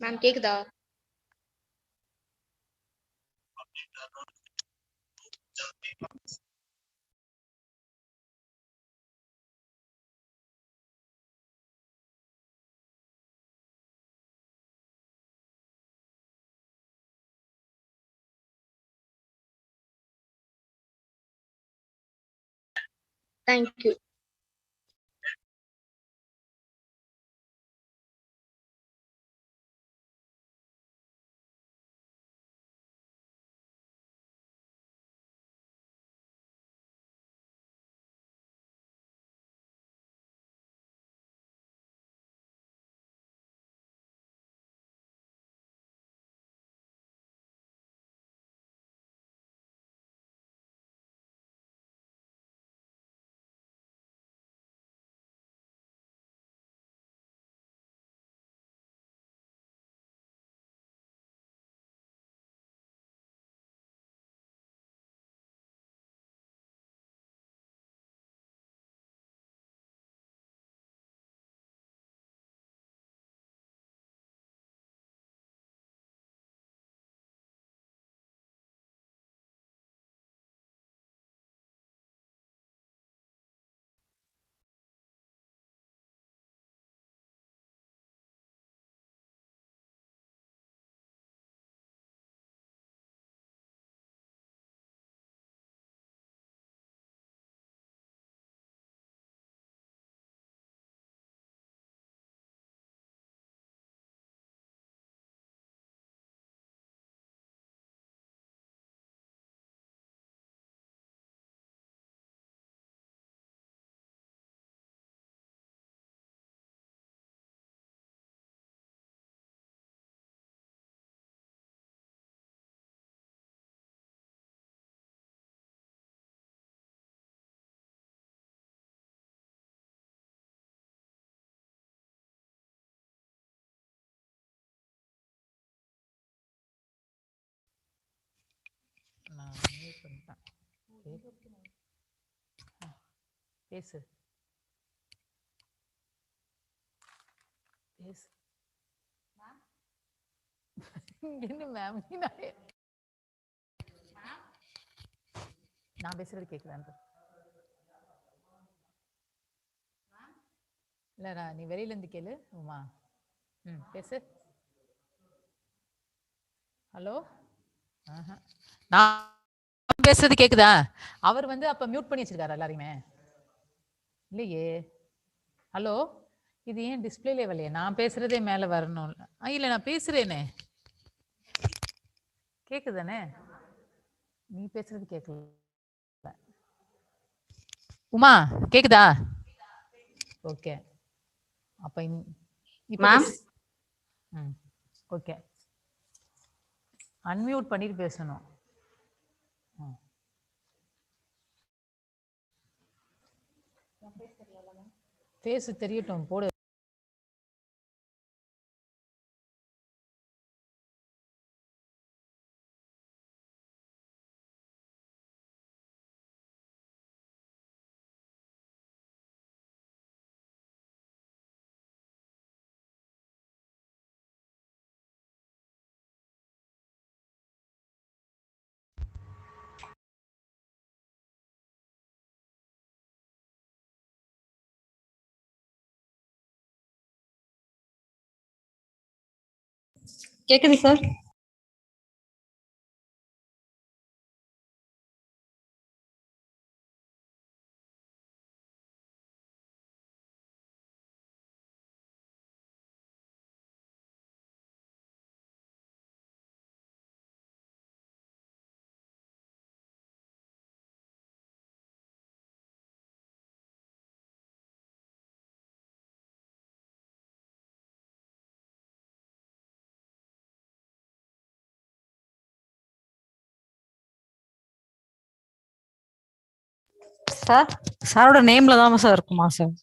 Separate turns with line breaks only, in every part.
Ma'am கேக்குதா? Thank you.
நான் mute பண்ணிட்டேன். பேசு பேசு. என்ன மேம் நான் பேசுறது கேட்குதான்னு இல்லைடா, நீ வெளியிலேருந்து கேளு. உமா பேசு. ஹலோ, நான் பேசுறது கேக்குதா? அவர் வந்து அப்ப மியூட் பண்ணி வச்சிருக்காரு எல்லாரையுமே. இல்லையே. ஹலோ, இது ஏன் டிஸ்பிளேலே வரலையே? நான் பேசுறதே மேல வரணும். இல்ல நான் பேசுறேனே, கேக்குதானே? நீ பேசுறது கேட்கல. உமா கேக்குதா? ஓகே. அப்ப இப்ப பேசு. ஓகே. அன்மியூட் பண்ணிட்டு பேசணும். பேசு, தெரியட்டும், போடு.
கேக்குது சார்.
சார், சாரோட நேம்ல தான் சார் இருக்குமா சார்?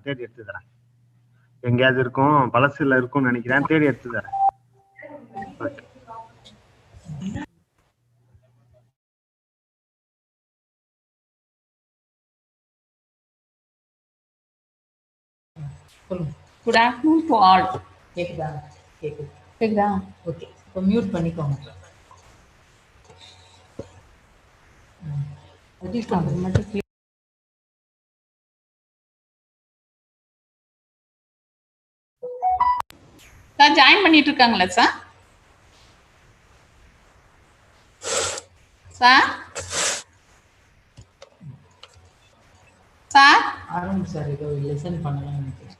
தேடி எடுத்து தரேன். எங்கேயாவது இருக்கும், பழசுல இருக்கும்னு நினைக்கிறேன். தேடி எடுத்து தரேன். Okay.
Good afternoon to all.
கேக்குதா?
கேக்குதா?
ஓகே, இப்போ மியூட் பண்ணிக்கோங்க.
அது மட்டும் சார் ஜாயின் பண்ணிட்டு இருக்காங்களா sir? Sir sir
Arun sir ஏதோ லெசன் பண்ணலாம்னு நினைக்கிறேன்.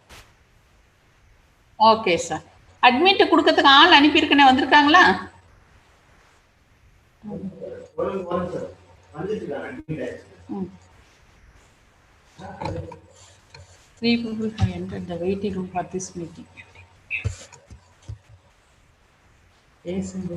Okay sir. அட்மிட் கொடுக்கறதுக்கு ஆள் அனுப்பியிருக்கேனே, வந்திருக்காங்களா? Three people have entered the waiting room for this meeting.
பேசுங்க.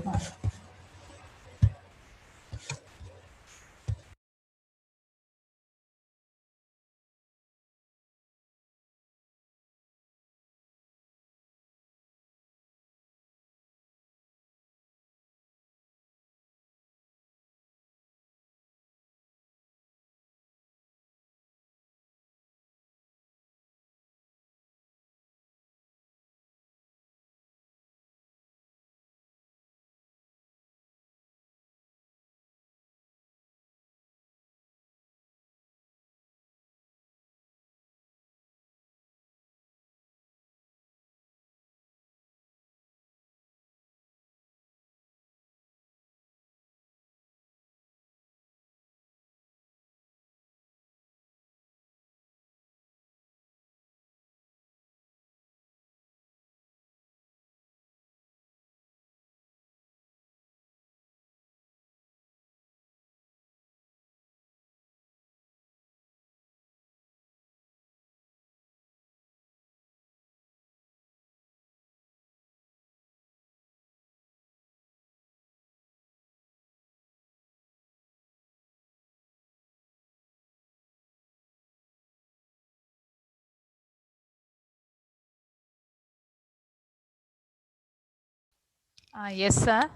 Yes sir.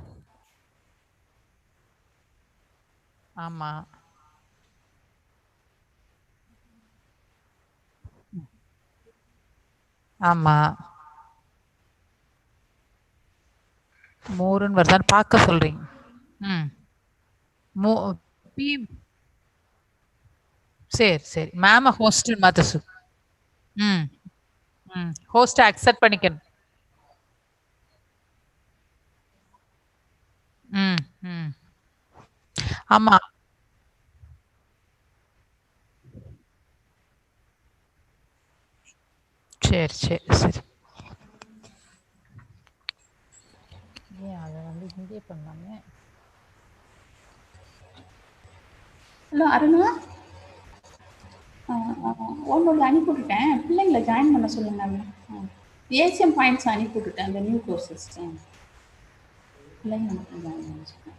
ஆமா. ஆமா. மோருன்னு வருதான்னு பார்க்க சொல்றீங்க. ம். மோ பி சரி, சரி. மேம ஹோஸ்ட்ன்னு மாத்த ம். ம். ஹோஸ்ட்ட அக்செப்ட் பண்ணிக்கணும். ம். ம். ஆமா. சரி, சரி, சரி. ஏன் அத வந்து இங்கே பண்ணலாமே.
ஹலோ அருணா, உன்னோட அனுப்பி விட்டுட்டேன். பிள்ளைங்களை ஜாயின் பண்ண சொல்லுங்க. ஏசிஎம் பாயிண்ட்ஸ் அனுப்பி விட்டுட்டேன், அந்த நியூ கோர்சஸ். பிள்ளைங்க மட்டும் ஜாயின் பண்ண சொல்லுங்க.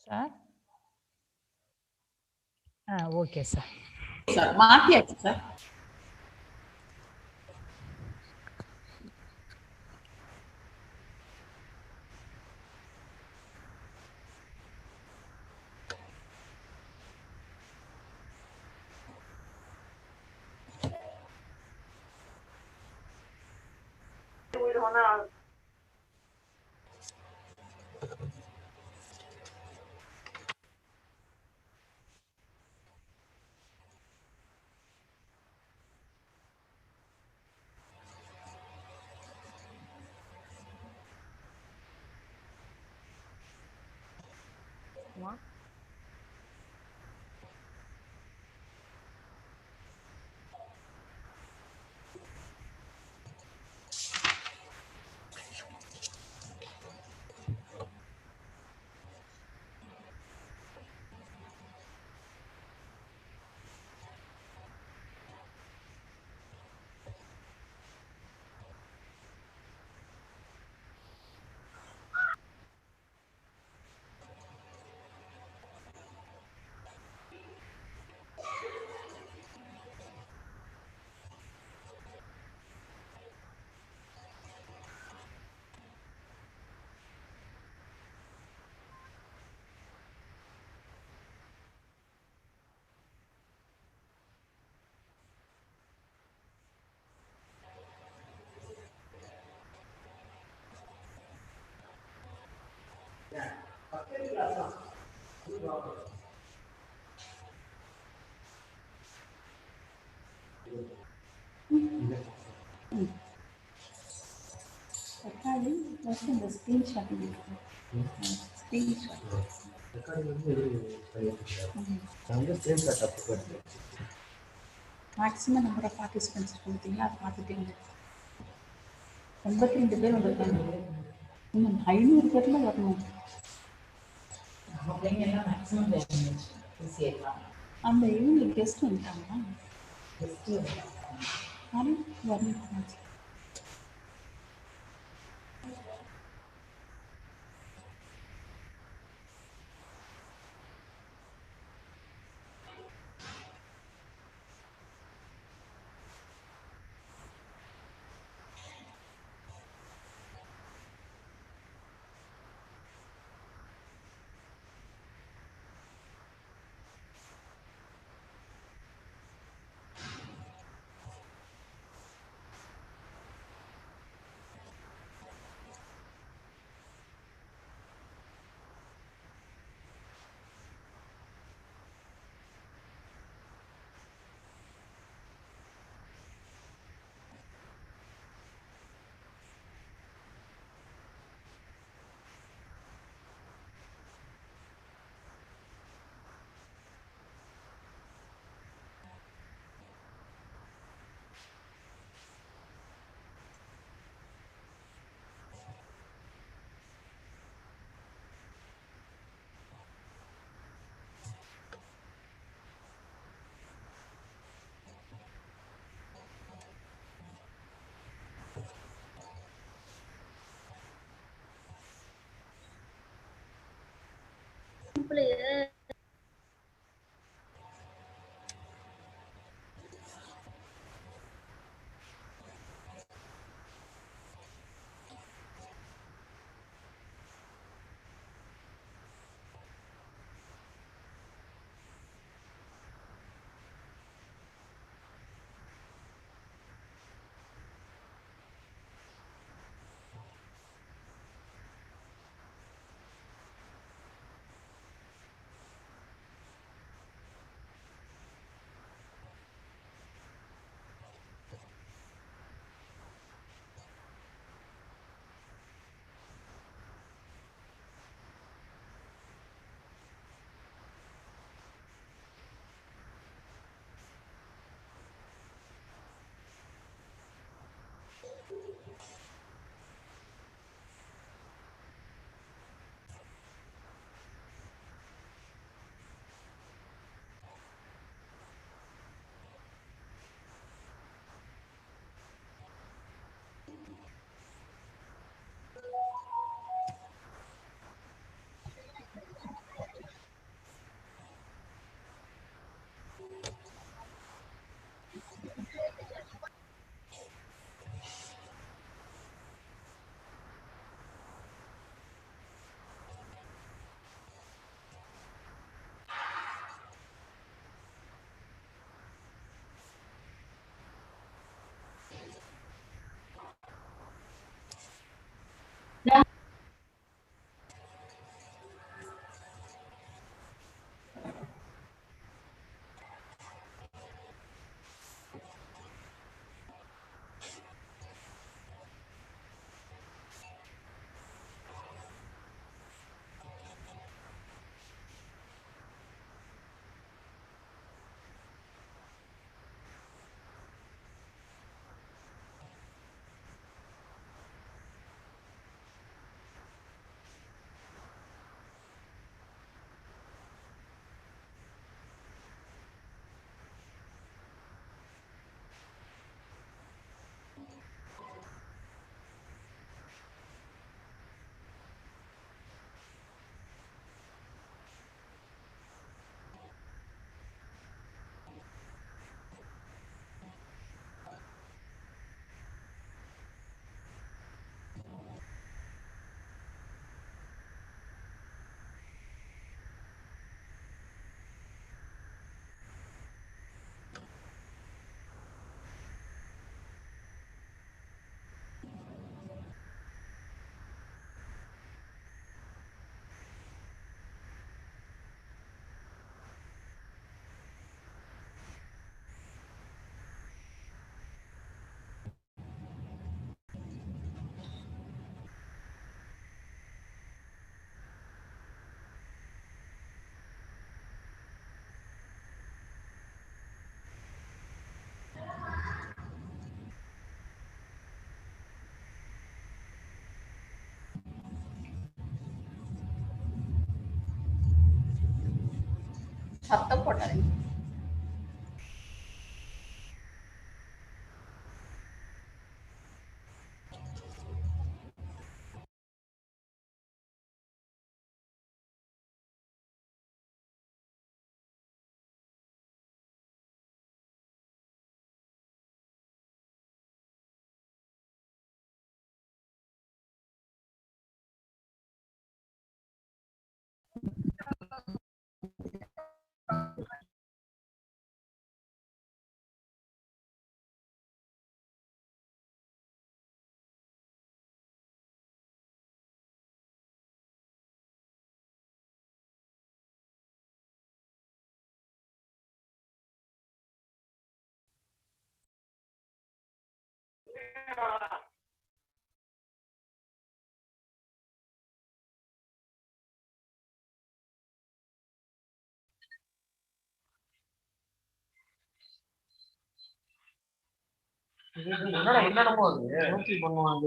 சார். Okay sir.
சார் மாற்றியாச்சு சார். ரெக்கார்டிங் ஃபஸ்ட் இந்த screenshot screenshot maximum number of participants கொடுத்தீங்களா, அதை பார்த்துட்டீங்க. 82 பேர் வந்திருக்காங்க. இன்னும் 500 பேர்ல வரணும். அந்த இவங்க கெஸ்ட் வந்துட்டாங்களா? வரணும்.
அனுப்பலையே.
சத்தம் போட்டாதீங்க.
என்னடமோ அது பண்ணுவாங்க.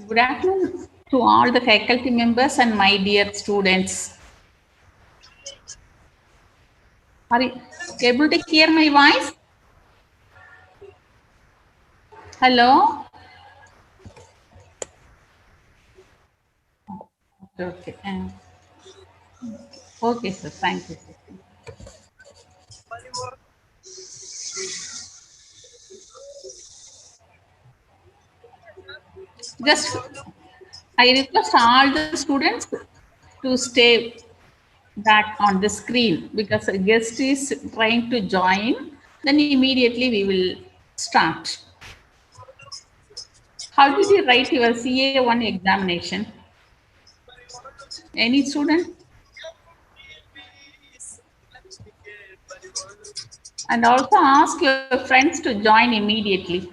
Good afternoon to all the faculty members and my dear students. Are you able to hear my voice? Hello? Okay. Okay, sir. Thank you. Just, I request all the students to stay back on the screen because a guest is trying to join. Then immediately we will start. How did you write your CA1 examination? Any student? And also ask your friends to join immediately.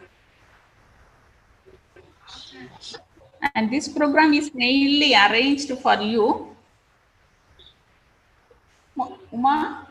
And this program is mainly arranged for you. Uma?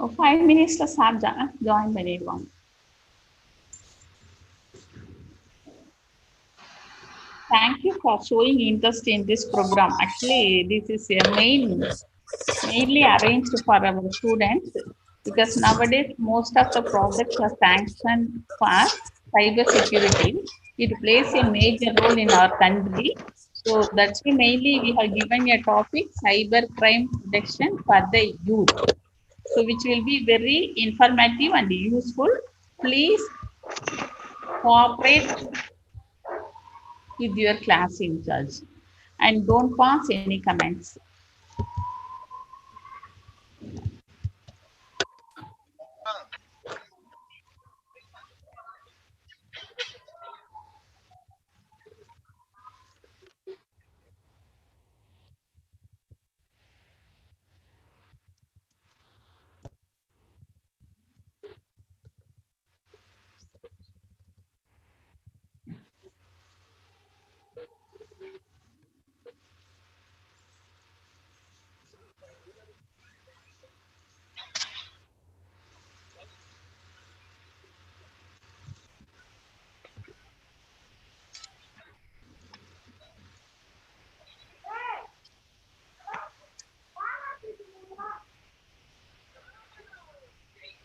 Oh, 5 minutes to start join anyone. Thank you for showing interest in this program. Actually, this is a mainly arranged for our students because nowadays most of the projects are sanctioned for cyber security. It plays a major role in our country. So that's why mainly we have given a topic cyber crime protection for the youth. So which will be very informative and useful. Please cooperate with your class in charge and don't pass any comments.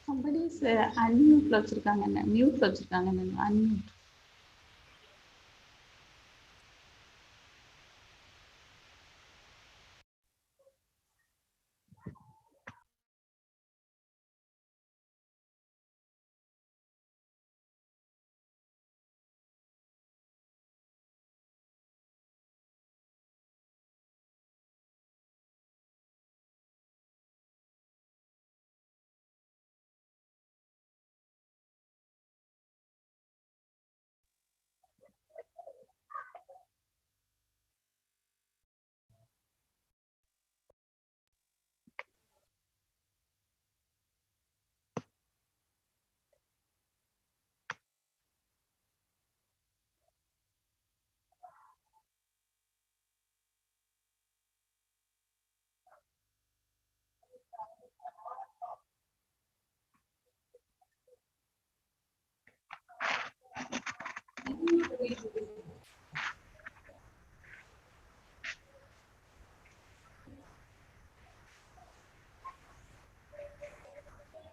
Somebody is unmute வச்சிருக்காங்க mute வச்சிருக்காங்க unmute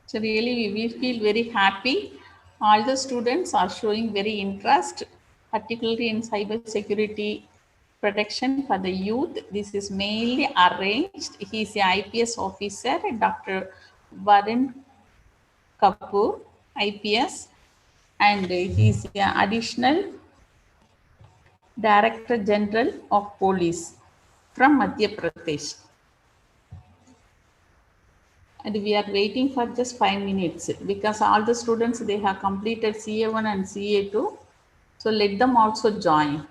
So really, we feel very happy. All the students are showing very interest, particularly in cyber security protection for the youth. This is mainly arranged. He is the IPS officer, Dr. Varun Kapoor IPS, and he is the additional Director General of Police from Madhya Pradesh. And we are waiting for just 5 minutes because all the students, they have completed CA1 and CA2. So let them also join.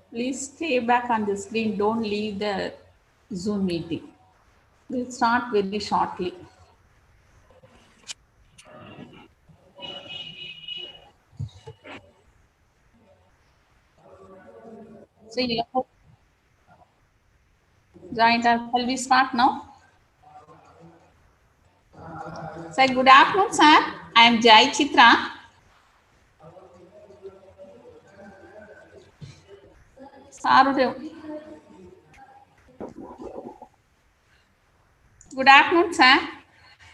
Please stay back on the screen. Don't leave the Zoom meeting. We'll start very shortly. So you have joined us. Shall we start now? Sir, good afternoon, sir. I am Jai Chitra. Sir, good afternoon, sir.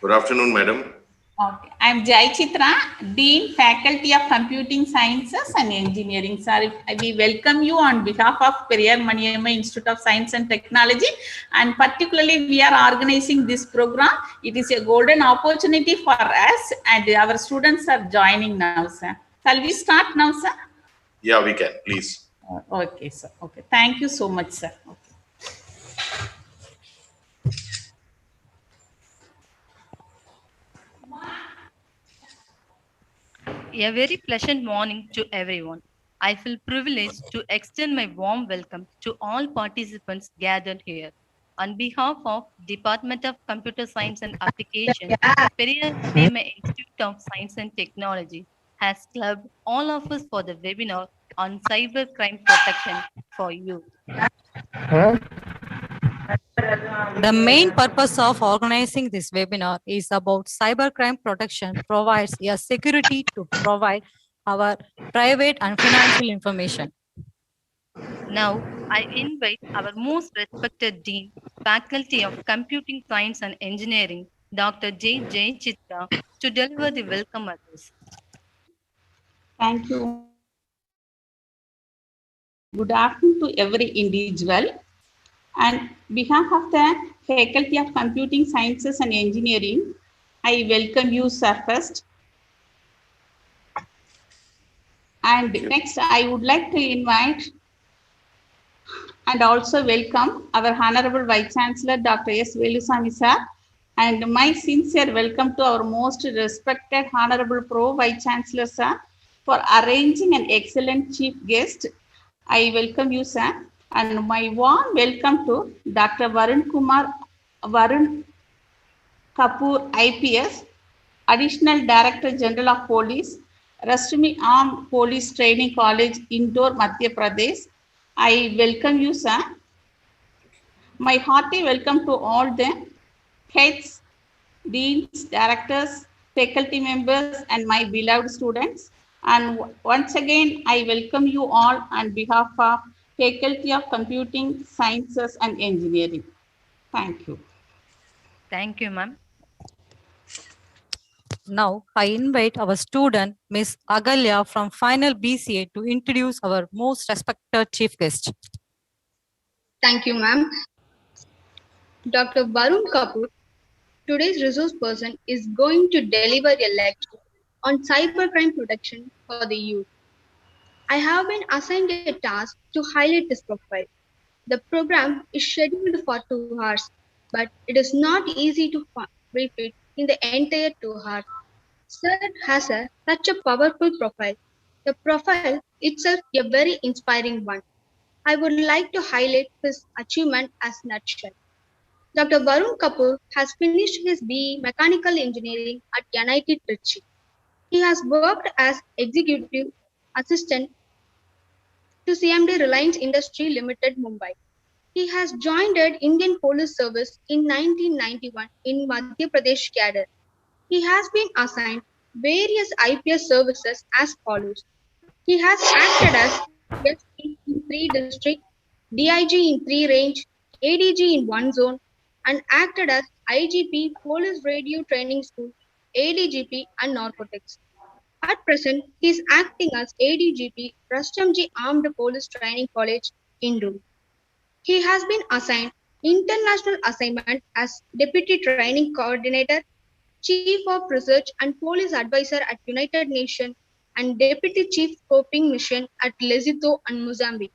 Good afternoon, madam.
Okay. I am Jai Chitra, Dean, Faculty of Computing Sciences and Engineering. Sir, we welcome you on behalf of Periyar Maniammai Institute of Science and Technology, and particularly we are organizing this program. It is a golden opportunity for us, and our students are joining now, sir. Shall we start now, sir?
Yeah, we can, please.
Okay, sir. Okay. Thank you so much, sir. Okay.
A very pleasant morning to everyone. I feel privileged to extend my warm welcome to all participants gathered here. On behalf of Department of Computer Science and Application, Periyar Maniammai Institute of Science and Technology has clubbed all of us for the webinar on cybercrime protection for youth.
The main purpose of organizing this webinar is about cybercrime protection provides a security to provide our private and financial information.
Now, I invite our most respected Dean, Faculty of Computing Science and Engineering, Dr. J. Chitra, to deliver the welcome address.
Thank you. Good afternoon to every individual. And behalf of the Faculty of Computing Sciences and Engineering, I welcome you, sir, first. And next, I would like to invite and also welcome our Honorable Vice Chancellor, Dr. S. Velusamy, sir. And my sincere welcome to our most respected Honorable Pro Vice Chancellor, sir, for arranging an excellent chief guest. I welcome you, sir. And my warm welcome to Dr. Varun Kapoor IPS, Additional Director General of Police, Rustamji Armed Police Training College, Indore, Madhya Pradesh. I welcome you, sir. My hearty welcome to all the heads, deans, directors, faculty members, and my beloved students. And once again, I welcome you all on behalf of Faculty of Computing Sciences and Engineering. Thank you.
Thank you, ma'am.
Now, I invite our student, Ms. Agalya from Final BCA to introduce our most respected chief guest.
Thank you, ma'am. Dr. Varun Kapoor, today's resource person, is going to deliver a lecture on cybercrime protection for the youth. I have been assigned a task to highlight this profile. The program is scheduled for 2 hours, but it is not easy to brief it in the entire 2 hours. Sir has such a powerful profile. The profile itself a very inspiring one. I would like to highlight his achievement as nutshell. Dr. Varun Kapoor has finished his BE Mechanical Engineering at NIT Trichy. He has worked as Executive Assistant to CMD Reliance Industry Limited, Mumbai. He has joined the Indian Police Service in 1991 in Madhya Pradesh cadre. He has been assigned various IPS services as follows. He has acted as SP in 3 districts, DIG in 3 range, ADG in 1 zone, and acted as IGP Police Radio Training School, ADGP, and Narcotics. At present, he is acting as ADGP Rustamji Armed Police Training College, Indore. He has been assigned international assignment as Deputy Training Coordinator, Chief of Research and Police Advisor at United Nations, and Deputy Chief Scoping Mission at Lesotho and Mozambique.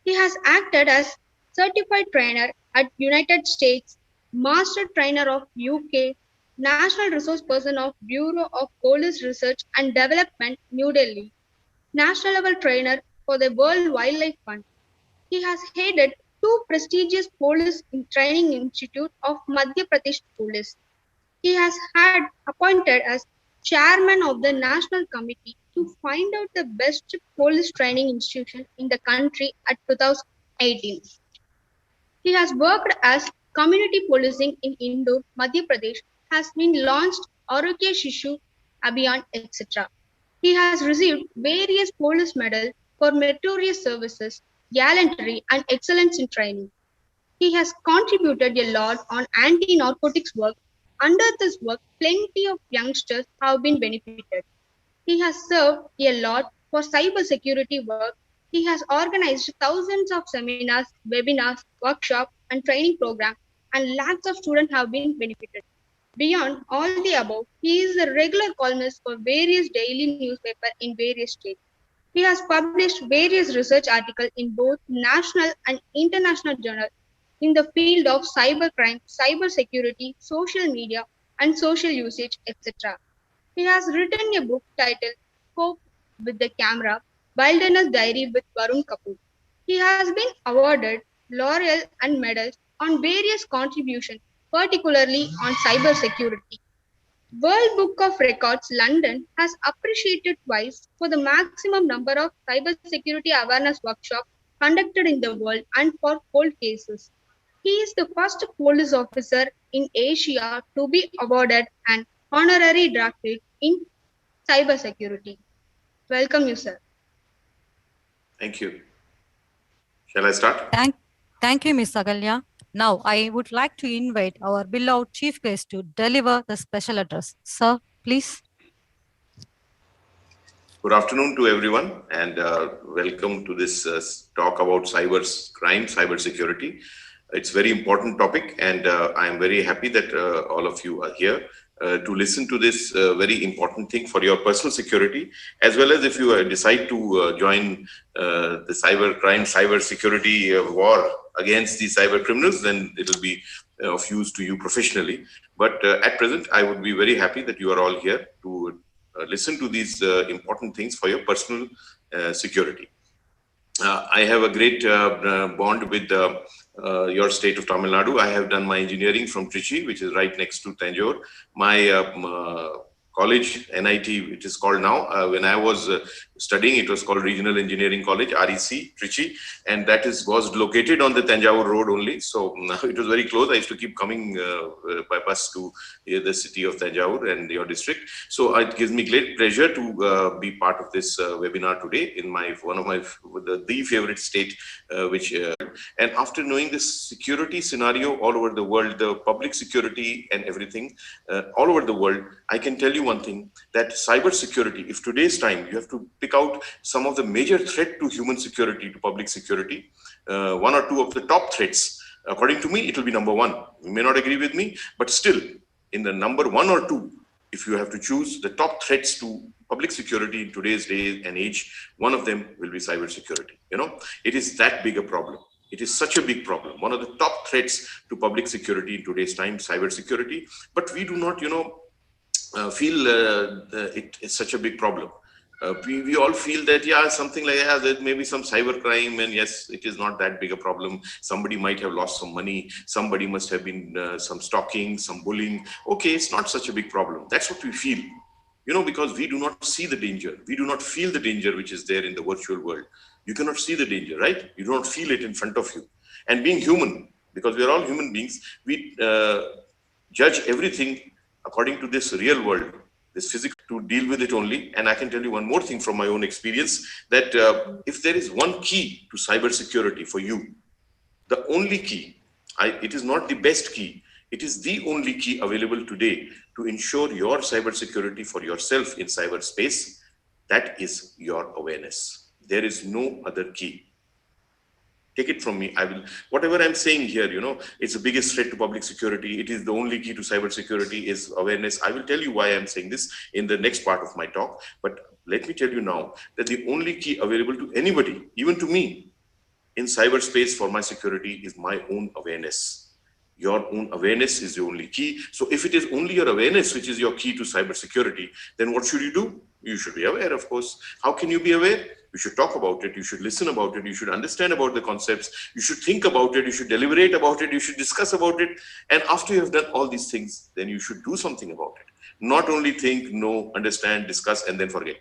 He has acted as Certified Trainer at United States, Master Trainer of UK, National Resource Person of Bureau of Police Research and Development, New Delhi, National Level Trainer for the World Wildlife Fund. He has headed 2 prestigious police training institutes of Madhya Pradesh Police. He has had appointed as chairman of the National Committee to find out the best police training institution in the country at 2018. He has worked as community policing in Indore, Madhya Pradesh, has been launched Arogya Shishu Abhiyan, etc. He has received various police medals for meritorious services, gallantry, and excellence in training. He has contributed a lot on anti-narcotics work. Under this work, plenty of youngsters have been benefited. He has served a lot for cyber security work. He has organized thousands of seminars, webinars, workshops, and training programs, and lakhs of students have been benefited. Beyond all the above, he is a regular columnist for various daily newspapers in various states. He has published various research articles in both national and international journals in the field of cybercrime, cyber security, social media, and social usage, etc. He has written a book titled Cope with the Camera, Wilderness Diary with Varun Kapoor. He has been awarded laurel and medals on various contributions, particularly on cyber security. World Book of Records London has appreciated twice for the maximum number of cybersecurity awareness workshops conducted in the world and for cold cases. He is the first police officer in Asia to be awarded an honorary doctorate in cybersecurity. Welcome you, sir.
Thank you. Shall I start?
Thank you, Ms. Agalya. Now, I would like to invite our beloved chief guest to deliver the special address. Sir, please.
Good afternoon to everyone, and welcome to this talk about cybercrime, cybersecurity. It's a very important topic, and I am very happy that all of you are here to listen to this very important thing for your personal security, as well as if you decide to join the cybercrime, cybersecurity war against the cyber criminals, then it will be of use to you professionally. But at present, I would be very happy that you are all here to listen to these important things for your personal security. I have a great bond with your state of Tamil Nadu. I have done my engineering from Trichy, which is right next to Thanjavur. My college, NIT, which is called now. When I was studying, it was called Regional Engineering College, REC, Trichy, and that was located on the Thanjavur road only. So it was very close. I used to keep coming by bus to the city of Thanjavur and your district. So it gives me great pleasure to be part of this webinar today in one of my the favorite state, and after knowing this security scenario all over the world, the public security and everything all over the world, I can tell you one thing, that cyber security, if today's time you have to pick out some of the major threat to human security, to public security, one or two of the top threats, according to me, it will be number one. You may not agree with me, but still in the number 1 or 2, if you have to choose the top threats to public security in today's day and age, one of them will be cyber security. You know, it is that big a problem. It is such a big problem. One of the top threats to public security in today's time, cyber security, but we do not, feel it is such a big problem. We all feel that, yeah, something like, yeah, there may be some cyber crime, and yes, it is not that big a problem. Somebody might have lost some money. Somebody must have been some stalking, some bullying. Okay, it's not such a big problem. That's what we feel, because we do not see the danger. We do not feel the danger which is there in the virtual world. You cannot see the danger, right? You don't feel it in front of you. And being human, because we are all human beings, we judge everything according to this real world, this physical, to deal with it only. And I can tell you one more thing from my own experience, that if there is one key to cybersecurity for you, the only key, it is not the best key, it is the only key available today to ensure your cybersecurity for yourself in cyberspace, that is your awareness. There is no other key. Take it from me. Whatever I'm saying here, it's the biggest threat to public security. It is the only key to cybersecurity is awareness. I will tell you why I'm saying this in the next part of my talk. But let me tell you now that the only key available to anybody, even to me, in cyberspace for my security is my own awareness. Your own awareness is the only key. So if it is only your awareness which is your key to cybersecurity, then what should you do? You should be aware, of course. How can you be aware? You should talk about it. You should listen about it. You should understand about the concepts. You should think about it. You should deliberate about it. You should discuss about it. And after you have done all these things, then you should do something about it. Not only think, know, understand, discuss, and then forget.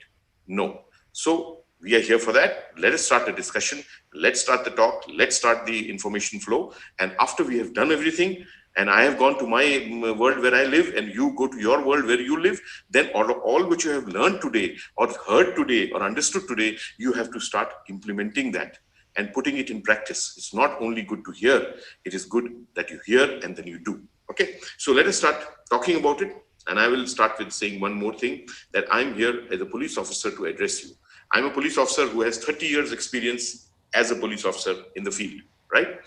No. So we are here for that. Let us start the discussion. Let's start the talk. Let's start the information flow. And after we have done everything, and I have gone to my world where I live, and you go to your world where you live, then all which you have learned today, or heard today, or understood today, you have to start implementing that and putting it in practice. It's not only good to hear, it is good that you hear and then you do. Okay, so let us start talking about it. And I will start with saying one more thing, that I'm here as a police officer to address you. I'm a police officer who has 30 years experience as a police officer in the field, right?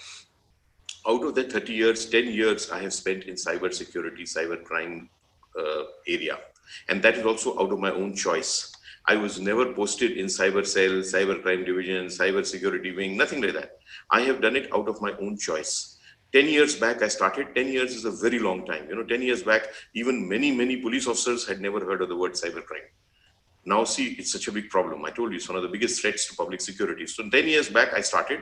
Out of that 30 years, 10 years I have spent in cyber security, cyber crime area. And that is also out of my own choice. I was never posted in cyber cell, cyber crime division, cyber security wing, nothing like that. I have done it out of my own choice. 10 years back I started. 10 years is a very long time. 10 years back, even many police officers had never heard of the word cyber crime. Now see, it's such a big problem. I told you, it's one of the biggest threats to public security. So 10 years back I started.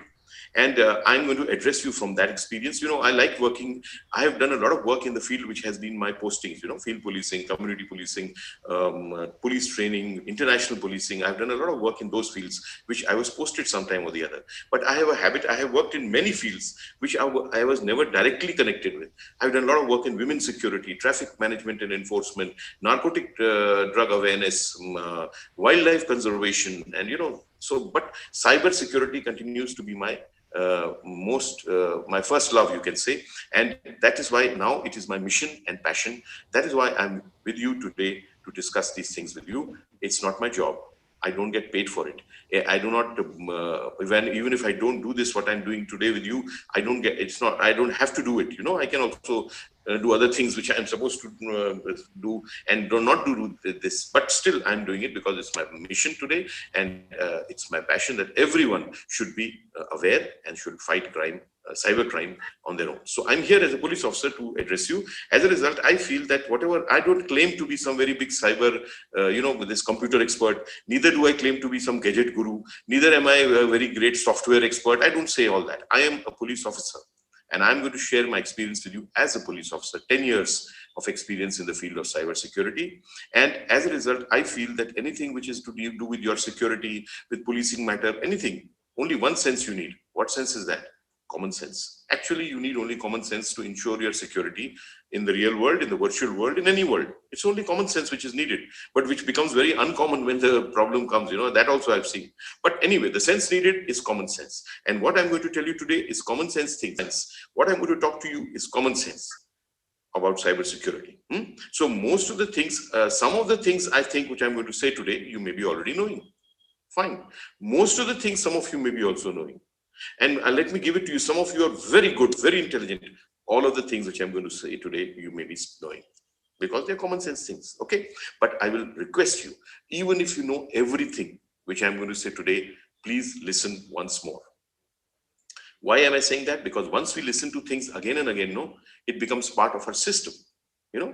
And I'm going to address you from that experience. I like working. I have done a lot of work in the field, which has been my postings, field policing, community policing, police training, international policing. I've done a lot of work in those fields, which I was posted sometime or the other. But I have a habit. I have worked in many fields, which I was never directly connected with. I've done a lot of work in women's security, traffic management and enforcement, narcotic drug awareness, wildlife conservation, and, but cyber security continues to be my my first love, you can say. And that is why now it is my mission and passion. That is why I'm with you today to discuss these things with you. It's not my job. I don't get paid for it. I do not, even if I don't do this, what I'm doing today with you, I don't have to do it. I can also do other things which I'm supposed to do and do not do this, but still I'm doing it because it's my mission today. And it's my passion that everyone should be aware and should fight crime, cyber crime on their own. So I'm here as a police officer to address you. As a result, I feel that I don't claim to be some very big cyber, with this computer expert. Neither do I claim to be some gadget guru. Neither am I a very great software expert. I don't say all that. I am a police officer. And I'm going to share my experience with you as a police officer, 10 years of experience in the field of cybersecurity. And as a result, I feel that anything which is to do with your security, with policing matter, anything, only one sense you need. What sense is that? Common sense. Actually, you need only common sense to ensure your security in the real world, in the virtual world, in any world. It's only common sense which is needed, but which becomes very uncommon when the problem comes, that also I've seen. But anyway, the sense needed is common sense. And what I'm going to tell you today is common sense things. What I'm going to talk to you is common sense about cybersecurity. So most of the things, some of the things I think which I'm going to say today, you may be already knowing. Fine. Most of the things, some of you may be also knowing. And let me give it to you. Some of you are very good, very intelligent. All of the things which I'm going to say today, you may be knowing because they're common sense things. Okay. But I will request you, even if you know everything which I'm going to say today, please listen once more. Why am I saying that? Because once we listen to things again and again, it becomes part of our system. You know,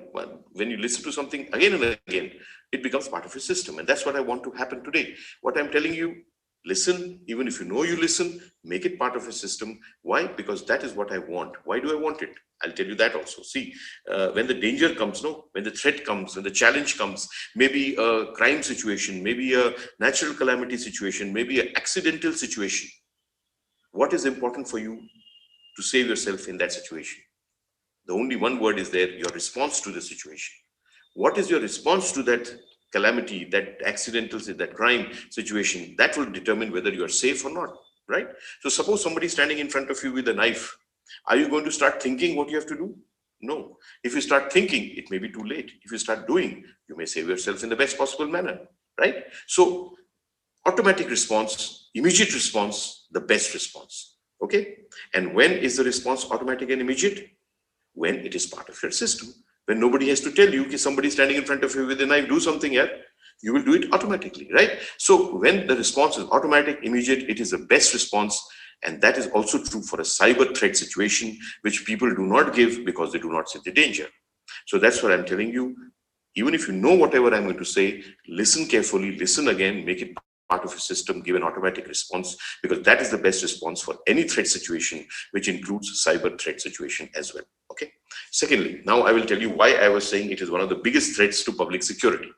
when you listen to something again and again, it becomes part of your system. And that's what I want to happen today. What I'm telling you, listen, even if you know you listen, make it part of your system. Why? Because that is what I want. Why do I want it? I'll tell you that also. See, when the danger comes, no, when the threat comes, when the challenge comes, maybe a crime situation, maybe a natural calamity situation, maybe an accidental situation, what is important for you to save yourself in that situation? The only one word is there, your response to the situation. What is your response to that calamity, that accidental, that crime situation? That will determine whether you are safe or not, right? So suppose somebody is standing in front of you with a knife. Are you going to start thinking what you have to do? No. If you start thinking, it may be too late. If you start doing, you may save yourself in the best possible manner, right? So automatic response, immediate response, the best response, okay? And when is the response automatic and immediate? When it is part of your system. When nobody has to tell you, if somebody is standing in front of you with a knife, do something here, you will do it automatically, right? So when the response is automatic, immediate, it is the best response. And that is also true for a cyber threat situation, which people do not give because they do not see the danger. So that's what I'm telling you. Even if you know whatever I'm going to say, listen carefully, listen again, make it part of your system, give an automatic response, because that is the best response for any threat situation, which includes cyber threat situation as well. Okay. Secondly, now I will tell you why I was saying it is one of the biggest threats to public security.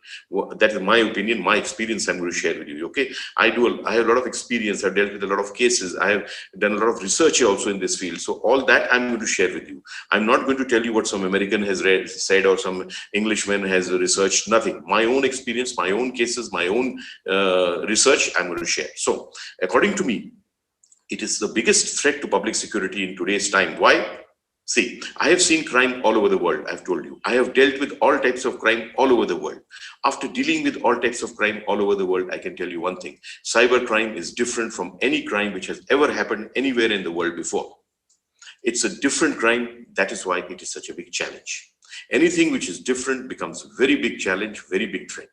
That is my opinion, my experience I'm going to share with you. Okay. I have a lot of experience. I've dealt with a lot of cases. I have done a lot of research also in this field. So all that I'm going to share with you. I'm not going to tell you what some American has said or some Englishman has researched, nothing. My own experience, my own cases, my own research I'm going to share. So according to me, it is the biggest threat to public security in today's time. Why? See, I have seen crime all over the world, I've told you. I have dealt with all types of crime all over the world. After dealing with all types of crime all over the world, I can tell you one thing. Cyber crime is different from any crime which has ever happened anywhere in the world before. It's a different crime. That is why it is such a big challenge. Anything which is different becomes a very big challenge, very big threat.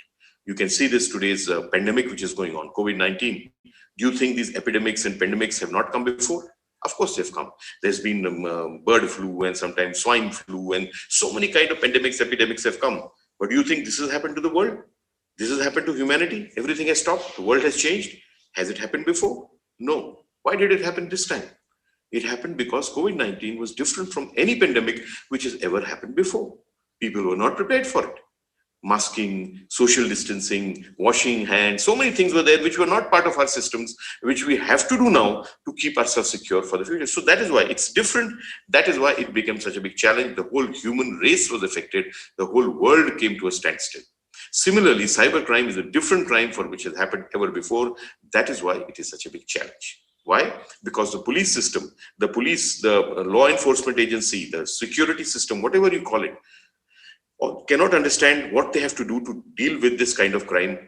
You can see this today's pandemic which is going on, COVID-19. Do you think these epidemics and pandemics have not come before? Of course they've come. There's been bird flu and sometimes swine flu and so many kind of pandemics, epidemics have come. But do you think this has happened to the world? This has happened to humanity? Everything has stopped? The world has changed? Has it happened before? No. Why did it happen this time? It happened because COVID-19 was different from any pandemic which has ever happened before. People were not prepared for it. Masking, social distancing, washing hands, so many things were there which were not part of our systems, which we have to do now to keep ourselves secure for the future. So that is why it's different. That is why it became such a big challenge. The whole human race was affected. The whole world came to a standstill. Similarly, cybercrime is a different crime for which has happened ever before. That is why it is such a big challenge. Why? Because the police system, the police, the law enforcement agency, the security system, whatever you call it, cannot understand what they have to do to deal with this kind of crime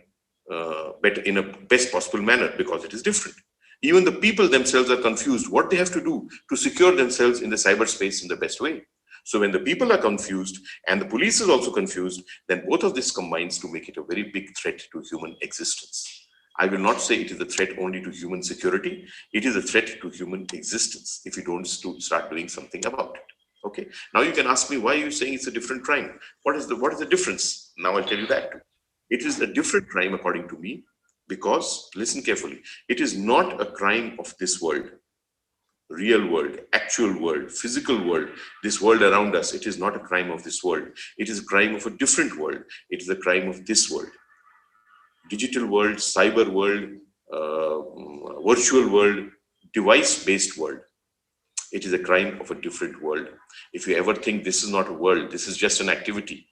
better in a best possible manner because it is different. Even the people themselves are confused what they have to do to secure themselves in the cyberspace in the best way. So when the people are confused and the police is also confused, then both of this combines to make it a very big threat to human existence. I will not say it is a threat only to human security. It is a threat to human existence if you don't start doing something about it. Okay. Now you can ask me, why are you saying it's a different crime? What is the difference? Now I'll tell you that too. It is a different crime according to me because, listen carefully, it is not a crime of this world, real world, actual world, physical world, this world around us. It is not a crime of this world. It is a crime of a different world. It is a crime of this world. Digital world, cyber world, virtual world, device-based world. It is a crime of a different world. If you ever think this is not a world, this is just an activity.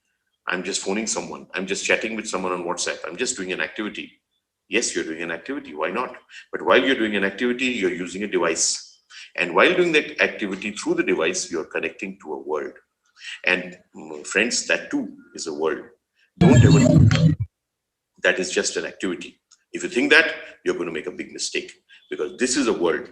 I'm just phoning someone. I'm just chatting with someone on WhatsApp. I'm just doing an activity. Yes, you're doing an activity. Why not? But while you're doing an activity, you're using a device. And while doing that activity through the device, you're connecting to a world. And friends, that too is a world. Don't ever think that is just an activity. If you think that, you're going to make a big mistake because this is a world.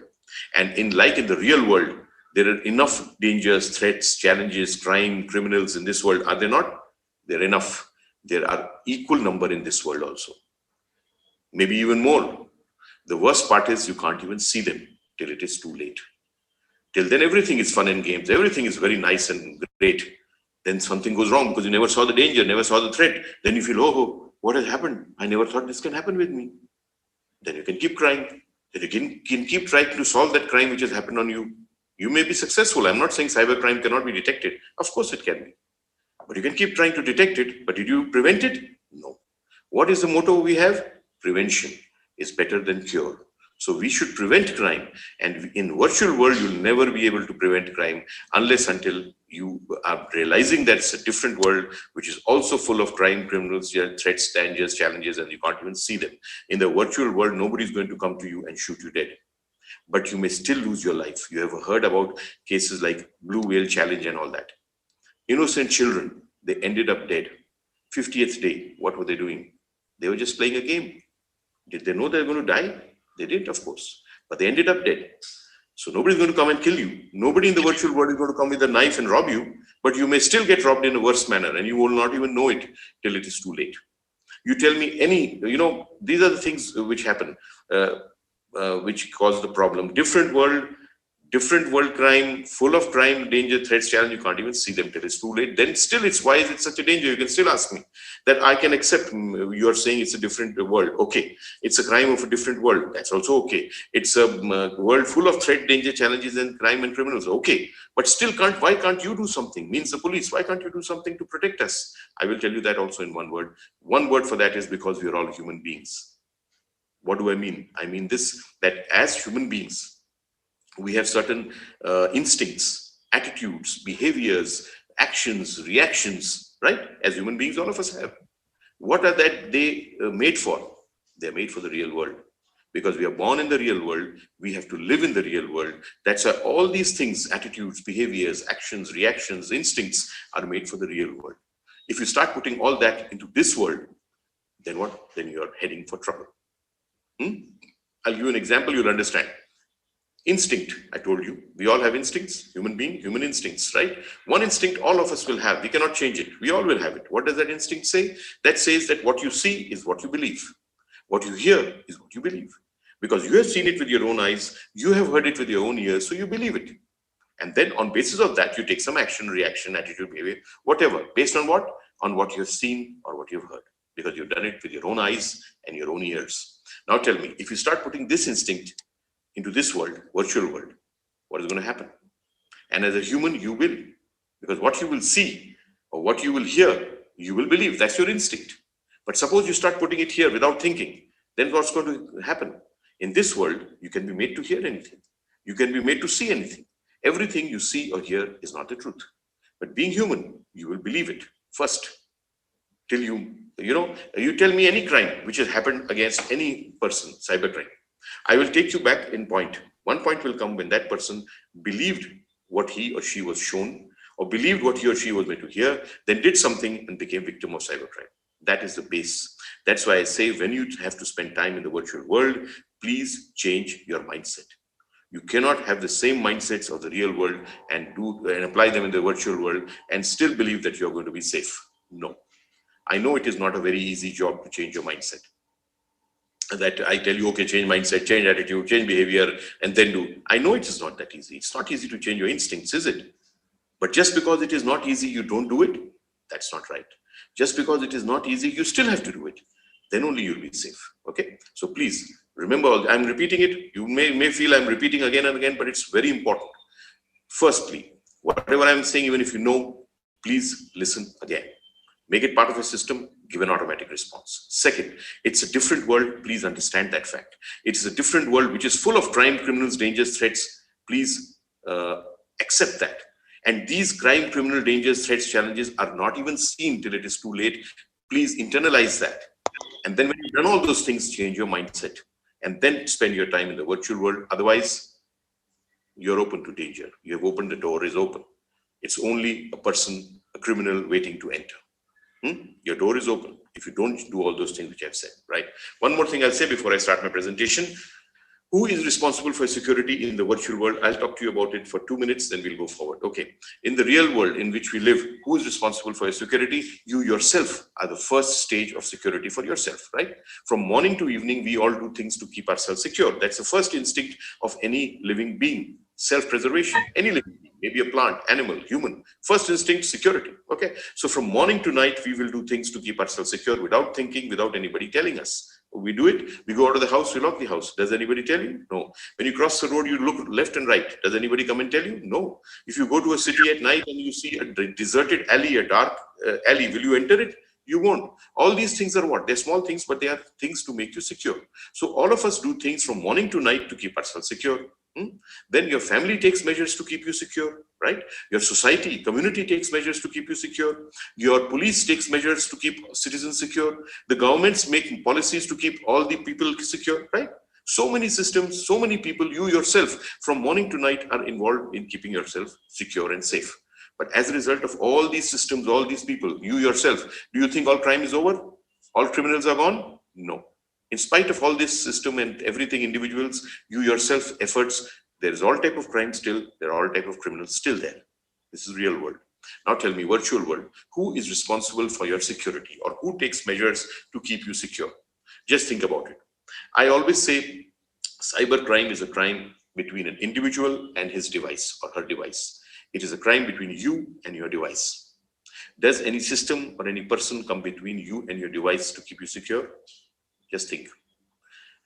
And in the real world, there are enough dangers, threats, challenges, crime, criminals in this world. Are there not? There are enough. There are equal number in this world also. Maybe even more. The worst part is you can't even see them till it is too late. Till then, everything is fun and games. Everything is very nice and great. Then something goes wrong because you never saw the danger, never saw the threat. Then you feel, oh, what has happened? I never thought this can happen with me. Then you can keep crying. Then you can keep trying to solve that crime which has happened on you. You may be successful. I'm not saying cybercrime cannot be detected. Of course it can be. But you can keep trying to detect it. But did you prevent it? No. What is the motto we have? Prevention is better than cure. So we should prevent crime. And in virtual world, you'll never be able to prevent crime unless until you are realizing that it's a different world, which is also full of crime, criminals, threats, dangers, challenges, and you can't even see them. In the virtual world, nobody's going to come to you and shoot you dead. But you may still lose your life. You have heard about cases like Blue Whale Challenge and all that. Innocent children, they ended up dead. 50th day, what were they doing? They were just playing a game. Did they know they were going to die? They didn't, of course, but they ended up dead. So nobody's going to come and kill you. Nobody in the virtual world is going to come with a knife and rob you, but you may still get robbed in a worse manner and you will not even know it till it is too late. You tell me these are the things which happen, which cause the problem. Different world crime, full of crime, danger, threats, challenge, you can't even see them till it's too late. Then still it's, why is it such a danger? You can still ask me. That I can accept, you are saying it's a different world. Okay. It's a crime of a different world. That's also okay. It's a world full of threat, danger, challenges, and crime and criminals. Okay. But still why can't you do something? Means the police, why can't you do something to protect us? I will tell you that also in one word. One word for that is because we are all human beings. What do I mean? I mean this, that as human beings, we have certain instincts, attitudes, behaviors, actions, reactions, right? As human beings, all of us have. What are they made for? They're made for the real world. Because we are born in the real world, we have to live in the real world. That's why all these things, attitudes, behaviors, actions, reactions, instincts are made for the real world. If you start putting all that into this world, then what? Then you are heading for trouble. I'll give you an example, you'll understand. Instinct, I told you, we all have instincts, human instincts, right? One instinct all of us will have. We cannot change it. We all will have it. What does that instinct say? That says that what you see is what you believe. What you hear is what you believe. Because you have seen it with your own eyes, you have heard it with your own ears, so you believe it. And then on basis of that, you take some action, reaction, attitude, behavior, whatever. Based on what? On what you have seen or what you have heard. Because you've done it with your own eyes and your own ears. Now tell me, if you start putting this instinct into this world, virtual world, what is going to happen? And as a human, you will. Because what you will see or what you will hear, you will believe. That's your instinct. But suppose you start putting it here without thinking, then what's going to happen? In this world, you can be made to hear anything. You can be made to see anything. Everything you see or hear is not the truth. But being human, you will believe it first. Till you tell me any crime which has happened against any person, cybercrime. I will take you back in point. One point will come when that person believed what he or she was shown, or believed what he or she was made to hear, then did something and became victim of cybercrime. That is the base. That's why I say when you have to spend time in the virtual world, please change your mindset. You cannot have the same mindsets of the real world and apply them in the virtual world and still believe that you're going to be safe. No. I know it is not a very easy job to change your mindset. That I tell you, okay, change mindset, change attitude, change behavior, and then do. I know it is not that easy. It's not easy to change your instincts, is it? But just because it is not easy, you don't do it. That's not right. Just because it is not easy, you still have to do it. Then only you'll be safe. Okay. So please remember, I'm repeating it. You may feel I'm repeating again and again, but it's very important. Firstly, whatever I'm saying, even if you know, please listen again. Make it part of a system, give an automatic response. Second, it's a different world. Please understand that fact. It's a different world which is full of crime, criminals, dangers, threats. Please accept that. And these crime, criminal, dangers, threats, challenges are not even seen till it is too late. Please internalize that. And then when you've done all those things, change your mindset. And then spend your time in the virtual world. Otherwise, you're open to danger. You have opened, the door is open. It's only a person, a criminal waiting to enter. Your door is open if you don't do all those things which I've said, right? One more thing I'll say before I start my presentation. Who is responsible for security in the virtual world? I'll talk to you about it for 2 minutes, then we'll go forward. Okay. In the real world in which we live, who is responsible for your security? You yourself are the first stage of security for yourself, right? From morning to evening, we all do things to keep ourselves secure. That's the first instinct of any living being, self-preservation, any living being. maybe a plant, animal, human. First instinct, security. Okay. So from morning to night, we will do things to keep ourselves secure without thinking, without anybody telling us. We do it. We go out of the house, we lock the house. Does anybody tell you? No. When you cross the road, you look left and right. Does anybody come and tell you? No. If you go to a city at night and you see a deserted alley, a dark alley, will you enter it? You won't. All these things are what? They're small things, but they are things to make you secure. So all of us do things from morning to night to keep ourselves secure. Then your family takes measures to keep you secure, right? Your society, community takes measures to keep you secure. Your police takes measures to keep citizens secure. The government's making policies to keep all the people secure, right? So many systems, so many people, you yourself from morning to night are involved in keeping yourself secure and safe. But as a result of all these systems, all these people, you yourself, do you think all crime is over? All criminals are gone? No. In spite of all this system and everything, individuals, you yourself efforts, there is all type of crime still, there are all type of criminals still there. This is real world. Now tell me, virtual world, who is responsible for your security or who takes measures to keep you secure? Just think about it. I always say cyber crime is a crime between an individual and his device or her device. It is a crime between you and your device. Does any system or any person come between you and your device to keep you secure? Just think.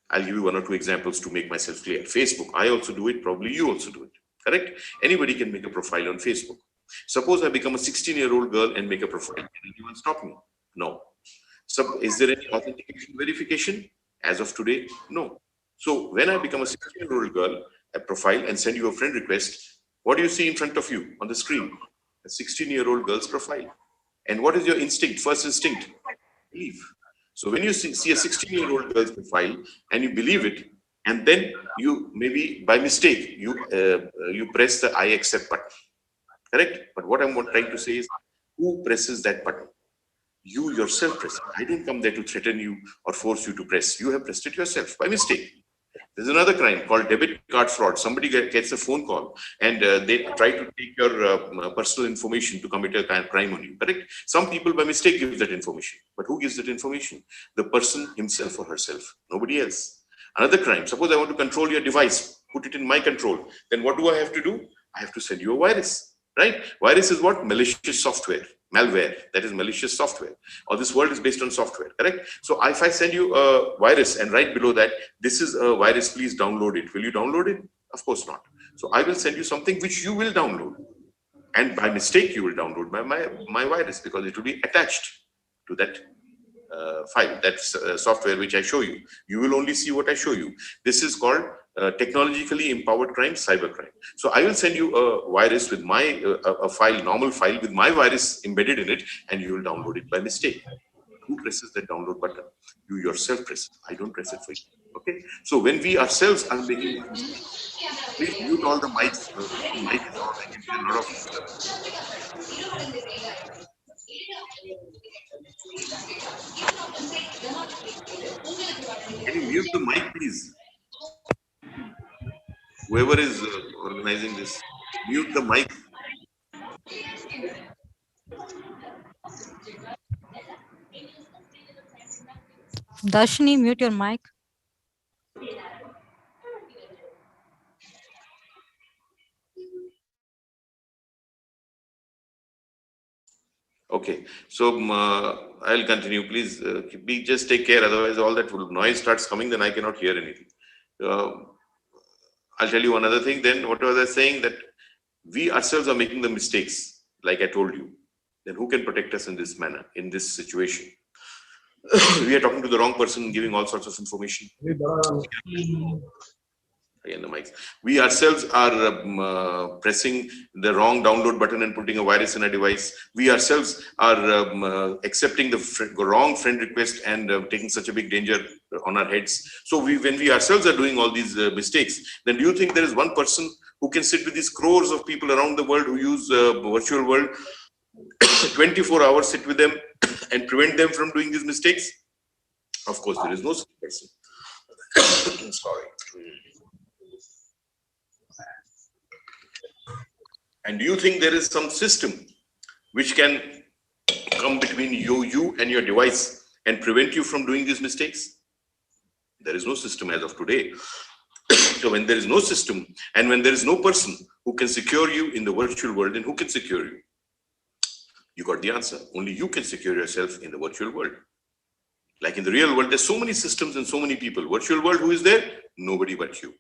I'll give you one or two examples to make myself clear. Facebook, I also do it, probably you also do it, correct? Anybody can make a profile on Facebook. Suppose I become a 16-year-old girl and make a profile. Can anyone stop me? No. So is there any authentication verification? As of today, no. So when I become a 16-year-old girl, a profile and send you a friend request, what do you see in front of you on the screen? A 16-year-old girl's profile. And what is your instinct, first instinct? Believe. So when you see a 16-year-old girl's profile and you believe it, and then you maybe by mistake, you press the I accept button, correct? But what I'm trying to say is, who presses that button? You yourself press it. I didn't come there to threaten you or force you to press. You have pressed it yourself by mistake. There's another crime called debit card fraud. Somebody gets a phone call and they try to take your personal information to commit a crime on you, correct? Some people by mistake give that information. But who gives that information? The person himself or herself, nobody else. Another crime, suppose I want to control your device, put it in my control. Then what do I have to do? I have to send you a virus, right? Virus is what? Malicious software. Malware, that is malicious software, or this world is based on software, correct? So if I send you a virus and right below that, this is a virus, please download it. Will you download it? Of course not. So I will send you something which you will download. And by mistake, you will download my virus because it will be attached to that file, that software which I show you. You will only see what I show you. This is called technologically empowered crime, cybercrime. So I will send you a virus with my a file, normal file with my virus embedded in it, and you will download it by mistake. Who presses that download button? You yourself press it. I don't press it for you. Okay. So when we ourselves are making mistakes, please mute all the mics. Mic is on. I can hear a lot of. Can you mute the mic, please? Whoever is organizing this, mute the mic.
Darshini, mute your mic.
Okay, so I'll continue. Please just take care. Otherwise, all that noise starts coming, then I cannot hear anything. I'll tell you another thing. Then what was I saying? That we ourselves are making the mistakes, like I told you. Then who can protect us in this manner, in this situation? We are talking to the wrong person, giving all sorts of information. Again, the mics. We ourselves are pressing the wrong download button and putting a virus in a device. We ourselves are accepting the wrong friend request and taking such a big danger on our heads. So when we ourselves are doing all these mistakes, then do you think there is one person who can sit with these crores of people around the world who use virtual world 24 hours, sit with them and prevent them from doing these mistakes? Of course, there is no such person. Sorry. And do you think there is some system which can come between you and your device and prevent you from doing these mistakes? There is no system as of today. So when there is no system and when there is no person who who can secure you in the virtual world, and who can secure you? You got the answer. Only you can secure yourself in the virtual world. Like in the real world, there's so many systems and so many people. Virtual world, who is there? Nobody but you.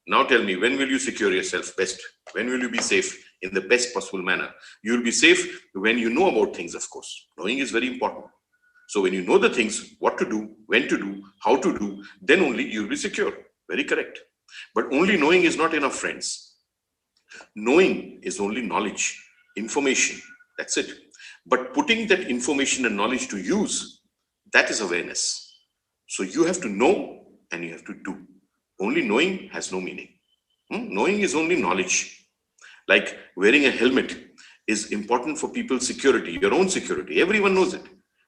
Now tell me, when will you secure yourself best? When will you be safe in the best possible manner? You will be safe when you know about things, of course. Knowing is very important. So when you know the things, what to do, when to do, how to do, then only you'll be secure. Very correct. But only knowing is not enough, friends. Knowing is only knowledge, information. That's it. But putting that information and knowledge to use, that is awareness. So you have to know and you have to do. Only knowing has no meaning. Knowing is only knowledge. Like wearing a helmet is important for people's security, your own security. Everyone knows it.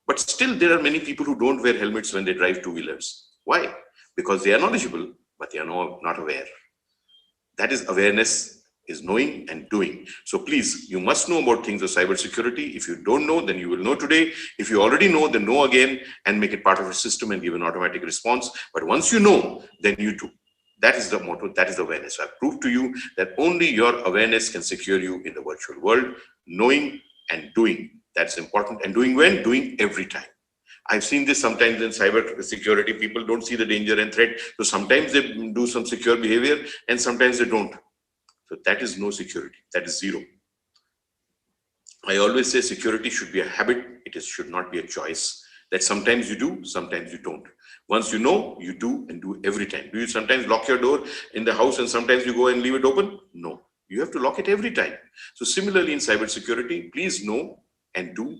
But still there are many people who don't wear helmets when they drive two-wheelers. Why? Because they are knowledgeable, but they are not aware. That is awareness, is knowing and doing. So please, you must know about things of cybersecurity. If you don't know, then you will know today. If you already know, then know again and make it part of a system and give an automatic response. But once you know, then you do. That is the motto, that is the awareness. I've proved to you that only your awareness can secure you in the virtual world. Knowing and doing, that's important. And doing when? Doing every time. I've seen this sometimes in cyber security. People don't see the danger and threat. So sometimes they do some secure behavior and sometimes they don't. So that is no security. That is zero. I always say security should be a habit. It should not be a choice. That sometimes you do, sometimes you don't. Once you know, you do and do every time. Do you sometimes lock your door in the house and sometimes you go and leave it open? No. You have to lock it every time. So similarly in cybersecurity, please know and do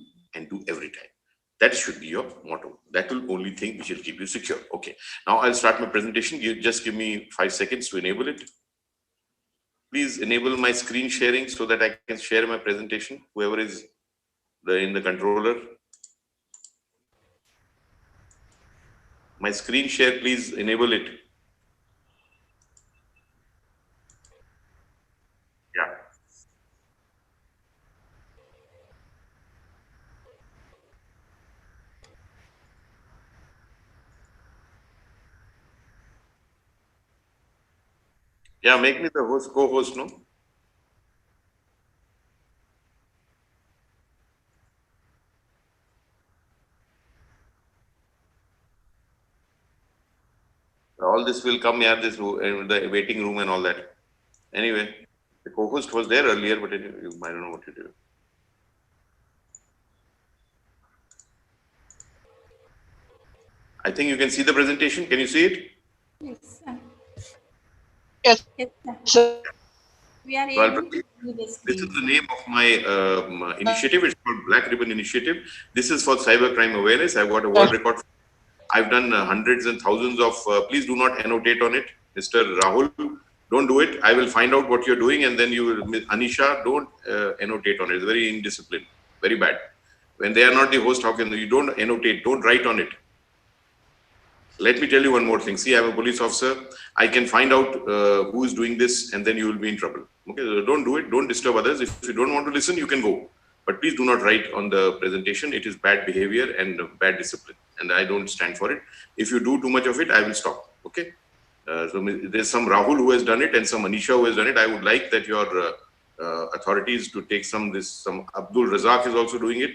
every time. That should be your motto. That will only thing which will keep you secure. Okay. Now I'll start my presentation. You just give me 5 seconds to enable it. Please enable my screen sharing so that I can share my presentation. Whoever is in the controller. My screen share, please enable it. Yeah. Yeah, make me the host, co-host, no? All this will come, yeah, this the waiting room and all that. Anyway, the co-host was there earlier, but I don't know what to do. I think you can see the presentation. Can you see it?
Yes, sir.
Yes.
Yes, sir. We are able to see the screen.
This is the name of my initiative. It's called Black Ribbon Initiative. This is for cybercrime awareness. I've got a world record. I've done hundreds and thousands of, please do not annotate on it. Mr. Rahul, don't do it. I will find out what you're doing and then you will, Anisha, don't annotate on it. It's very indisciplined, very bad. When they are not the host, how can you don't annotate, don't write on it. Let me tell you one more thing. See, I'm a police officer. I can find out who is doing this and then you will be in trouble. Okay, so don't do it. Don't disturb others. If you don't want to listen, you can go. But please do not write on the presentation. It is bad behavior and bad discipline. And I don't stand for it. If you do too much of it, I will stop. Okay. So there's some Rahul who has done it and some Anisha who has done it. I would like that your authorities to take some Abdul Razak is also doing it.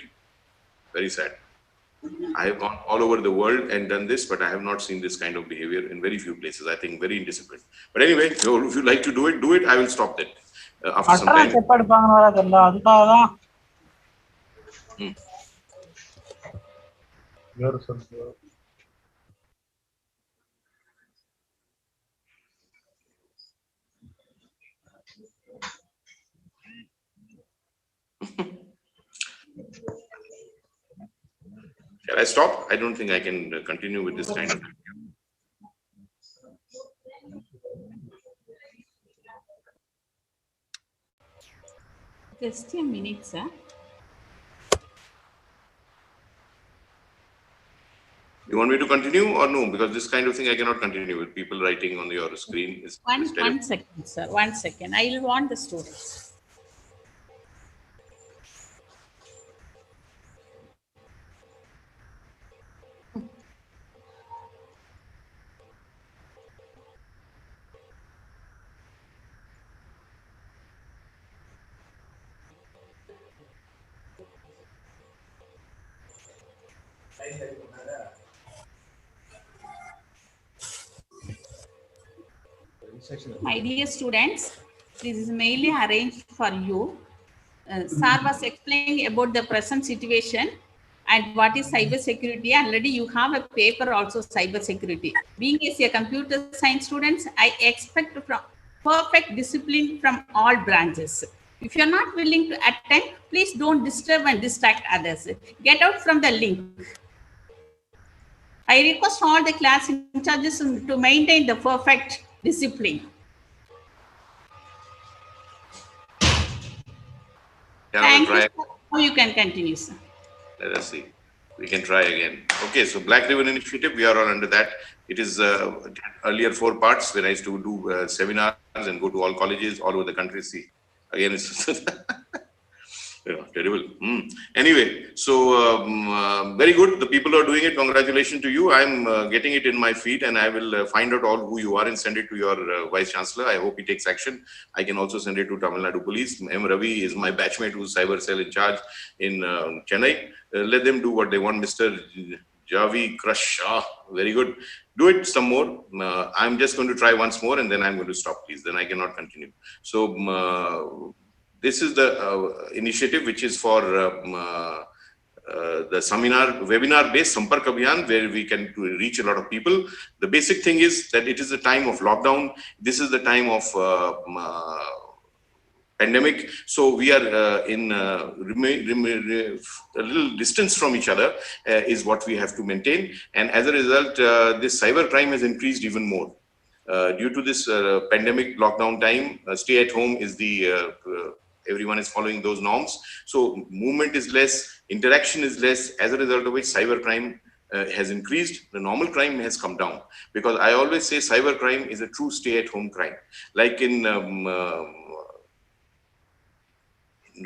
Very sad. I have gone all over the world and done this, but I have not seen this kind of behavior in very few places. I think very indisciplined. But anyway, if you like to do it, do it. I will stop that after some time. Shall I stop? I don't think I can continue with this kind of.
Just a minute, sir.
You want me to continue or no? Because this kind of thing I cannot continue with people writing on your screen.
One second, sir. 1 second. I will want the students. My dear students, this is mainly arranged for you. Sir was explaining about the present situation and what is cyber security. Already you have a paper also, cyber security. Being as a computer science students, I expect from perfect discipline from all branches. If you're not willing to attend, please don't disturb and distract others. Get out from the link. I request all the class in charges to maintain the perfect discipline. Thank you, sir. Now you can continue, sir.
Let us see. We can try again. Okay, so Black Ribbon Initiative, we are all under that. It is earlier 4 parts when I used to do seminars and go to all colleges all over the country. See, again, it's yeah, terrible. Anyway, so very good. The people who are doing it, congratulations to you. I'm getting it in my feed, and I will find out all who you are and send it to your Vice Chancellor. I hope he takes action. I can also send it to Tamil Nadu Police. M. Ravi is my batchmate who's cyber cell in charge in Chennai. Let them do what they want. Mr. Javi Crush, very good. Do it some more. I'm just going to try once more, and then I'm going to stop, please. Then I cannot continue. So this is the initiative which is for the webinar-based Sampark Abhiyan, where we can reach a lot of people. The basic thing is that it is a time of lockdown. This is the time of pandemic. So we are in a little distance from each other is what we have to maintain. And as a result, this cyber crime has increased even more. Due to this pandemic lockdown time, stay at home is the everyone is following those norms. So movement is less, interaction is less, as a result of which cyber crime has increased. The normal crime has come down, because I always say cyber crime is a true stay-at-home crime. Like in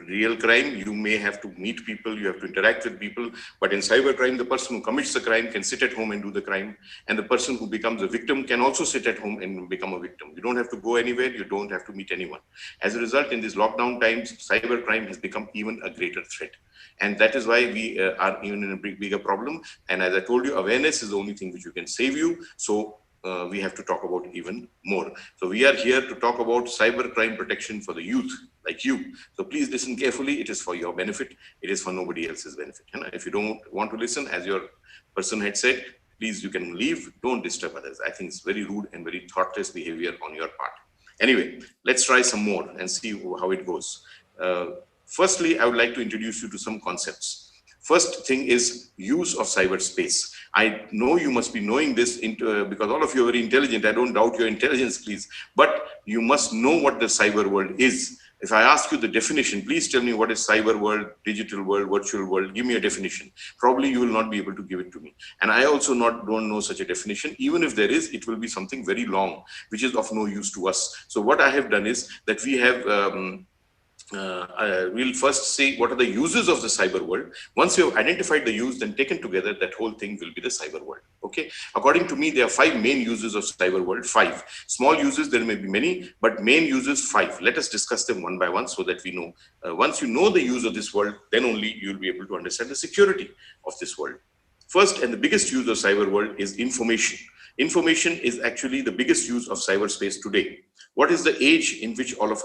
real crime, you may have to meet people, you have to interact with people, but in cyber crime, the person who commits the crime can sit at home and do the crime, and the person who becomes a victim can also sit at home and become a victim. You don't have to go anywhere, you don't have to meet anyone. As a result, in these lockdown times, cyber crime has become even a greater threat. And that is why we are even in a bigger problem. And as I told you, awareness is the only thing which you can save you. So we have to talk about even more. So we are here to talk about cyber crime protection for the youth like you. So please listen carefully. It is for your benefit. It is for nobody else's benefit. And if you don't want to listen, as your person had said, please, you can leave. Don't disturb others. I think it's very rude and very thoughtless behavior on your part. Anyway, let's try some more and see how it goes. Firstly, I would like to introduce you to some concepts. First thing is use of cyberspace. I know you must be knowing this because all of you are very intelligent. I don't doubt your intelligence, please. But you must know what the cyber world is. If I ask you the definition, please tell me what is cyber world, digital world, virtual world. Give me a definition. Probably you will not be able to give it to me. And I also don't know such a definition. Even if there is, it will be something very long, which is of no use to us. So what I have done is that we have we'll first see what are the uses of the cyber world. Once you have identified the use, then taken together, that whole thing will be the cyber world. Okay. According to me, there are 5 main uses of cyber world. 5 small uses. There may be many, but main uses 5. Let us discuss them one by one so that we know. Once you know the use of this world, then only you'll be able to understand the security of this world. First and the biggest use of cyber world is information. Information is actually the biggest use of cyberspace today. What is the age in which all of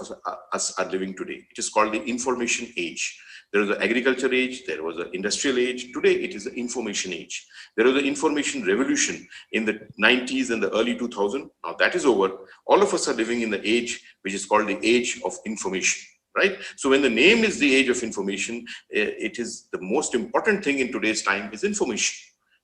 us are living today? It is called the information age. There was the agriculture age, there was the industrial age. Today, it is the information age. There was the information revolution in the 90s and the early 2000s. Now that is over. All of us are living in the age which is called the age of information, right? So when the name is the age of information, it is the most important thing in today's time is information.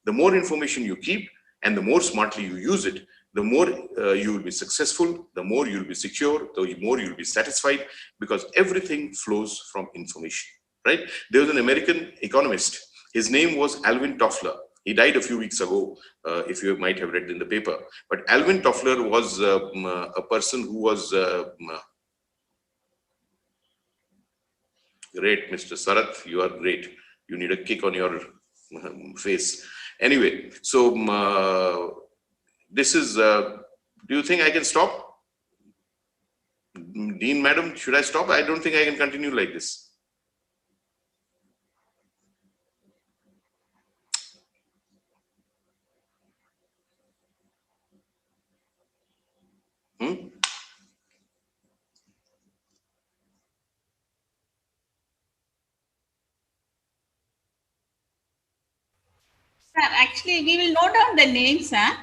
The more information you keep and the more smartly you use it, the more you will be successful, the more you'll be secure, the more you'll be satisfied, because everything flows from information, right? There was an American economist. His name was Alvin Toffler. He died a few weeks ago, if you might have read in the paper. But Alvin Toffler was a person who was great, Mr. Sarath. You are great. You need a kick on your face. Anyway, so this is, do you think I can stop? Dean, madam, should I stop? I don't think I can continue like this.
Sir, actually, we will note down the names, sir.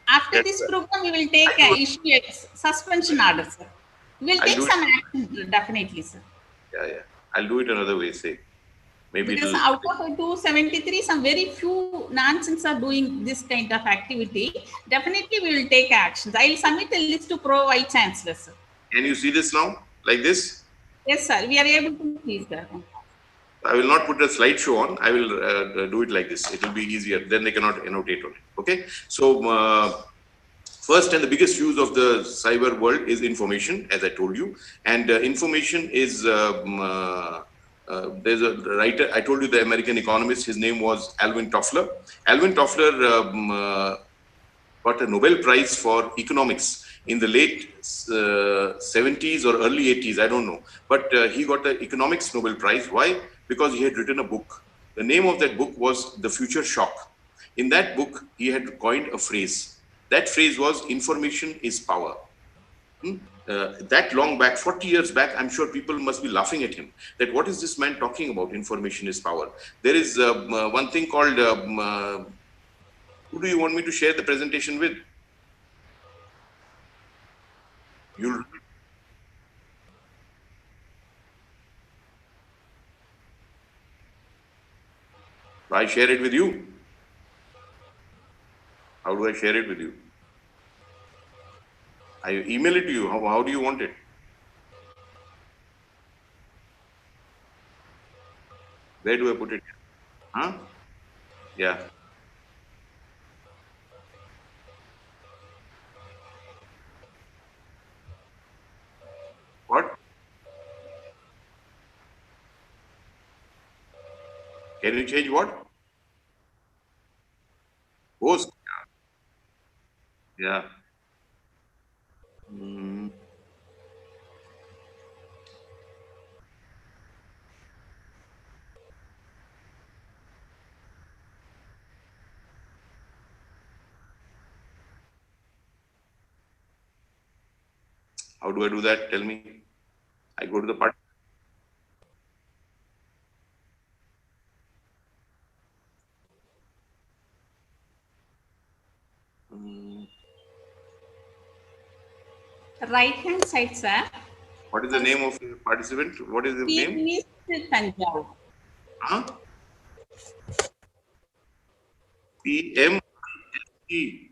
After
Yes,
this
sir.
program, we will take issue a suspension order, sir. We will
I'll
take
do
some action, definitely, sir.
Yeah. I'll do it another way, say. Maybe
Because
it'll.
out of 273, some very few nonsense are doing this kind of activity. Definitely, we will take actions. I will submit a list to Pro Vice Chancellor, sir.
Can you see this now? Like this?
Yes, sir. We are able to see, sir.
I will not put a slideshow on. I will do it like this. It will be easier. Then they cannot annotate on it. Okay. So first and the biggest use of the cyber world is information, as I told you. And information is, there's a writer, I told you the American economist, his name was Alvin Toffler. Alvin Toffler got a Nobel Prize for economics in the late 70s or early 80s, I don't know. But he got the economics Nobel Prize. Why? Because he had written a book. The name of that book was The Future Shock. In that book, he had coined a phrase. That phrase was information is power. That long back, 40 years back, I'm sure people must be laughing at him. That what is this man talking about? Information is power. There is one thing called, who do you want me to share the presentation with? You'll. I share it with you. How do I share it with you? I email it to you. How do you want it? Where do I put it? Huh? Yeah. What? Can you change what? Post. Yeah. How do I do that? Tell me. I go to the part.
Right hand side, sir.
What is the name of the participant? What is the name?
Thanjavur.
Huh? PMSC.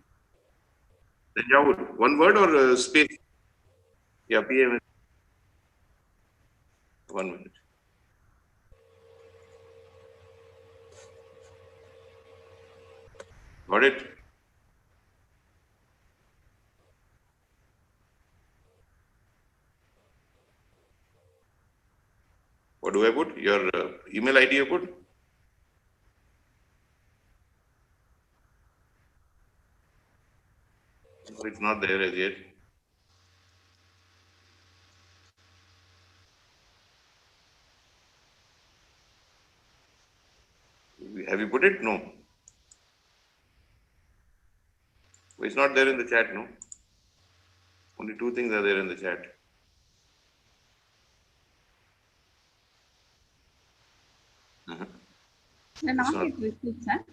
Thanjavur. One word or space? Yeah, PM. 1 minute. Got it? What do I put? Your email ID you put? No, it's not there as yet. Have you put it? No. It's not there in the chat, no? Only 2 things are there in the chat.
Not it received, sir.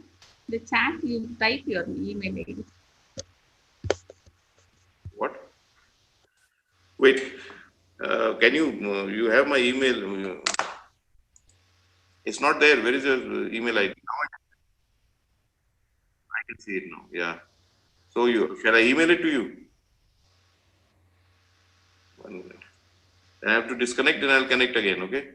The chat, you type your email ID.
What? Wait. Can you, you have my email. It's not there. Where is your email ID? I can see it now. Yeah. So shall I email it to you? 1 minute. I have to disconnect and I'll connect again, okay?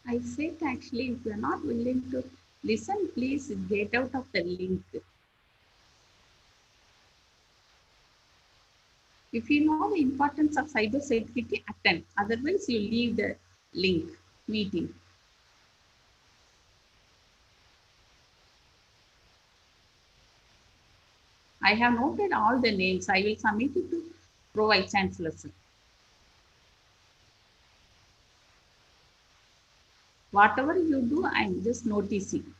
I said actually, if you are not willing to listen, please get out of the link. If you know the importance of cyber security, attend. Otherwise, you leave the link meeting. I have noted all the names. I will submit it to Pro-Vice Chancellor. Whatever you do, I am just noticing.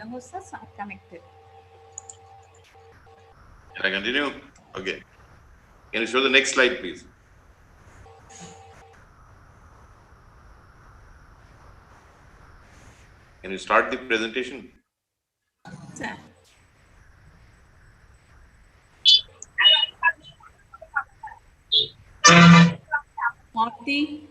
Hosts are connected.
Can I continue? Okay. Can you show the next slide, please? Can you start the presentation?
Sir. Marty.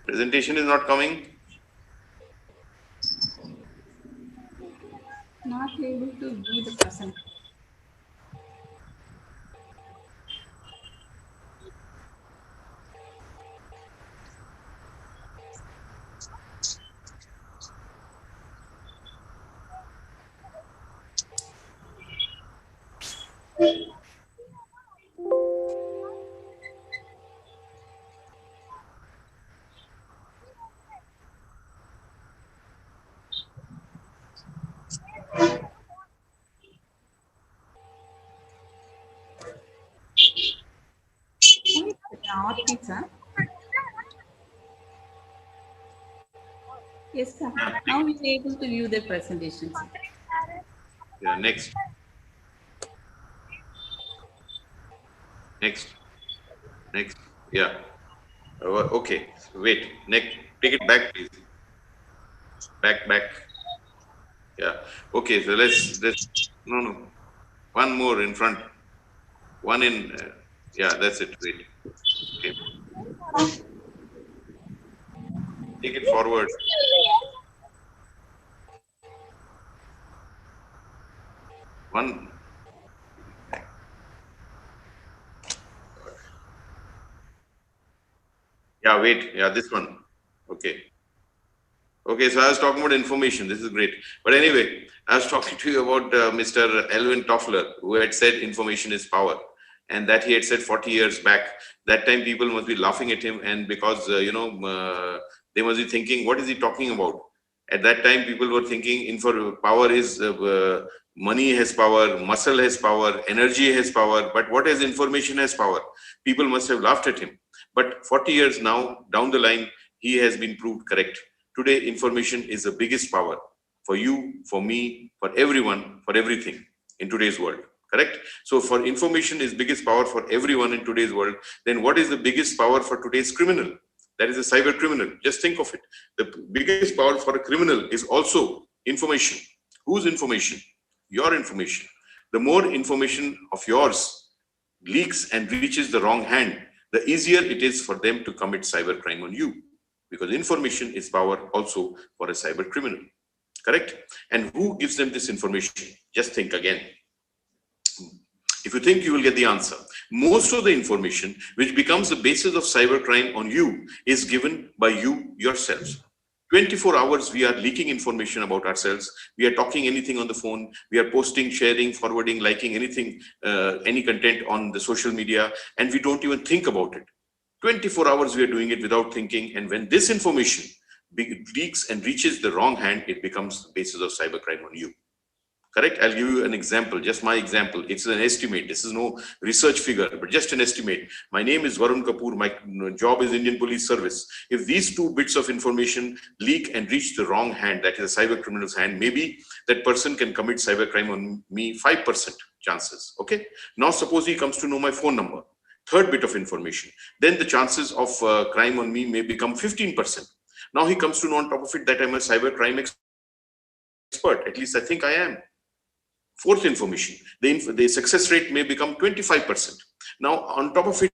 Presentation is not coming.
Not able to view the present. Pizza.
Yes, sir. Now we are able to view the presentation, sir.
Yeah, next. Next. Yeah. Okay. Wait. Next. Take it back, please. Back. Yeah. Okay. So let's. No. One more in front. One in. Yeah. That's it. Wait. Okay. Take it forward. One. Yeah. Wait. Yeah. This one. Okay. Okay, so I was talking about information. This is great. But anyway, I was talking to you about Mr. Elvin Toffler, who had said information is power. And that he had said 40 years back. That time people must be laughing at him, and because, they must be thinking, what is he talking about? At that time, people were thinking, power is money has power, muscle has power, energy has power. But what is information has power? People must have laughed at him. But 40 years now, down the line, he has been proved correct. Today, information is the biggest power for you, for me, for everyone, for everything in today's world. Correct? So for information is biggest power for everyone in today's world, then what is the biggest power for today's criminal? That is a cyber criminal. Just think of it. The biggest power for a criminal is also information. Whose information? Your information. The more information of yours leaks and reaches the wrong hand, the easier it is for them to commit cyber crime on you. Because information is power also for a cyber criminal. Correct? And who gives them this information? Just think again. If you think, you will get the answer. Most of the information which becomes the basis of cybercrime on you is given by you yourselves. 24 hours we are leaking information about ourselves. We are talking anything on the phone. We are posting, sharing, forwarding, liking anything, any content on the social media, and we don't even think about it. 24 hours we are doing it without thinking, and when this information leaks and reaches the wrong hand, it becomes the basis of cybercrime on you. Correct? I'll give you an example, just my example. It's an estimate. This is no research figure, but just an estimate. My name is Varun Kapoor. My job is Indian Police Service. If these two bits of information leak and reach the wrong hand, that is a cyber criminal's hand, maybe that person can commit cybercrime on me 5% chances. Okay. Now suppose he comes to know my phone number, third bit of information. Then the chances of crime on me may become 15%. Now he comes to know on top of it that I'm a cybercrime expert. At least I think I am. Fourth information, the success rate may become 25%. Now, on top of it,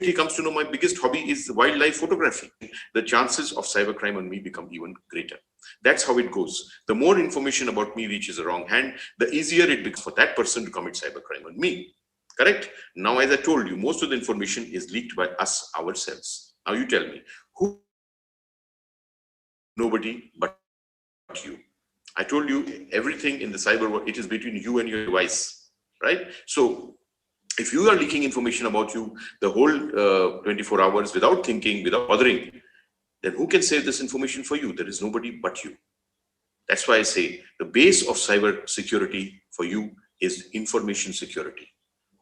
he comes to know my biggest hobby is wildlife photography. The chances of cybercrime on me become even greater. That's how it goes. The more information about me reaches the wrong hand, the easier it becomes for that person to commit cybercrime on me. Correct? Now, as I told you, most of the information is leaked by us ourselves. Now, you tell me, who? Nobody but you. I told you everything in the cyber world, it is between you and your device, right? So if you are leaking information about you the whole 24 hours without thinking, without bothering, then who can save this information for you? There is nobody but you. That's why I say the base of cyber security for you is information security.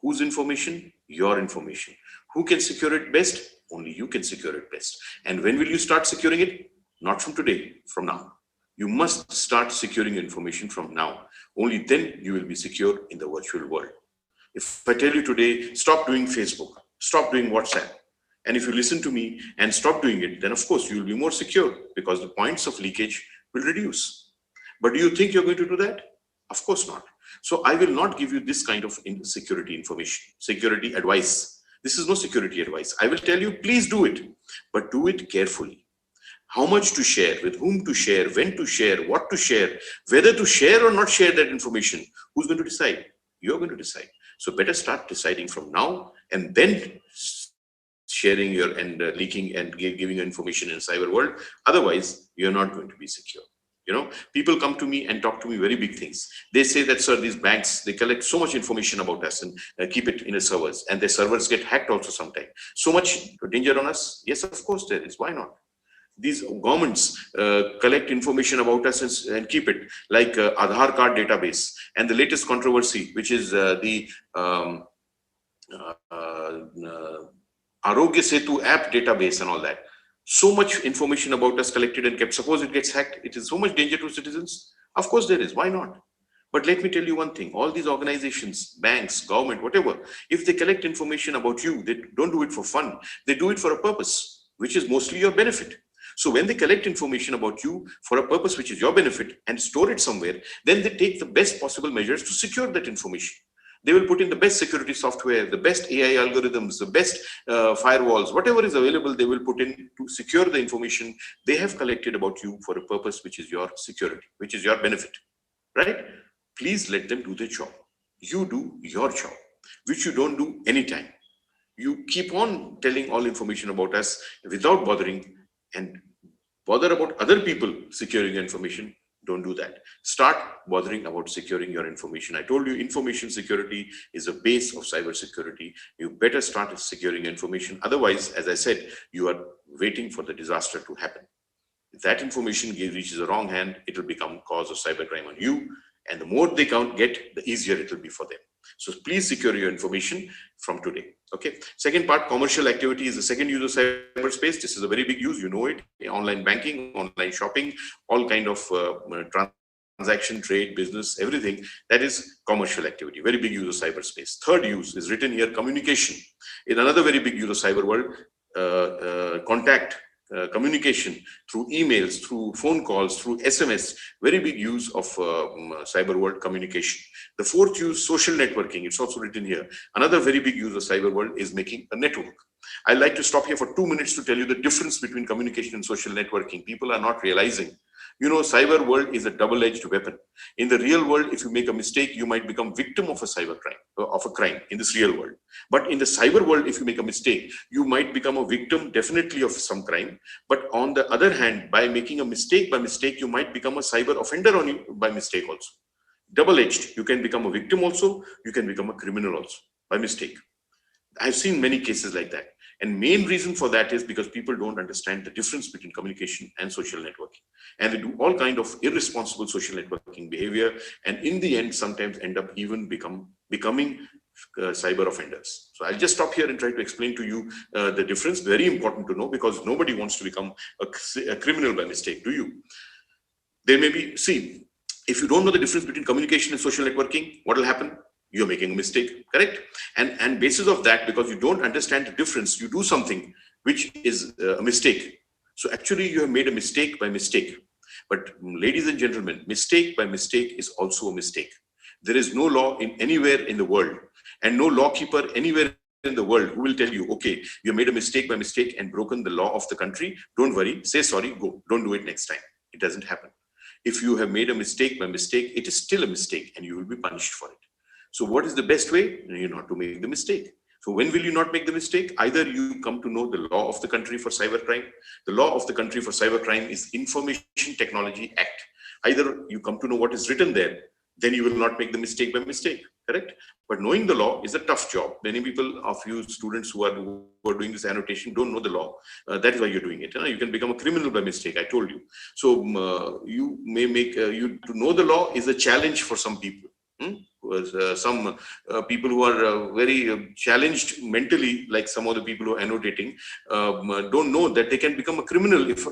Whose information? Your information. Who can secure it best? Only you can secure it best. And when will you start securing it? Not from today, from now. You must start securing your information from now. Only then you will be secure in the virtual world. If I tell you today, stop doing Facebook, stop doing WhatsApp, and if you listen to me and stop doing it, then of course you will be more secure because the points of leakage will reduce. But do you think you're going to do that? Of course not. So I will not give you this kind of security information, security advice. This is no security advice. I will tell you, please do it, but do it carefully. How much to share, with whom to share, when to share, what to share, whether to share or not share that information. Who's going to decide? You're going to decide. So better start deciding from now and then sharing your and leaking and giving your information in the cyber world. Otherwise, you're not going to be secure. You know, people come to me and talk to me very big things. They say that, sir, these banks, they collect so much information about us and keep it in a servers, and their servers get hacked also sometimes. So much danger on us? Yes, of course there is. Why not? These governments collect information about us and keep it, like Aadhaar card database, and the latest controversy, which is the Arogya Setu app database and all that. So much information about us collected and kept. Suppose it gets hacked, it is so much danger to citizens. Of course there is. Why not? But let me tell you one thing, all these organizations, banks, government, whatever, if they collect information about you, they don't do it for fun. They do it for a purpose, which is mostly your benefit. So when they collect information about you for a purpose which is your benefit and store it somewhere, then they take the best possible measures to secure that information. They will put in the best security software, the best AI algorithms, the best firewalls, whatever is available, they will put in to secure the information they have collected about you for a purpose which is your security, which is your benefit, right? Please let them do their job. You do your job, which you don't do anytime. You keep on telling all information about us without bothering and bother about other people securing information. Don't do that. Start bothering about securing your information. I told you information security is a base of cyber security. You better start securing information. Otherwise, as I said, you are waiting for the disaster to happen. If that information reaches the wrong hand, it will become cause of cybercrime on you. And the more they get, the easier it will be for them. So please secure your information from today. Okay. Second part, commercial activity is the second use of cyberspace. This is a very big use. You know it. Online banking, online shopping, all kind of transaction, trade, business, everything. That is commercial activity. Very big use of cyberspace. Third use is written here, communication. In another very big use of cyber world, contact. Communication through emails, through phone calls, through SMS, very big use of cyber world communication. The fourth use, social networking. It's also written here. Another very big use of cyber world is making a network. I'd like to stop here for 2 minutes to tell you the difference between communication and social networking. People are not realizing. You know, cyber world is a double-edged weapon. In the real world, if you make a mistake, you might become victim of a cyber crime, of a crime in this real world. But in the cyber world, if you make a mistake, you might become a victim definitely of some crime. But on the other hand, by making a mistake by mistake, you might become a cyber offender on you by mistake also. Double-edged. You can become a victim also. You can become a criminal also by mistake. I've seen many cases like that. And main reason for that is because people don't understand the difference between communication and social networking. And they do all kind of irresponsible social networking behavior. And in the end, sometimes end up even becoming cyber offenders. So I'll just stop here and try to explain to you the difference. Very important to know, because nobody wants to become a criminal by mistake, do you? There may be, see, if you don't know the difference between communication and social networking, what will happen? You're making a mistake, correct? And basis of that, because you don't understand the difference, you do something which is a mistake. So actually you have made a mistake by mistake. But ladies and gentlemen, mistake by mistake is also a mistake. There is no law in anywhere in the world, and no lawkeeper anywhere in the world who will tell you, okay, you made a mistake by mistake and broken the law of the country. Don't worry, say sorry, go. Don't do it next time. It doesn't happen. If you have made a mistake by mistake, it is still a mistake and you will be punished for it. So what is the best way? You're not to make the mistake. So when will you not make the mistake? Either you come to know the law of the country for cybercrime. The law of the country for cybercrime is Information Technology Act. Either you come to know what is written there, then you will not make the mistake by mistake, correct? But knowing the law is a tough job. Many people of you students who are doing this annotation don't know the law. That is why you're doing it. You can become a criminal by mistake, I told you. So you may make, to know the law is a challenge for some people. Some people who are very challenged mentally, like some of the people who are annotating, don't know that they can become a criminal if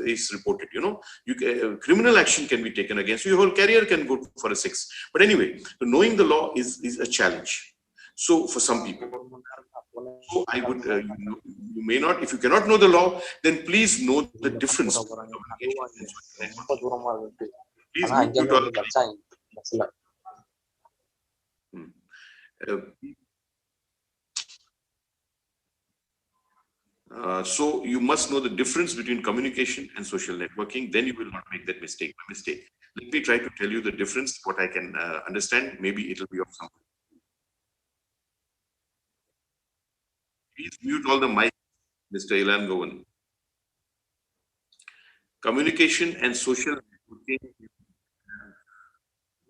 it's reported. You know, criminal action can be taken against you. Your whole career can go for a 6. But anyway, knowing the law is a challenge. So for some people, so I would, you may not, if you cannot know the law, then please know the difference. Please mute all. So you must know the difference between communication and social networking, then you will not make that mistake by mistake. Let me try to tell you the difference, what I can understand. Maybe it will be of some. Please mute all the mic, Mr. Ilan Govan. Communication and social networking,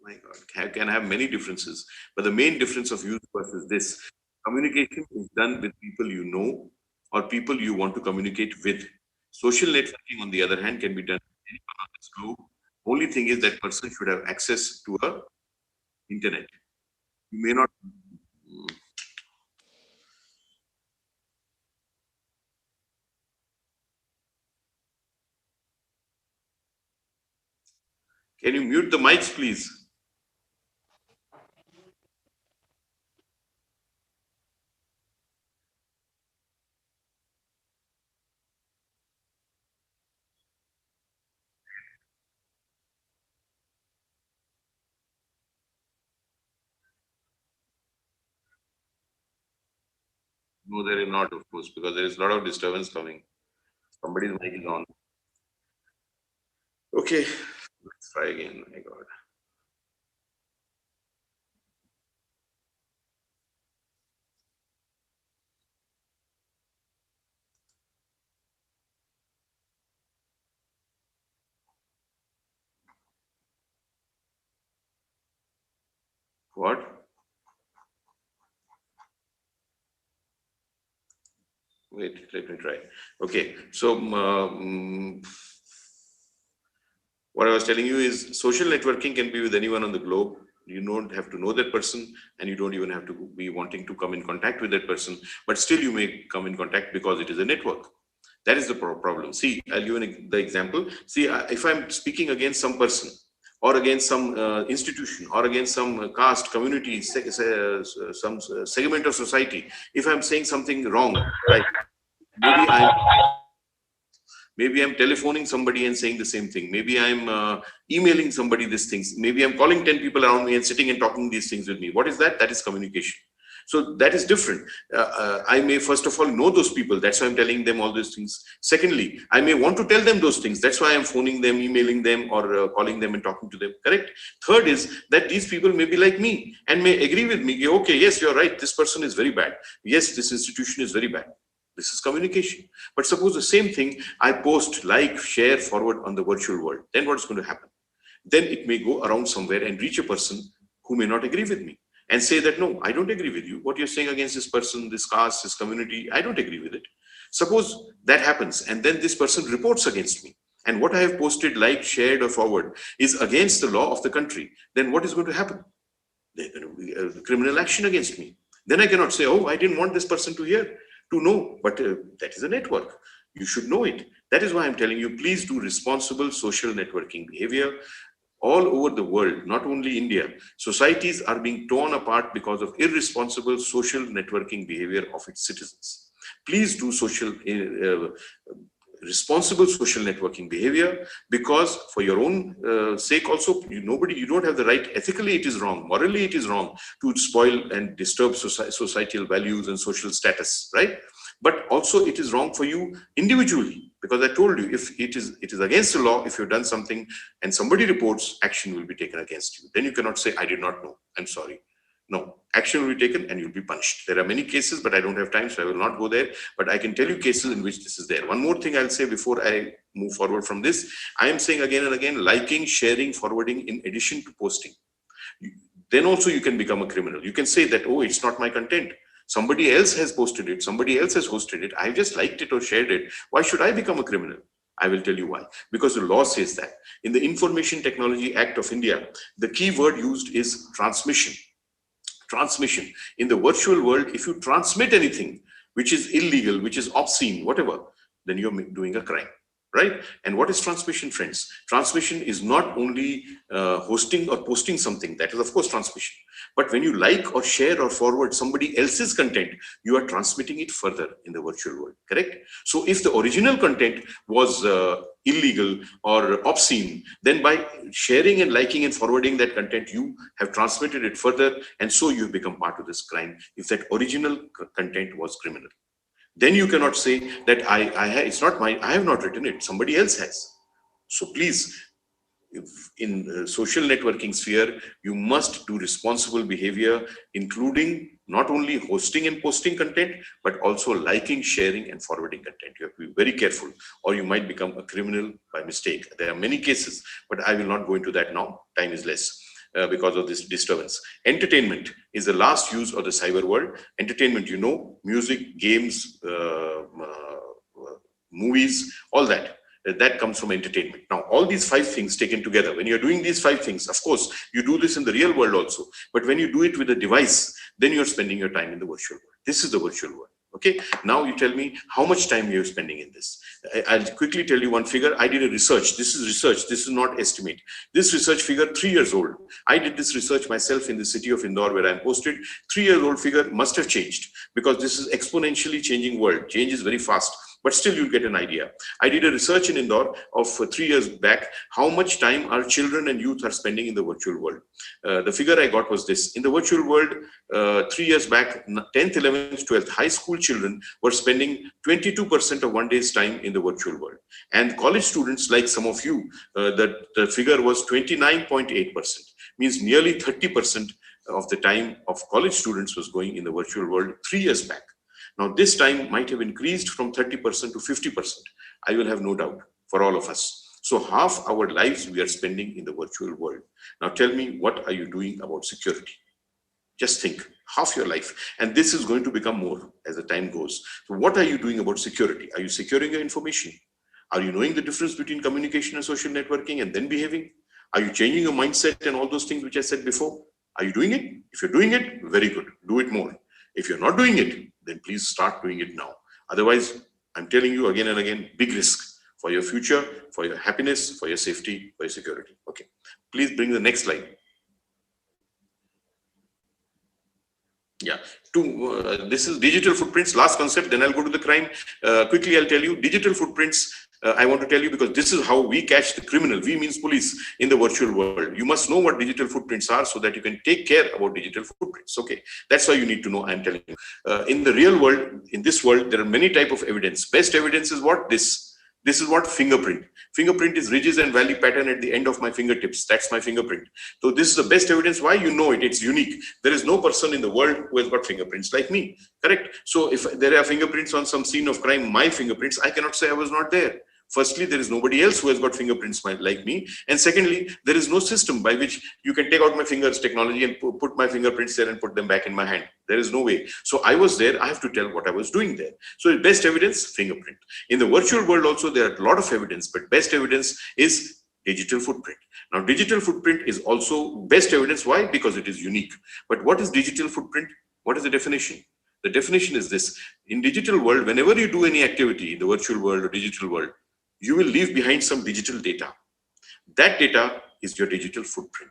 my God, can have many differences, but the main difference of use versus this: communication is done with people you know or people you want to communicate with. Social networking, on the other hand, can be done with anyone on this globe. Only thing is that person should have access to a internet. You may not. Can you mute the mics, please? No, there is not, of course, because there is a lot of disturbance coming. Somebody's mic is on. Okay, let's try again. My God. What? Wait, let me try. Okay, so what I was telling you is social networking can be with anyone on the globe. You don't have to know that person, and you don't even have to be wanting to come in contact with that person, but still you may come in contact because it is a network. That is the problem. See, I'll give the example. See, if I'm speaking against some person, or against some institution, or against some caste, community, some segment of society, if I'm saying something wrong, right? Maybe I'm telephoning somebody and saying the same thing. Maybe I'm emailing somebody these things. Maybe I'm calling 10 people around me and sitting and talking these things with me. What is that? That is communication. So that is different. I may first of all know those people. That's why I'm telling them all these things. Secondly, I may want to tell them those things. That's why I'm phoning them, emailing them, or calling them and talking to them. Correct? Third is that these people may be like me and may agree with me. Okay, yes, you're right. This person is very bad. Yes, this institution is very bad. This is communication. But suppose the same thing I post, like, share, forward on the virtual world. Then what's going to happen? Then it may go around somewhere and reach a person who may not agree with me and say that, no, I don't agree with you. What you're saying against this person, this caste, this community, I don't agree with it. Suppose that happens and then this person reports against me. And what I have posted, like, shared, or forward is against the law of the country. Then what is going to happen? There's going to be a criminal action against me. Then I cannot say, oh, I didn't want this person to know, but that is a network. You should know it. That is why I'm telling you, please do responsible social networking behavior. All over the world, not only India, societies are being torn apart because of irresponsible social networking behavior of its citizens. Please do responsible social networking behavior, because for your own sake also, you don't have the right. Ethically it is wrong, morally it is wrong to spoil and disturb societal values and social status, right? But also it is wrong for you individually, because I told you, if it is against the law, if you've done something and somebody reports, action will be taken against you. Then you cannot say, I did not know, I'm sorry. No, action will be taken and you'll be punished. There are many cases, but I don't have time, so I will not go there. But I can tell you cases in which this is there. One more thing I'll say before I move forward from this. I am saying again and again, liking, sharing, forwarding in addition to posting. Then also you can become a criminal. You can say that, oh, it's not my content. Somebody else has posted it. Somebody else has hosted it. I just liked it or shared it. Why should I become a criminal? I will tell you why. Because the law says that. In the Information Technology Act of India, the key word used is transmission. Transmission. In the virtual world, if you transmit anything which is illegal, which is obscene, whatever, then you're doing a crime, right? And what is transmission, friends? Transmission is not only hosting or posting something. That is, of course, transmission. But when you like or share or forward somebody else's content, you are transmitting it further in the virtual world, correct? So if the original content was illegal or obscene, then by sharing and liking and forwarding that content, you have transmitted it further, and so you have become part of this crime if that original content was criminal. Then you cannot say that it's not mine, I have not written it, somebody else has. So please, in social networking sphere, you must do responsible behavior, including not only hosting and posting content, but also liking, sharing, and forwarding content. You have to be very careful, or you might become a criminal by mistake. There are many cases, but I will not go into that now. Time is less because of this disturbance. Entertainment is the last use of the cyber world. Entertainment, music, games, movies, all that. That comes from entertainment. Now, all these 5 things taken together, when you're doing these 5 things, of course, you do this in the real world also. But when you do it with a device, then you're spending your time in the virtual world. This is the virtual world. Okay, now you tell me how much time you're spending in this. I'll quickly tell you one figure. I did a research. This is research. This is not estimate. This research figure, 3 years old. I did this research myself in the city of Indore where I'm posted. 3-year-old figure must have changed because this is exponentially changing world. Change is very fast, but still you'll get an idea. I did a research in Indore of 3 years back, how much time our children and youth are spending in the virtual world. The figure I got was this. In the virtual world, 3 years back, 10th, 11th, 12th, high school children were spending 22% of one day's time in the virtual world. And college students, like some of you, the figure was 29.8%, means nearly 30% of the time of college students was going in the virtual world 3 years back. Now, this time might have increased from 30% to 50%. I will have no doubt for all of us. So half our lives we are spending in the virtual world. Now tell me, what are you doing about security? Just think, half your life. And this is going to become more as the time goes. So what are you doing about security? Are you securing your information? Are you knowing the difference between communication and social networking and then behaving? Are you changing your mindset and all those things which I said before? Are you doing it? If you're doing it, very good. Do it more. If you're not doing it, then please start doing it now. Otherwise, I'm telling you again and again, big risk for your future, for your happiness, for your safety, for your security. Okay, please bring the next slide. Yeah, this is digital footprints, last concept, then I'll go to the crime. Quickly, I'll tell you, digital footprints, I want to tell you because this is how we catch the criminal. We means police in the virtual world. You must know what digital footprints are so that you can take care about digital footprints. Okay, that's why you need to know, I'm telling you. In the real world, in this world, there are many types of evidence. Best evidence is what? This is what? Fingerprint. Fingerprint is ridges and valley pattern at the end of my fingertips. That's my fingerprint. So this is the best evidence. Why? You know it. It's unique. There is no person in the world who has got fingerprints like me. Correct? So if there are fingerprints on some scene of crime, my fingerprints, I cannot say I was not there. Firstly, there is nobody else who has got fingerprints like me. And secondly, there is no system by which you can take out my fingers technology and put my fingerprints there and put them back in my hand. There is no way. So I was there. I have to tell what I was doing there. So the best evidence, fingerprint. In the virtual world also, there are a lot of evidence, but best evidence is digital footprint. Now, digital footprint is also best evidence. Why? Because it is unique. But what is digital footprint? What is the definition? The definition is this. In digital world, whenever you do any activity in the virtual world or digital world, you will leave behind some digital data. That data is your digital footprint,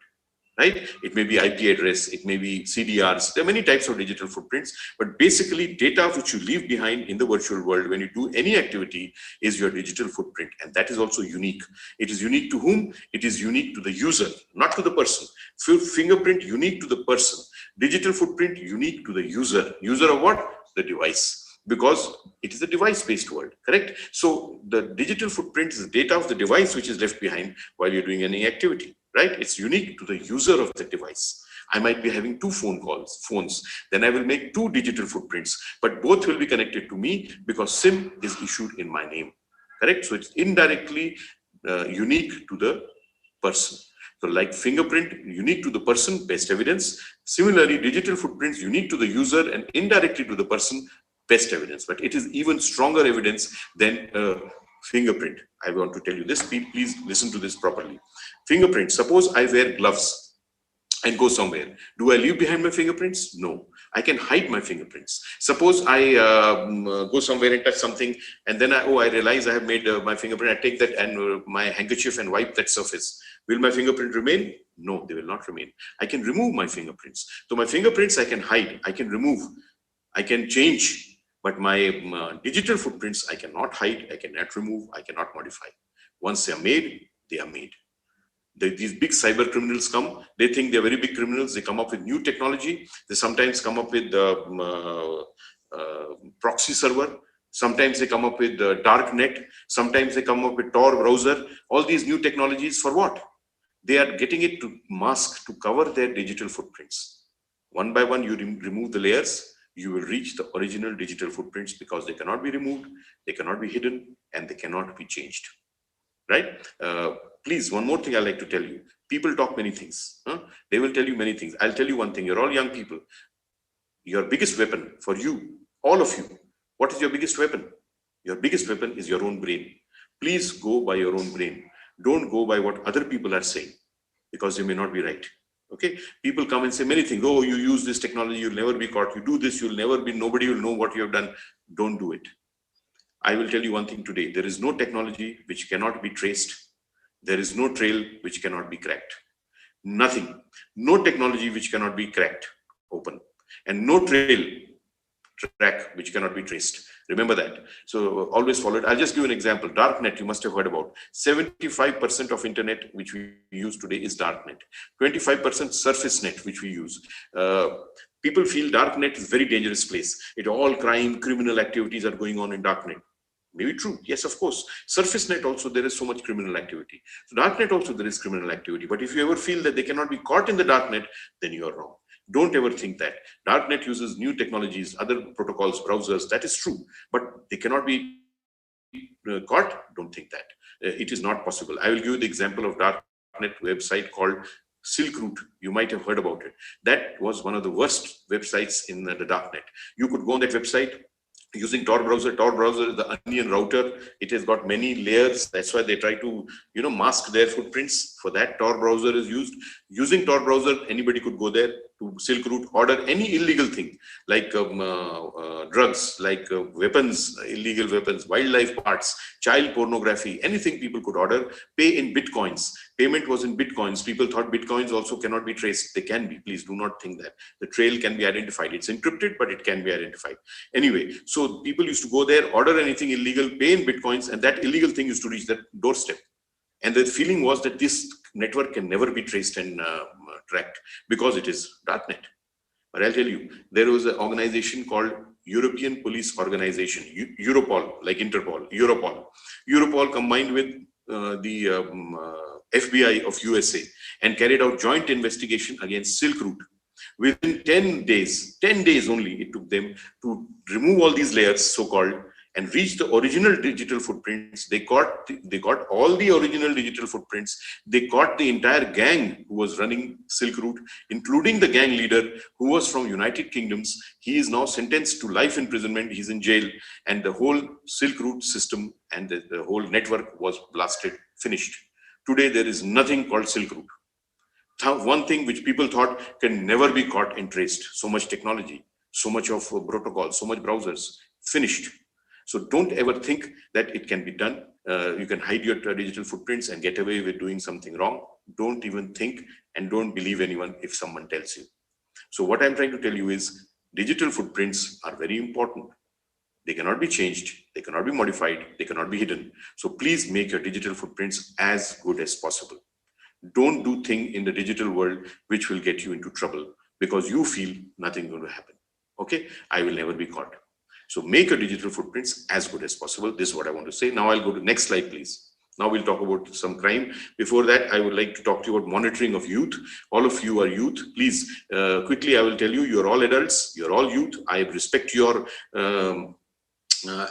right? It may be IP address, it may be CDRs. There are many types of digital footprints, but basically data which you leave behind in the virtual world when you do any activity is your digital footprint. And that is also unique. It is unique to whom? It is unique to the user, not to the person. Fingerprint unique to the person. Digital footprint unique to the user. User of what? The device. Because it is a device-based world, correct? So the digital footprint is the data of the device which is left behind while you're doing any activity, right? It's unique to the user of the device. I might be having two phones, then I will make two digital footprints, but both will be connected to me because SIM is issued in my name, correct? So it's indirectly unique to the person. So like fingerprint, unique to the person, best evidence. Similarly, digital footprints, unique to the user and indirectly to the person, best evidence, but it is even stronger evidence than fingerprint. I want to tell you this, please listen to this properly. Fingerprint, suppose I wear gloves and go somewhere. Do I leave behind my fingerprints? No, I can hide my fingerprints. Suppose I go somewhere and touch something and then I realize I have made my fingerprint. I take that and my handkerchief and wipe that surface. Will my fingerprint remain? No, they will not remain. I can remove my fingerprints. So my fingerprints I can hide, I can remove, I can change. But my digital footprints, I cannot hide, I cannot remove, I cannot modify. Once they are made, they are made. These big cyber criminals come, they think they're very big criminals, they come up with new technology, they sometimes come up with proxy server, sometimes they come up with dark net, sometimes they come up with Tor browser, all these new technologies for what? They are getting it to mask, to cover their digital footprints. One by one, you remove the layers, you will reach the original digital footprints because they cannot be removed, they cannot be hidden, and they cannot be changed, right? Please, one more thing I'd like to tell you. People talk many things. They will tell you many things. I'll tell you one thing. You're all young people. Your biggest weapon for you, all of you, what is your biggest weapon? Your biggest weapon is your own brain. Please go by your own brain. Don't go by what other people are saying because they may not be right. Okay, people come and say many things. Oh, you use this technology, you'll never be caught. You do this, you'll never be, nobody will know what you have done. Don't do it. I will tell you one thing today. There is no technology which cannot be traced. There is no trail which cannot be cracked. Nothing. No technology which cannot be cracked open. And no trail track which cannot be traced. Remember that. So always follow it. I'll just give an example. Darknet, you must have heard about. 75% of internet which we use today is darknet. 25% surface net which we use. People feel darknet is a very dangerous place. All crime, criminal activities are going on in darknet. Maybe true. Yes, of course. Surface net also, there is so much criminal activity. So darknet also, there is criminal activity. But if you ever feel that they cannot be caught in the darknet, then you are wrong. Don't ever think that. Darknet uses new technologies, other protocols, browsers. That is true. But they cannot be caught. Don't think that. It is not possible. I will give you the example of darknet website called Silk Route. You might have heard about it. That was one of the worst websites in the darknet. You could go on that website using Tor browser. Tor browser is the onion router. It has got many layers. That's why they try to, mask their footprints. For that, Tor browser is used. Using Tor browser, anybody could go there to Silk Route, order any illegal thing like drugs, like weapons, illegal weapons, wildlife parts, child pornography, anything people could order, pay in bitcoins. Payment was in bitcoins. People thought bitcoins also cannot be traced. They can be. Please do not think that. The trail can be identified. It's encrypted, but it can be identified. Anyway, so people used to go there, order anything illegal, pay in bitcoins, and that illegal thing used to reach their doorstep. And the feeling was that this network can never be traced and tracked because it is darknet. But I'll tell you, there was an organization called European Police Organization, Europol, like Interpol, Europol. Europol combined with the FBI of USA and carried out joint investigation against Silk Route. Within 10 days only, it took them to remove all these layers, so-called, and reach the original digital footprints. They got all the original digital footprints. They caught the entire gang who was running Silk Route, including the gang leader who was from United Kingdoms. He is now sentenced to life imprisonment. He's in jail, and the whole Silk Route system and the whole network was blasted, finished. Today, there is nothing called Silk Route. One thing which people thought can never be caught and traced. So much technology, so much of protocol, so much browsers, finished. So don't ever think that it can be done. You can hide your digital footprints and get away with doing something wrong. Don't even think and don't believe anyone if someone tells you. So what I'm trying to tell you is digital footprints are very important. They cannot be changed. They cannot be modified. They cannot be hidden. So please make your digital footprints as good as possible. Don't do things in the digital world which will get you into trouble because you feel nothing going to happen. Okay, I will never be caught. So make your digital footprints as good as possible. This is what I want to say. Now I'll go to next slide, please. Now we'll talk about some crime. Before that, I would like to talk to you about monitoring of youth. All of you are youth. Please, quickly, I will tell you, you're all adults. You're all youth. I respect your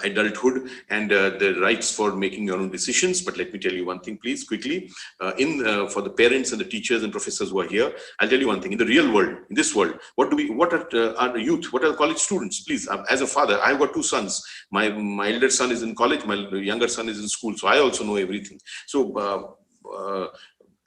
adulthood and the rights for making your own decisions. But let me tell you one thing, please, quickly. For the parents and the teachers and professors who are here, I'll tell you one thing. In the real world, in this world, what are the youth? What are the college students? Please, as a father, I've got two sons. My elder son is in college. My younger son is in school. So I also know everything. So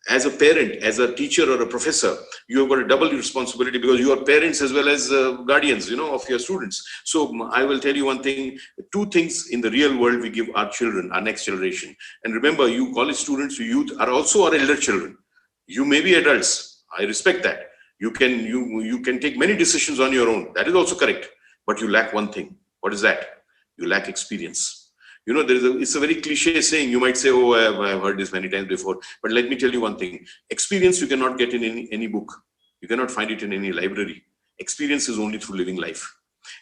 as a parent, as a teacher or a professor, you have got a double responsibility because you are parents as well as guardians, of your students. So I will tell you one thing, two things in the real world we give our children, our next generation. And remember, you college students, you youth are also our elder children. You may be adults. I respect that. You can take many decisions on your own. That is also correct. But you lack one thing. What is that? You lack experience. It's a very cliche saying. You might say, oh, I've heard this many times before. But let me tell you one thing. Experience you cannot get in any book. You cannot find it in any library. Experience is only through living life.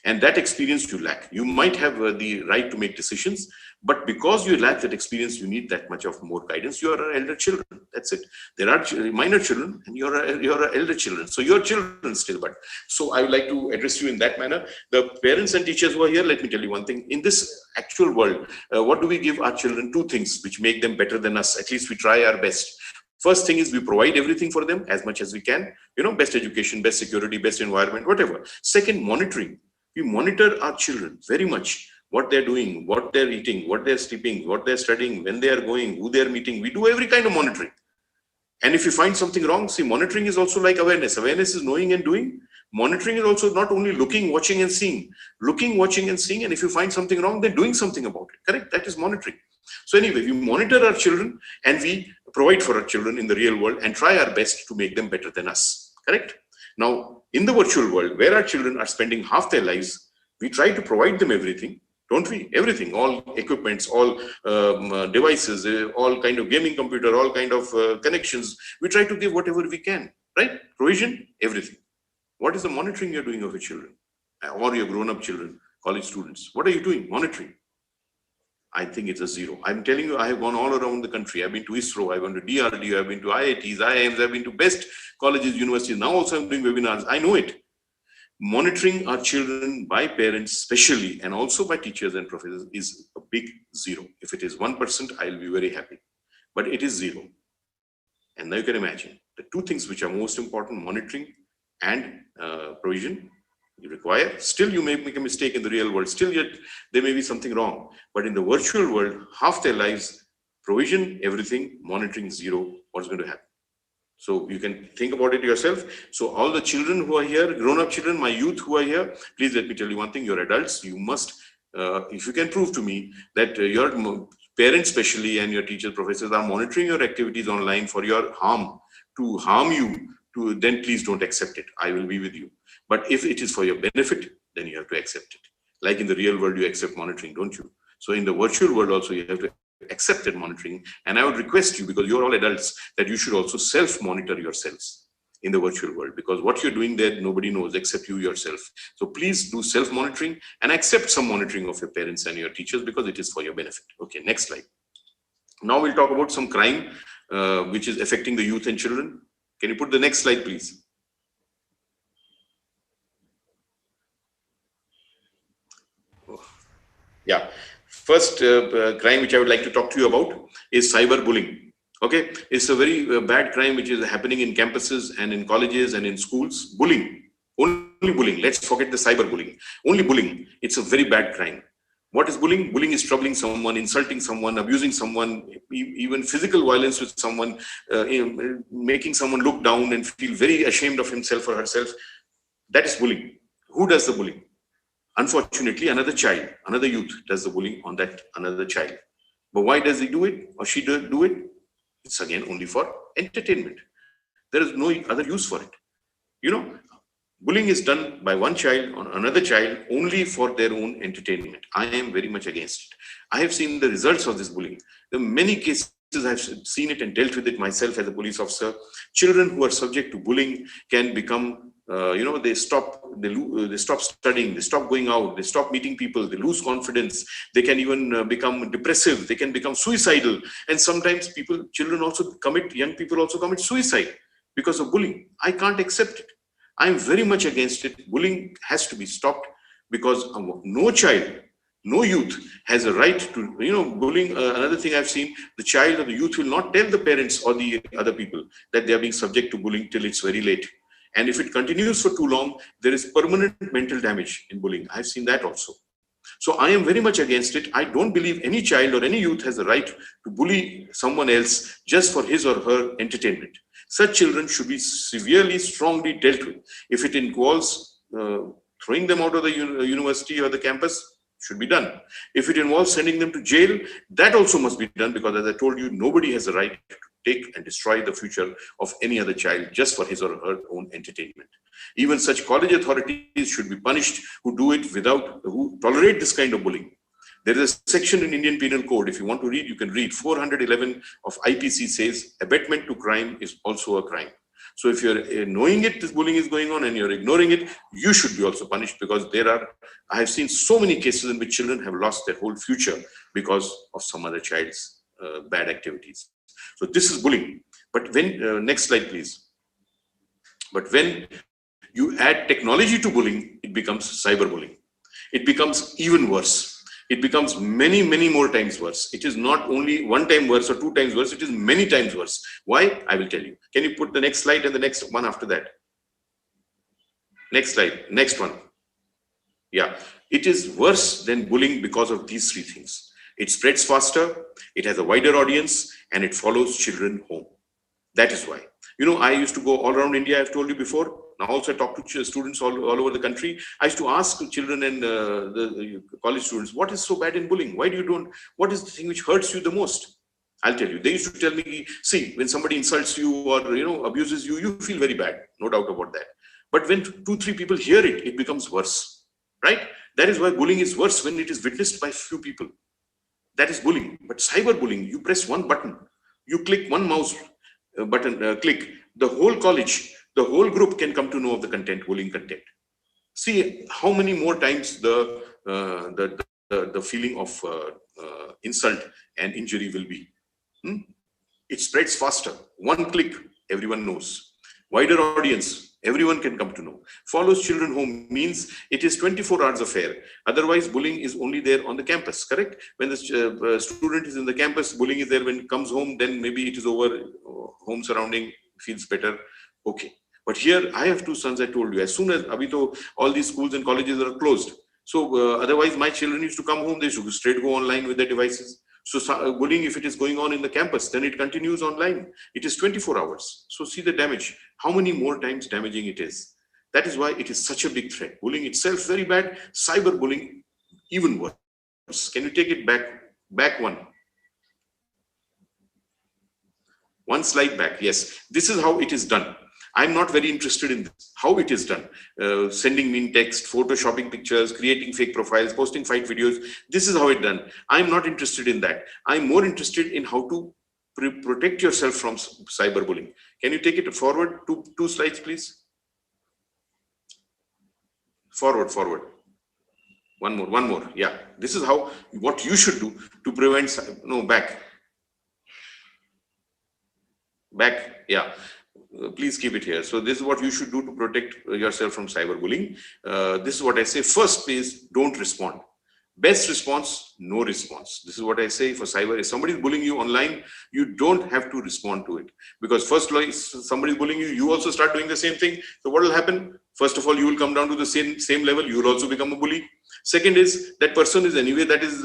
And that experience you lack. You might have the right to make decisions, but because you lack that experience, you need that much of more guidance. You are elder children. That's it. There are minor children, and you're elder children. So you're children still. But so I would like to address you in that manner. The parents and teachers who are here, let me tell you one thing. In this actual world, what do we give our children? Two things which make them better than us. At least we try our best. First thing is we provide everything for them as much as we can. Best education, best security, best environment, whatever. Second, monitoring. We monitor our children very much. What they're doing, what they're eating, what they're sleeping, what they're studying, when they are going, who they're meeting. We do every kind of monitoring. And if you find something wrong, see, monitoring is also like awareness. Awareness is knowing and doing. Monitoring is also not only looking, watching and seeing. Looking, watching and seeing, and if you find something wrong, then doing something about it. Correct? That is monitoring. So anyway, we monitor our children and we provide for our children in the real world and try our best to make them better than us. Correct? Now, in the virtual world, where our children are spending half their lives, we try to provide them everything. Don't we? Everything, all equipments, all devices, all kind of gaming computer, all kind of connections. We try to give whatever we can, right? Provision, everything. What is the monitoring you're doing of your children or your grown-up children, college students? What are you doing? Monitoring. I think it's a zero. I'm telling you, I have gone all around the country. I've been to ISRO, I've been to DRDO, I've been to IITs, IIMs, I've been to best colleges, universities. Now also I'm doing webinars. I know it. Monitoring our children by parents, especially, and also by teachers and professors is a big zero. If it is 1%, I'll be very happy. But it is zero. And now you can imagine the two things which are most important, monitoring and provision, you require. Still, you may make a mistake in the real world. Still, yet there may be something wrong. But in the virtual world, half their lives, provision, everything, monitoring, zero. What's going to happen? So you can think about it yourself. So all the children who are here, grown-up children, my youth who are here, please let me tell you one thing. You're adults. You must, if you can prove to me that your parents especially and your teachers, professors are monitoring your activities online for your harm, to harm you, then please don't accept it. I will be with you. But if it is for your benefit, then you have to accept it. Like in the real world, you accept monitoring, don't you? So in the virtual world also, you have to accept that monitoring. And I would request you, because you're all adults, that you should also self-monitor yourselves in the virtual world, because what you're doing there, nobody knows except you yourself. So please do self-monitoring and accept some monitoring of your parents and your teachers, because it is for your benefit. Okay, next slide. Now we'll talk about some crime, which is affecting the youth and children. Can you put the next slide, please? Oh. Yeah. First crime which I would like to talk to you about is cyberbullying. Okay, it's a very bad crime which is happening in campuses and in colleges and in schools. Bullying, only bullying. Let's forget the cyberbullying. Only bullying. It's a very bad crime. What is bullying? Bullying is troubling someone, insulting someone, abusing someone, even physical violence with someone, making someone look down and feel very ashamed of himself or herself. That is bullying. Who does the bullying? Unfortunately, another child, another youth does the bullying on that another child. But why does he do it or she do it? It's again only for entertainment. There is no other use for it. You know, bullying is done by one child on another child only for their own entertainment. I am very much against it. I have seen the results of this bullying. There are many cases I've seen it and dealt with it myself as a police officer. Children who are subject to bullying can become they stop studying, they stop going out, they stop meeting people, they lose confidence, they can even become depressive, they can become suicidal, and sometimes young people also commit suicide because of bullying. I can't accept it. I am very much against it. Bullying has to be stopped, because no child, no youth has a right to, bullying. Another thing I've seen, the child or the youth will not tell the parents or the other people that they are being subject to bullying till it's very late. And if it continues for too long, there is permanent mental damage in bullying. I've seen that also. So I am very much against it. I don't believe any child or any youth has a right to bully someone else just for his or her entertainment. Such children should be severely, strongly dealt with. If it involves throwing them out of the university or the campus, should be done. If it involves sending them to jail, that also must be done, because as I told you, nobody has a right to take and destroy the future of any other child just for his or her own entertainment. Even such college authorities should be punished who tolerate this kind of bullying. There is a section in Indian Penal Code. If you want to read, you can read. 411 of IPC says abetment to crime is also a crime. So if you're knowing this bullying is going on and you're ignoring it, you should be also punished, because I have seen so many cases in which children have lost their whole future because of some other child's bad activities. So this is bullying. But when, next slide, please. But when you add technology to bullying, it becomes cyberbullying. It becomes even worse. It becomes many, many more times worse. It is not only one time worse or two times worse, it is many times worse. Why? I will tell you. Can you put the next slide and the next one after that? Next slide, next one. Yeah, it is worse than bullying because of these three things. It spreads faster, it has a wider audience, and it follows children home. That is why. You know, I used to go all around India, I've told you before. Now also I talk to students all over the country. I used to ask children and the college students, what is so bad in bullying? Why do you don't, what is the thing which hurts you the most? I'll tell you. They used to tell me, see, when somebody insults you or, you know, abuses you, you feel very bad. No doubt about that. But when 2-3 people hear it, it becomes worse, right? That is why bullying is worse when it is witnessed by few people. That is bullying. But cyberbullying, you press one button, you click one mouse button, click, the whole college, the whole group can come to know of the content, bullying content. See how many more times the feeling of insult and injury will be. It spreads faster. One click, everyone knows. Wider audience, everyone can come to know. Follows children home means it is 24 hours affair. Otherwise, bullying is only there on the campus, correct? When the student is in the campus, bullying is there. When it comes home, then maybe it is over, home surrounding, feels better. Okay. But here, I have 2 sons, I told you. As soon as Abhito, all these schools and colleges are closed. So otherwise, my children used to come home, they should straight go online with their devices. So bullying, if it is going on in the campus, then it continues online. It is 24 hours. So see the damage, how many more times damaging it is. That is why it is such a big threat. Bullying itself, very bad. Cyberbullying, even worse. Can you take it back one? One slide back, yes. This is how it is done. I'm not very interested in this, how it is done. Sending mean text, photoshopping pictures, creating fake profiles, posting fight videos. This is how it's done. I'm not interested in that. I'm more interested in how to protect yourself from cyberbullying. Can you take it forward? Two slides, please. Forward. One more. Yeah. This is how, what you should do to prevent, no, back. Yeah. Please keep it here. So this is what you should do to protect yourself from cyberbullying. This is what I say. First is don't respond. Best response, no response. This is what I say for cyber. If somebody is bullying you online, you don't have to respond to it. Because first, like somebody is bullying you, you also start doing the same thing. So what will happen? First of all, you will come down to the same level. You will also become a bully. Second is that person is anyway, that is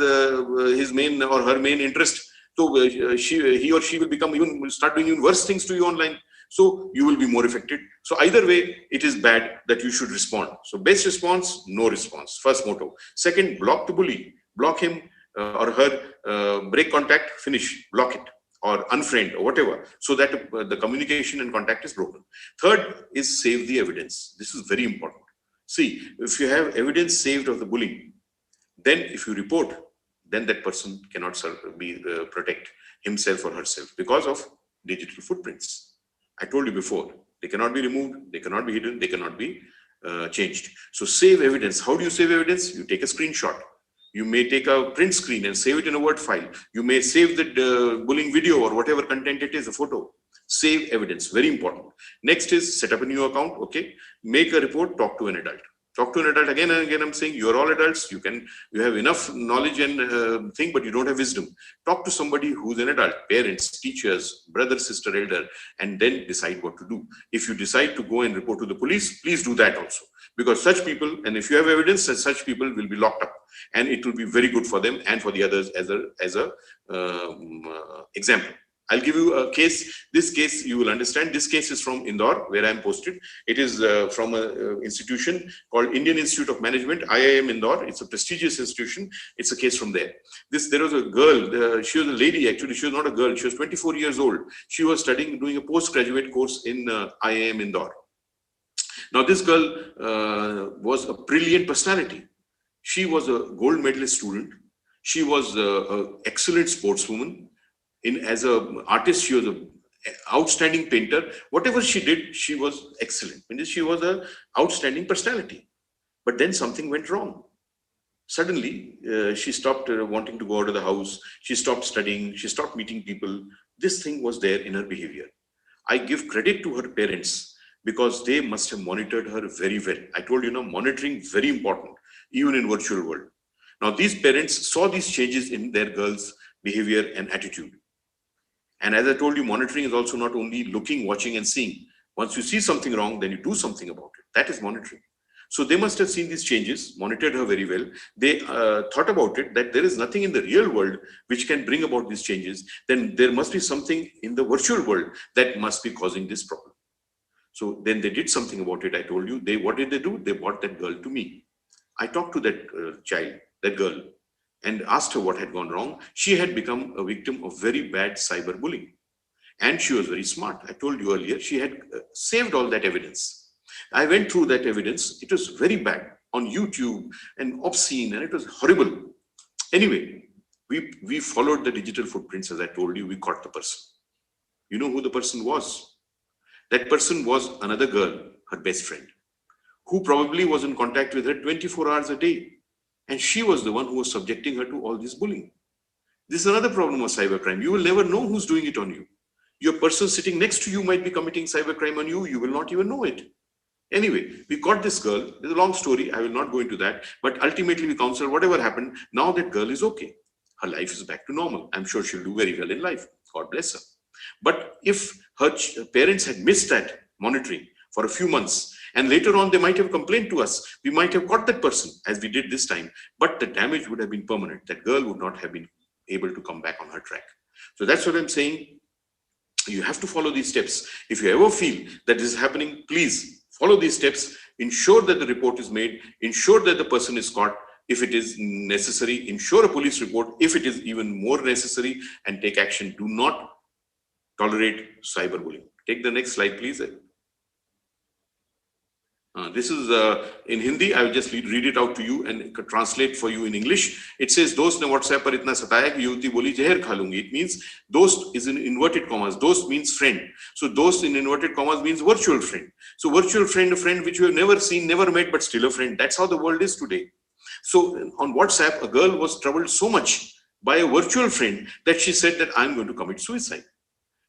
his main or her main interest. So he or she will start doing even worse things to you online. So you will be more affected. So either way, it is bad that you should respond. So best response, no response. First motto. Second, block the bully. Block him or her, break contact, finish, block it or unfriend or whatever, so that the communication and contact is broken. Third is save the evidence. This is very important. See, if you have evidence saved of the bullying, then if you report, then that person cannot protect himself or herself because of digital footprints. I told you before, they cannot be removed, they cannot be hidden, they cannot be changed. So save evidence. How do you save evidence? You take a screenshot. You may take a print screen and save it in a Word file. You may save the bullying video or whatever content it is, a photo. Save evidence, very important. Next is set up a new account, okay? Make a report, talk to an adult. Talk to an adult again and again. I'm saying you're all adults. You have enough knowledge and thing, but you don't have wisdom. Talk to somebody who's an adult, parents, teachers, brother, sister, elder, and then decide what to do. If you decide to go and report to the police, please do that also. Because such people, and if you have evidence that such people will be locked up, and it will be very good for them and for the others as a example. I'll give you a case. This case you will understand. This case is from Indore, where I'm posted. It is from an institution called Indian Institute of Management, IIM Indore. It's a prestigious institution. It's a case from there. There was a girl. She was a lady, actually. She was not a girl. She was 24 years old. She was studying, doing a postgraduate course in IIM Indore. Now, this girl was a brilliant personality. She was a gold medalist student. She was an excellent sportswoman. As an artist, she was an outstanding painter. Whatever she did, she was excellent. She was an outstanding personality. But then something went wrong. Suddenly, she stopped wanting to go out of the house. She stopped studying. She stopped meeting people. This thing was there in her behavior. I give credit to her parents because they must have monitored her very well. I told you, monitoring very important, even in virtual world. Now, these parents saw these changes in their girls' behavior and attitude. And as I told you, monitoring is also not only looking, watching, and seeing. Once you see something wrong, then you do something about it. That is monitoring. So they must have seen these changes, monitored her very well. They thought about it, that there is nothing in the real world which can bring about these changes. Then there must be something in the virtual world that must be causing this problem. So then they did something about it. I told you, what did they do? They brought that girl to me. I talked to that child, that girl, and asked her what had gone wrong. She had become a victim of very bad cyberbullying. And she was very smart. I told you earlier, she had saved all that evidence. I went through that evidence. It was very bad on YouTube and obscene, and it was horrible. Anyway, we followed the digital footprints. As I told you, we caught the person. You know who the person was? That person was another girl, her best friend, who probably was in contact with her 24 hours a day. And she was the one who was subjecting her to all this bullying. This is another problem of cybercrime. You will never know who's doing it on you. Your person sitting next to you might be committing cybercrime on you. You will not even know it. Anyway, we caught this girl. There's a long story. I will not go into that. But ultimately, we counseled whatever happened. Now that girl is okay. Her life is back to normal. I'm sure she'll do very well in life. God bless her. But if her parents had missed that monitoring for a few months, and later on they might have complained to us, we might have caught that person as we did this time, but the damage would have been permanent. That girl would not have been able to come back on her track. So that's what I'm saying. You have to follow these steps. If you ever feel that this is happening, please follow these steps. Ensure that the report is made. Ensure that the person is caught. If it is necessary, ensure a police report. If it is even more necessary, and take action. Do not tolerate cyberbullying. Take the next slide, please. This is in Hindi. I will just read it out to you and translate for you in English. It says, "Dost ne WhatsApp par itna sataya ki yuti boli zahar kha lungi." It means dost is in inverted commas. Dost means friend. So dost in inverted commas means virtual friend. So virtual friend, a friend which you have never seen, never met, but still a friend. That's how the world is today. So on WhatsApp, a girl was troubled so much by a virtual friend that she said that I'm going to commit suicide.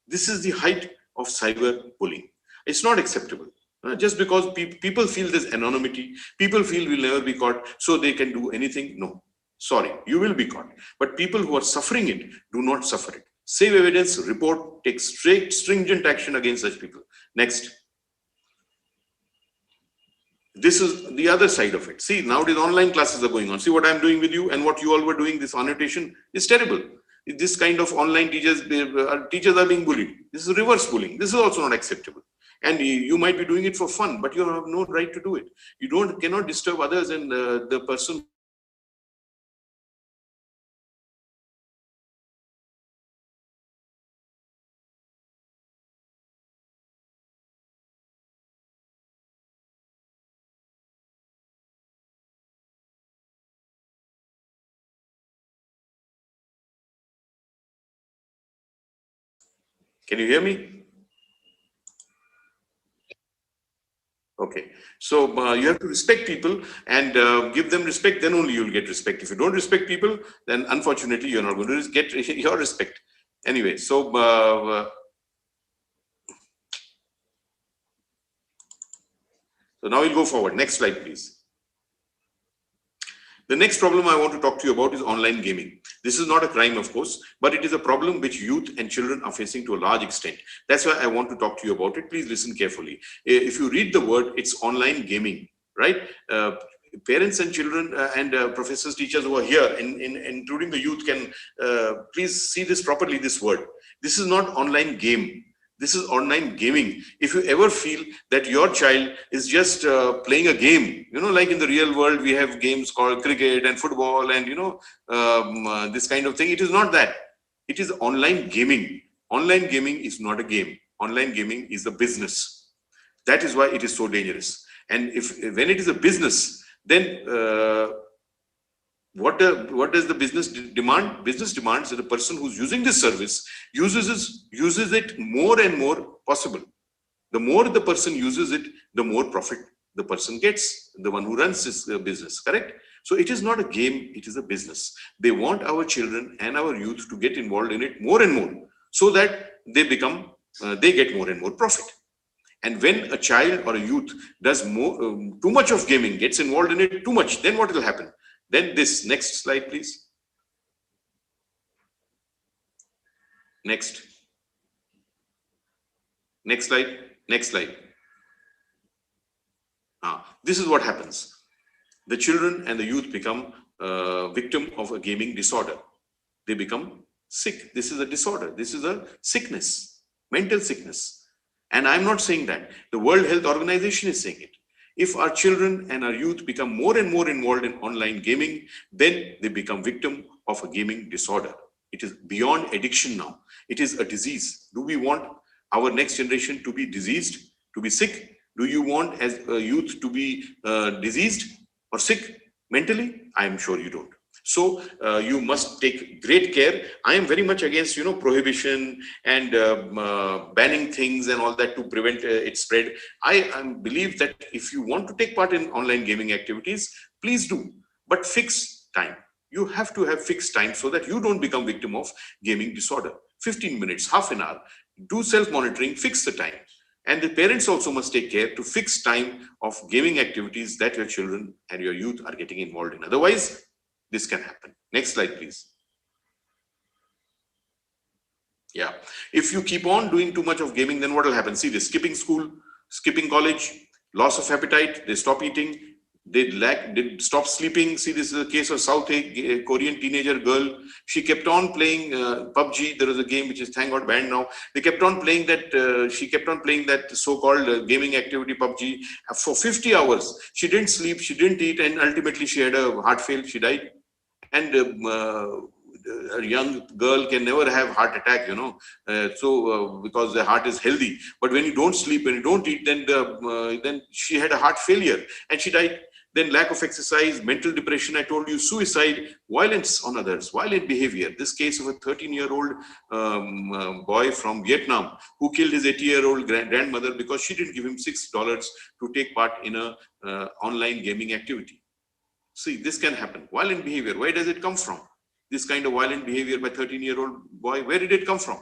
This is the height of cyberbullying. It's not acceptable. Just because people feel there's anonymity, people feel will never be caught, so they can do anything. No, sorry, you will be caught. But people who are suffering it, do not suffer it. Save evidence, report, take straight, stringent action against such people. Next. This is the other side of it. See, nowadays online classes are going on. See what I'm doing with you and what you all were doing, this annotation is terrible. This kind of online teachers are being bullied. This is reverse bullying. This is also not acceptable. And you might be doing it for fun, but you have no right to do it. You cannot disturb others, and the person. Can you hear me? Okay, so you have to respect people and give them respect, then only you'll get respect. If you don't respect people, then unfortunately you're not going to get your respect. Anyway, so now we'll go forward. Next slide, please. The next problem I want to talk to you about is online gaming. This is not a crime, of course, but it is a problem which youth and children are facing to a large extent. That's why I want to talk to you about it. Please listen carefully. If you read the word, it's online gaming, right? Parents and children and professors, teachers who are here, including the youth, can please see this properly, this word. This is not online game. This is online gaming. If you ever feel that your child is just playing a game, like in the real world, we have games called cricket and football and, this kind of thing. It is not that. It is online gaming. Online gaming is not a game. Online gaming is a business. That is why it is so dangerous. And when it is a business, then what does the business demand? Business demands that the person who's using this service uses it more and more possible. The more the person uses it, the more profit the person gets, the one who runs this business, correct? So it is not a game, it is a business. They want our children and our youth to get involved in it more and more so that they get more and more profit. And when a child or a youth does too much of gaming, gets involved in it too much, then what will happen? Then this, next slide, please. Next. Next slide. Next slide. This is what happens. The children and the youth become victim of a gaming disorder. They become sick. This is a disorder. This is a sickness, mental sickness. And I'm not saying that. The World Health Organization is saying it. If our children and our youth become more and more involved in online gaming, then they become victim of a gaming disorder. It is beyond addiction now. It is a disease. Do we want our next generation to be diseased, to be sick? Do you want as a youth to be diseased or sick mentally? I am sure you don't. So you must take great care. I am very much against, prohibition and banning things and all that to prevent its spread. I believe that if you want to take part in online gaming activities, please do, but fix time. You have to have fixed time so that you don't become victim of gaming disorder. 15 minutes, half an hour, do self-monitoring, fix the time. And the parents also must take care to fix time of gaming activities that your children and your youth are getting involved in. Otherwise, this can happen. Next slide, please. Yeah. If you keep on doing too much of gaming, then what will happen? See, they're skipping school, skipping college, loss of appetite, they stop eating, they stop sleeping. See, this is a case of South Korean teenager girl. She kept on playing PUBG. There was a game which is thank God banned now. They kept on playing that. She kept on playing that so-called gaming activity PUBG for 50 hours. She didn't sleep. She didn't eat, and ultimately she had a heart fail. She died. And a young girl can never have heart attack, because the heart is healthy. But when you don't sleep, when you don't eat, then she had a heart failure and she died. Then lack of exercise, mental depression, I told you, suicide, violence on others, violent behavior. This case of a 13-year-old boy from Vietnam who killed his 80-year-old grandmother because she didn't give him $6 to take part in a online gaming activity. See, this can happen. Violent behavior, where does it come from? This kind of violent behavior by 13-year-old boy, where did it come from?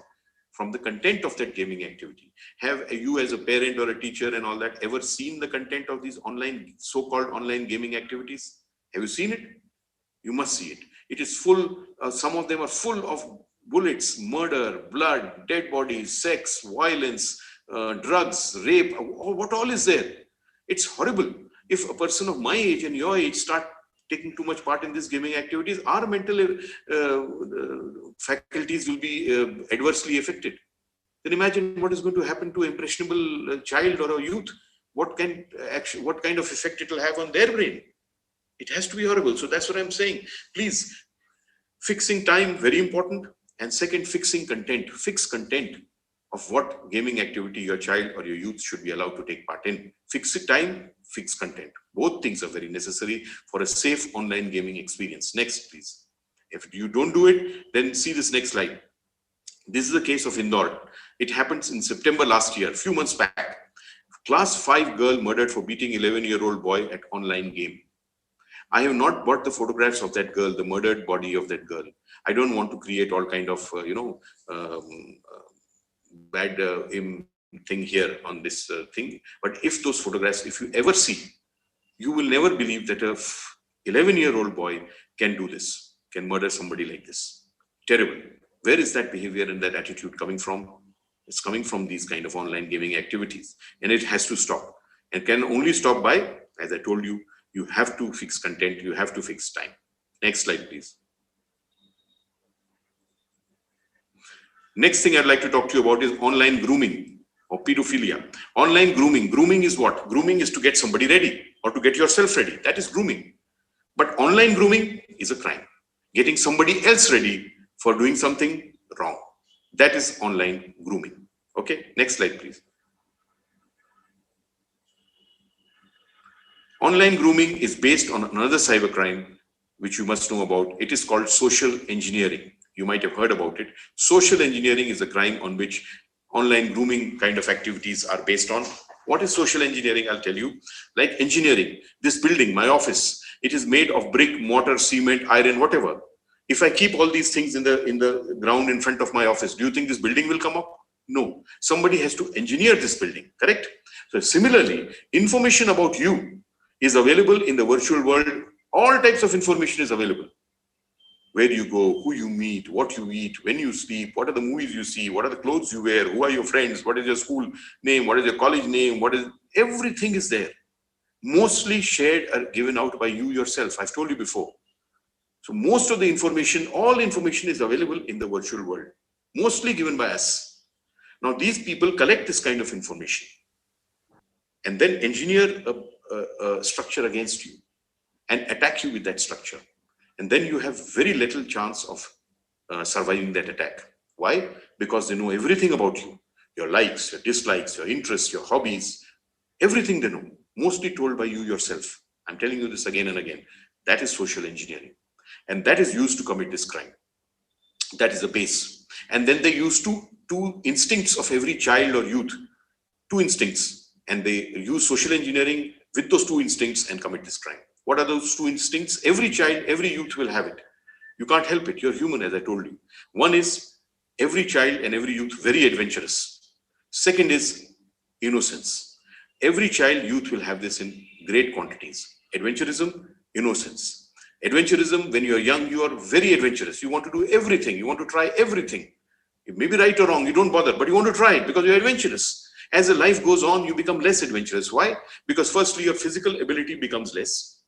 From the content of that gaming activity. Have you as a parent or a teacher and all that ever seen the content of these online, so-called online gaming activities? Have you seen it? You must see it. It is full, some of them are full of bullets, murder, blood, dead bodies, sex, violence, drugs, rape, what all is there? It's horrible. If a person of my age and your age start taking too much part in these gaming activities, our mental faculties will be adversely affected. Then imagine what is going to happen to an impressionable child or a youth. What kind of effect it will have on their brain? It has to be horrible. So that's what I'm saying. Please, fixing time, very important. And second, fixing content. Fix content of what gaming activity your child or your youth should be allowed to take part in. Fix time, fix content. Both things are very necessary for a safe online gaming experience. Next, please. If you don't do it, then see this next slide. This is a case of Indore. It happens in September last year, a few months back. Class 5 girl murdered for beating 11-year-old boy at online game. I have not brought the photographs of that girl, the murdered body of that girl. I don't want to create all kind of, bad thing here on this thing. But if those photographs, if you ever see, you will never believe that a 11-year-old boy can do this, can murder somebody like this. Terrible. Where is that behavior and that attitude coming from? It's coming from these kind of online gaming activities, and it has to stop, and can only stop by, as I told you, you have to fix content, you have to fix time. Next slide, please. Next thing I'd like to talk to you about is online grooming or pedophilia. Online grooming. Grooming is what? Grooming is to get somebody ready or to get yourself ready. That is grooming. But online grooming is a crime. Getting somebody else ready for doing something wrong. That is online grooming. Okay, next slide, please. Online grooming is based on another cybercrime, which you must know about. It is called social engineering. You might have heard about it. Social engineering is a crime on which online grooming kind of activities are based on. What is social engineering? I'll tell you. Like engineering, this building, my office, it is made of brick, mortar, cement, iron, whatever. If I keep all these things in the ground in front of my office, do you think this building will come up? No. Somebody has to engineer this building, correct? So similarly, information about you is available in the virtual world. All types of information is available. Where you go, who you meet, what you eat, when you sleep, what are the movies you see, what are the clothes you wear, who are your friends, what is your school name, what is your college name, everything is there. mostly shared or given out by you yourself. I've told you before. So most of the information, all information is available in the virtual world, mostly given by us. Now these people collect this kind of information and then engineer a structure against you and attack you with that structure. And then you have very little chance of surviving that attack. Why? Because they know everything about you, your likes, your dislikes, your interests, your hobbies, everything they know, mostly told by you yourself. I'm telling you this again and again. That is social engineering. And that is used to commit this crime. That is the base. And then they use two instincts of every child or youth, two instincts, and they use social engineering with those two instincts and commit this crime. What are those two instincts? Every child, every youth will have it. You can't help it. You're human, as I told you. One is every child and every youth very adventurous. Second is innocence. Every child, youth will have this in great quantities. Adventurism, innocence. Adventurism, when you're young, you are very adventurous. You want to do everything. You want to try everything. It may be right or wrong, you don't bother, but you want to try it because you're adventurous. As the life goes on, you become less adventurous. Why? Because firstly, your physical ability becomes less.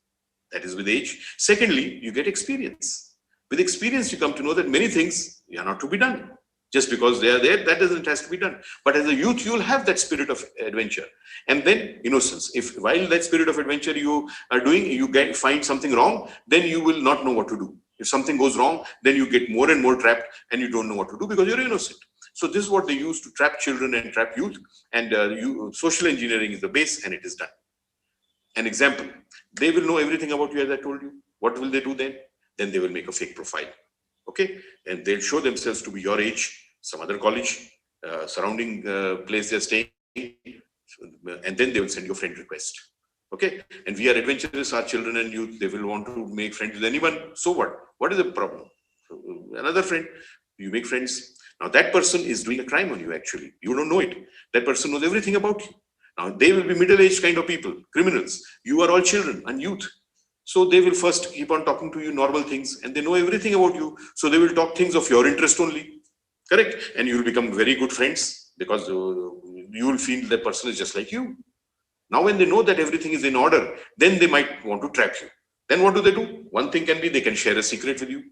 That is with age. Secondly, you get experience. With experience, you come to know that many things are not to be done. Just because they are there, that doesn't have to be done. But as a youth, you will have that spirit of adventure. And then innocence. If while that spirit of adventure you are doing, you find something wrong, then you will not know what to do. If something goes wrong, then you get more and more trapped and you don't know what to do because you're innocent. So this is what they use to trap children and trap youth. And social engineering is the base and it is done. An example, they will know everything about you as I told you. What will they do then? Then they will make a fake profile. Okay, and they'll show themselves to be your age, some other college, surrounding place they're staying, and then they will send you a friend request. Okay, and we are adventurous, our children and youth, they will want to make friends with anyone. So what? What is the problem? Another friend, you make friends. Now that person is doing a crime on you actually. You don't know it. That person knows everything about you. Now they will be middle-aged kind of people, criminals. You are all children and youth. So they will first keep on talking to you normal things and they know everything about you. So they will talk things of your interest only. Correct? And you will become very good friends because you will feel that person is just like you. Now when they know that everything is in order, then they might want to trap you. Then what do? One thing can be they can share a secret with you.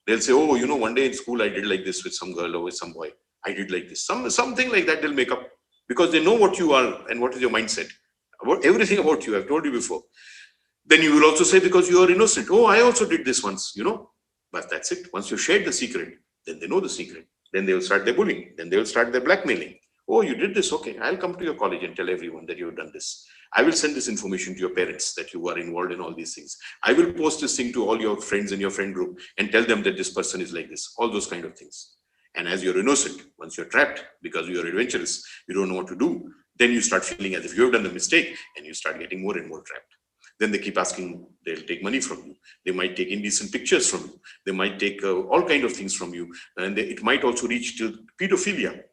They'll say, oh, you know, one day in school I did like this with some girl or with some boy. I did like this. Something like that they'll make up because they know what you are and what is your mindset. About everything about you, I've told you before. Then you will also say, because you are innocent, oh, I also did this once, you know. But that's it. Once you shared the secret, then they know the secret. Then they will start their bullying. Then they will start their blackmailing. Oh, you did this? Okay, I'll come to your college and tell everyone that you have done this. I will send this information to your parents that you are involved in all these things. I will post this thing to all your friends in your friend group and tell them that this person is like this. All those kind of things. And as you're innocent, once you're trapped because you're adventurous, you don't know what to do, then you start feeling as if you have done the mistake and you start getting more and more trapped. Then they keep asking, they'll take money from you. They might take indecent pictures from you. They might take all kinds of things from you. And it might also reach to pedophilia.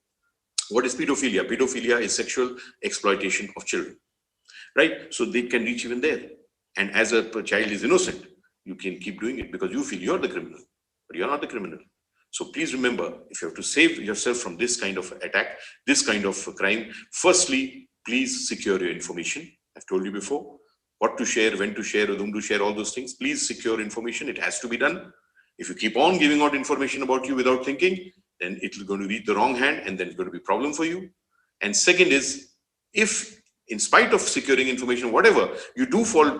What is pedophilia? Pedophilia is sexual exploitation of children, right? So they can reach even there. And as a child is innocent, you can keep doing it because you feel you're the criminal, but you're not the criminal. So please remember, if you have to save yourself from this kind of attack, this kind of crime, firstly, please secure your information. I've told you before. What to share, when to share, whom to share, all those things. Please secure information. It has to be done. If you keep on giving out information about you without thinking, then it's going to reach the wrong hand and then it's going to be a problem for you. And second is, if in spite of securing information, whatever, you do fall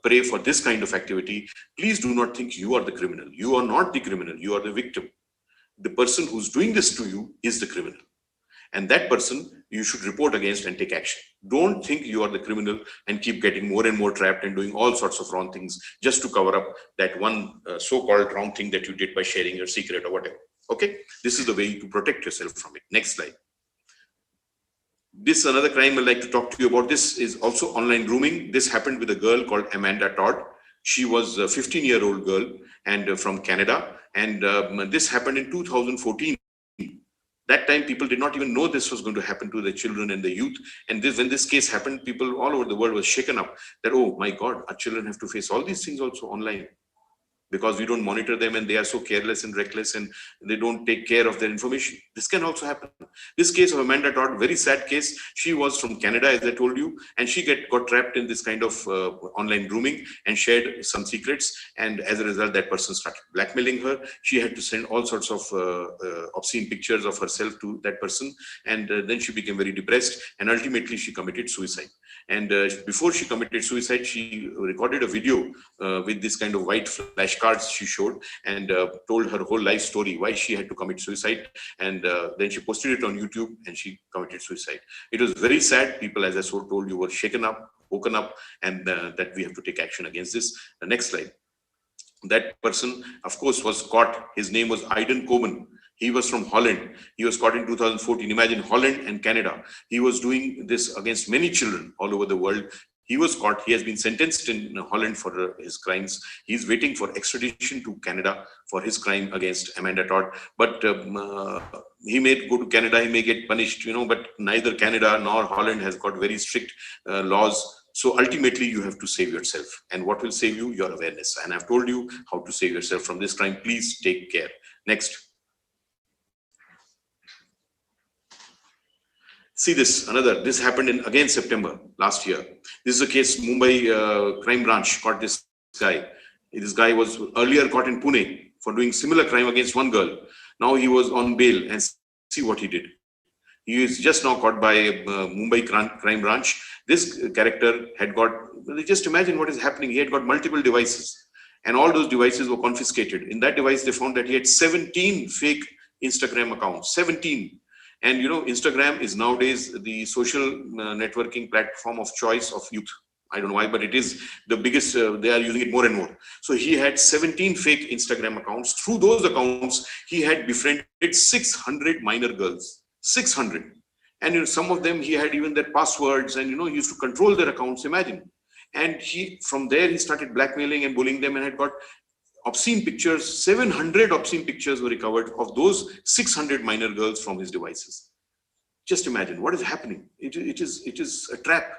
prey for this kind of activity, please do not think you are the criminal. You are not the criminal. You are the victim. The person who's doing this to you is the criminal. And that person you should report against and take action. Don't think you are the criminal and keep getting more and more trapped and doing all sorts of wrong things just to cover up that one so-called wrong thing that you did by sharing your secret or whatever. Okay, this is the way to protect yourself from it. Next slide. This another crime I'd like to talk to you about. This is also online grooming. This happened with a girl called Amanda Todd. She was a 15-year-old girl and from Canada. And this happened in 2014. That time, people did not even know this was going to happen to the children and the youth. And when this case happened, people all over the world were shaken up that, oh my God, our children have to face all these things also online. because we don't monitor them and they are so careless and reckless and they don't take care of their information. This can also happen. This case of Amanda Todd, very sad case. She was from Canada, as I told you, and she got trapped in this kind of online grooming and shared some secrets. And as a result, that person started blackmailing her. She had to send all sorts of obscene pictures of herself to that person. And then she became very depressed and ultimately she committed suicide. And before she committed suicide, she recorded a video with this kind of white flashcards she showed and told her whole life story, why she had to commit suicide. And then she posted it on YouTube and she committed suicide. It was very sad. People, as I told you, were shaken up, woken up, and that we have to take action against this. The next slide. That person, of course, was caught. His name was Aiden Coben. He was from Holland. He was caught in 2014. Imagine Holland and Canada. He was doing this against many children all over the world. He was caught. He has been sentenced in Holland for his crimes. He's waiting for extradition to Canada for his crime against Amanda Todd. But he may go to Canada, he may get punished, but neither Canada nor Holland has got very strict laws. So ultimately, you have to save yourself. And what will save you? Your awareness. And I've told you how to save yourself from this crime. Please take care. Next. See this, this happened in, again, September last year. This is a case, Mumbai crime branch caught this guy. This guy was earlier caught in Pune for doing similar crime against one girl. Now he was on bail and see what he did. He is just now caught by Mumbai crime branch. This character had got, just imagine what is happening. He had got multiple devices and all those devices were confiscated. In that device, they found that he had 17 fake Instagram accounts, 17. And Instagram is nowadays the social networking platform of choice of youth. I don't know why, but it is the biggest, they are using it more and more. So he had 17 fake Instagram accounts. Through those accounts, he had befriended 600 minor girls, 600. And some of them, he had even their passwords and, he used to control their accounts, imagine. And from there, he started blackmailing and bullying them and had got obscene pictures, 700 obscene pictures were recovered of those 600 minor girls from his devices. Just imagine what is happening. It is a trap.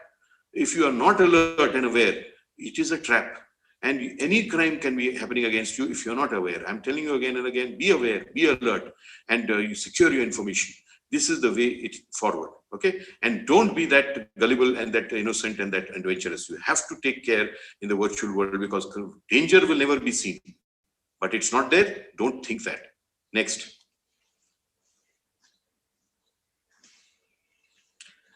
If you are not alert and aware, it is a trap. And any crime can be happening against you if you're not aware. I'm telling you again and again, be aware, be alert, and you secure your information. This is the way it forward, okay? And don't be that gullible and that innocent and that adventurous. You have to take care in the virtual world because danger will never be seen. But it's not there, don't think that. Next.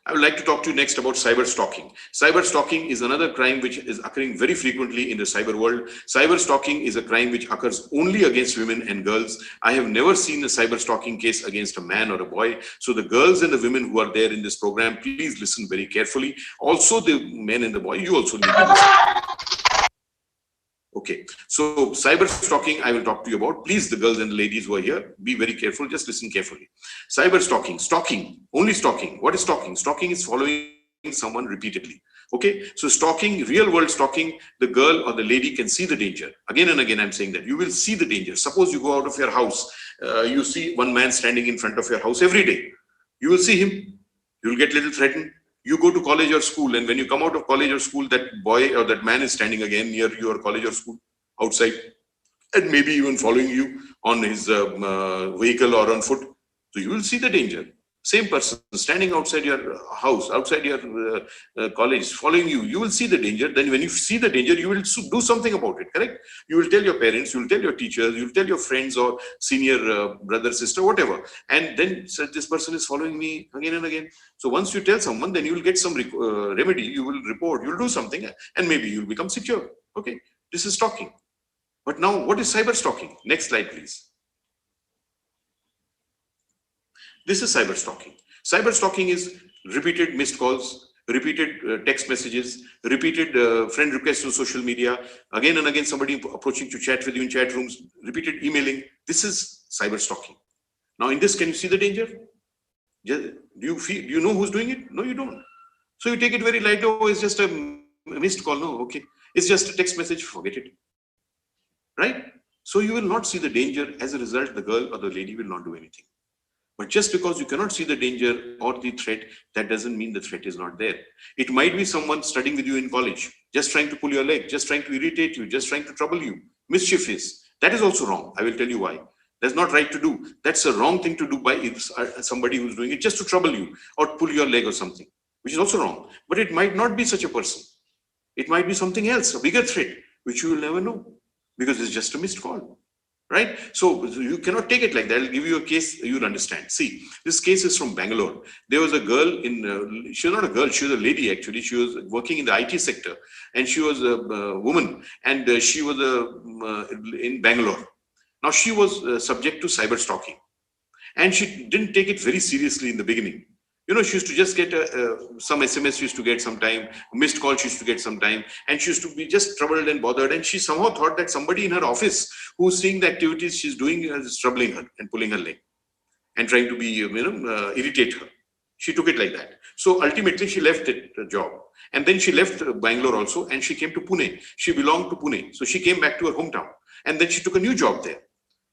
I would like to talk to you next about cyber stalking. Cyber stalking is another crime which is occurring very frequently in the cyber world. Cyber stalking is a crime which occurs only against women and girls. I have never seen a cyber stalking case against a man or a boy. So the girls and the women who are there in this program, please listen very carefully. Also the men and the boy, you also need to listen. Okay, so cyber stalking, I will talk to you about. Please, the girls and the ladies who are here, be very careful. Just listen carefully. Cyber stalking, only stalking. What is stalking? Stalking is following someone repeatedly. Okay, so stalking, real world stalking, the girl or the lady can see the danger. Again and again, I'm saying that you will see the danger. Suppose you go out of your house, you see one man standing in front of your house every day. You will see him. You will get a little threatened. You go to college or school, and when you come out of college or school, that boy or that man is standing again near your college or school outside, and maybe even following you on his vehicle or on foot. So you will see the danger. Same person standing outside your house, outside your college, following you, you will see the danger. Then when you see the danger, you will do something about it, correct? You will tell your parents, you will tell your teachers, you will tell your friends or senior brother, sister, whatever. And then so this person is following me again and again. So once you tell someone, then you will get some remedy, you will report, you will do something, and maybe you will become secure. Okay, this is stalking. But now what is cyber stalking? Next slide, please. This is cyber stalking. Cyber stalking is repeated missed calls, repeated text messages, repeated friend requests on social media, again and again somebody approaching to chat with you in chat rooms, repeated emailing. This is cyber stalking. Now in this, can you see the danger? Do you know who's doing it? No, you don't. So you take it very light. Oh, it's just a missed call. No, okay. It's just a text message. Forget it. Right? So you will not see the danger. As a result, the girl or the lady will not do anything. But just because you cannot see the danger or the threat, that doesn't mean the threat is not there. It might be someone studying with you in college, just trying to pull your leg, just trying to irritate you, just trying to trouble you. mischief is. That is also wrong. I will tell you why. That's not right to do. That's a wrong thing to do by somebody who's doing it just to trouble you or pull your leg or something, which is also wrong. But it might not be such a person. It might be something else, a bigger threat, which you will never know because it's just a missed call. Right? So you cannot take it like that. I'll give you a case you'll understand. See, this case is from Bangalore. There was a girl in, she was not a girl, she was a lady actually. She was working in the IT sector and she was a woman and she was in Bangalore. Now she was subject to cyber stalking and she didn't take it very seriously in the beginning. You know, she used to just get some SMS she used to get sometime, missed call she used to get sometime, and she used to be just troubled and bothered. And she somehow thought that somebody in her office who's seeing the activities she's doing is troubling her and pulling her leg and trying to be, irritate her. She took it like that. So ultimately she left that job. And then she left Bangalore also and she came to Pune. She belonged to Pune. So she came back to her hometown and then she took a new job there.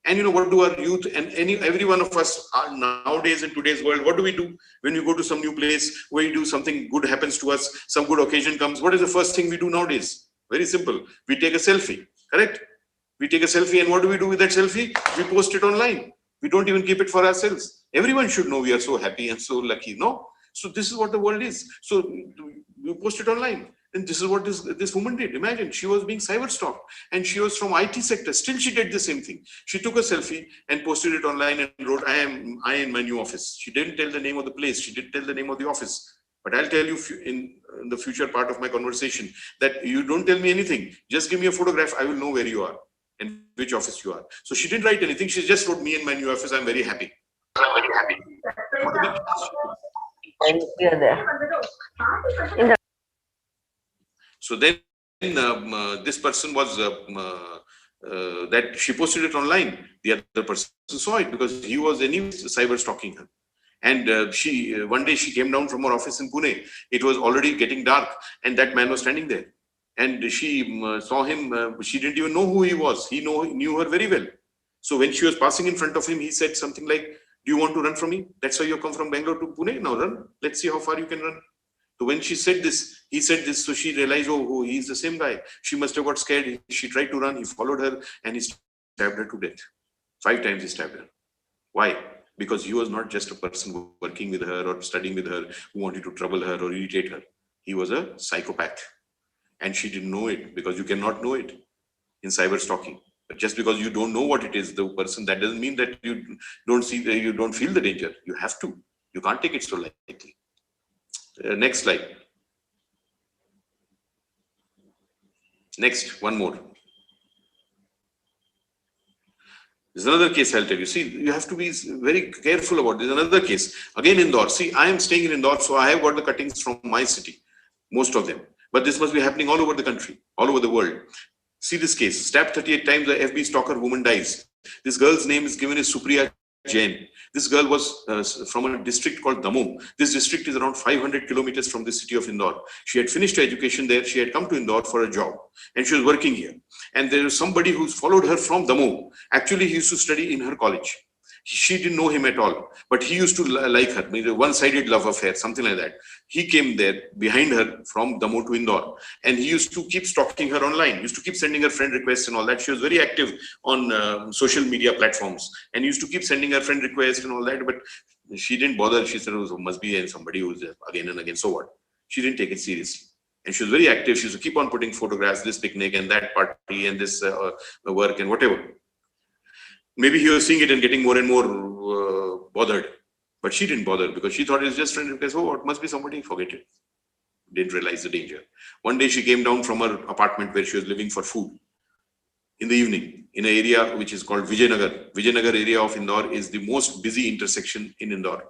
And you know, what do our youth and every one of us are nowadays in today's world, what do we do when we go to some new place where we do something good happens to us, some good occasion comes? What is the first thing we do nowadays? Very simple. We take a selfie, correct? We take a selfie and what do we do with that selfie? We post it online. We don't even keep it for ourselves. Everyone should know we are so happy and so lucky, no? So this is what the world is. So you post it online. And this is what this woman did. Imagine, she was being cyber stalked and she was from IT sector. Still, she did the same thing. She took a selfie and posted it online and wrote, I am in my new office. She didn't tell the name of the place. She didn't tell the name of the office. But I'll tell you in the future part of my conversation that you don't tell me anything. Just give me a photograph. I will know where you are and which office you are. So she didn't write anything. She just wrote, me in my new office. I'm very happy. I'm very happy. So then this person was that she posted it online. The other person saw it because he was anyway cyber stalking her. And one day she came down from her office in Pune. It was already getting dark and that man was standing there. And she saw him. She didn't even know who he was. He knew her very well. So when she was passing in front of him, he said something like, do you want to run from me? That's why you come from Bangalore to Pune. Now run. Let's see how far you can run. So when she said this, he said this, so she realized, oh, he's the same guy. She must have got scared. She tried to run. He followed her and he stabbed her to death. 5 times he stabbed her. Why? Because he was not just a person working with her or studying with her who wanted to trouble her or irritate her. He was a psychopath. And she didn't know it because you cannot know it in cyber stalking. But just because you don't know what it is, the person, that doesn't mean that you don't feel the danger. You have to. You can't take it so lightly. Next slide. Next, one more. There's another case I'll tell you. See, you have to be very careful about this. Another case. Again, Indore. See, I am staying in Indore, so I have got the cuttings from my city. Most of them. But this must be happening all over the country, all over the world. See this case. Stabbed 38 times, the FB stalker woman dies. This girl's name is given as Supriya Jain. This girl was from a district called Damoh. This district is around 500 kilometers from the city of Indore. She had finished her education there. She had come to Indore for a job and she was working here. And there was somebody who followed her from Damoh. Actually, he used to study in her college. She didn't know him at all, but he used to like her, maybe a one-sided love affair, something like that. He came there behind her from Damoh to Indore, and he used to keep stalking her online, used to keep sending her friend requests and all that. She was very active on social media platforms and used to keep sending her friend requests and all that, but she didn't bother. She said, oh, must be somebody who's again and again, so what? She didn't take it seriously. And she was very active. She used to keep on putting photographs, this picnic and that party and this work and whatever. Maybe he was seeing it and getting more and more bothered. But she didn't bother because she thought it was just friend request. Oh, it must be somebody, forget it. Didn't realize the danger. One day she came down from her apartment where she was living for food in the evening in an area which is called Vijayanagar. Vijayanagar area of Indore is the most busy intersection in Indore.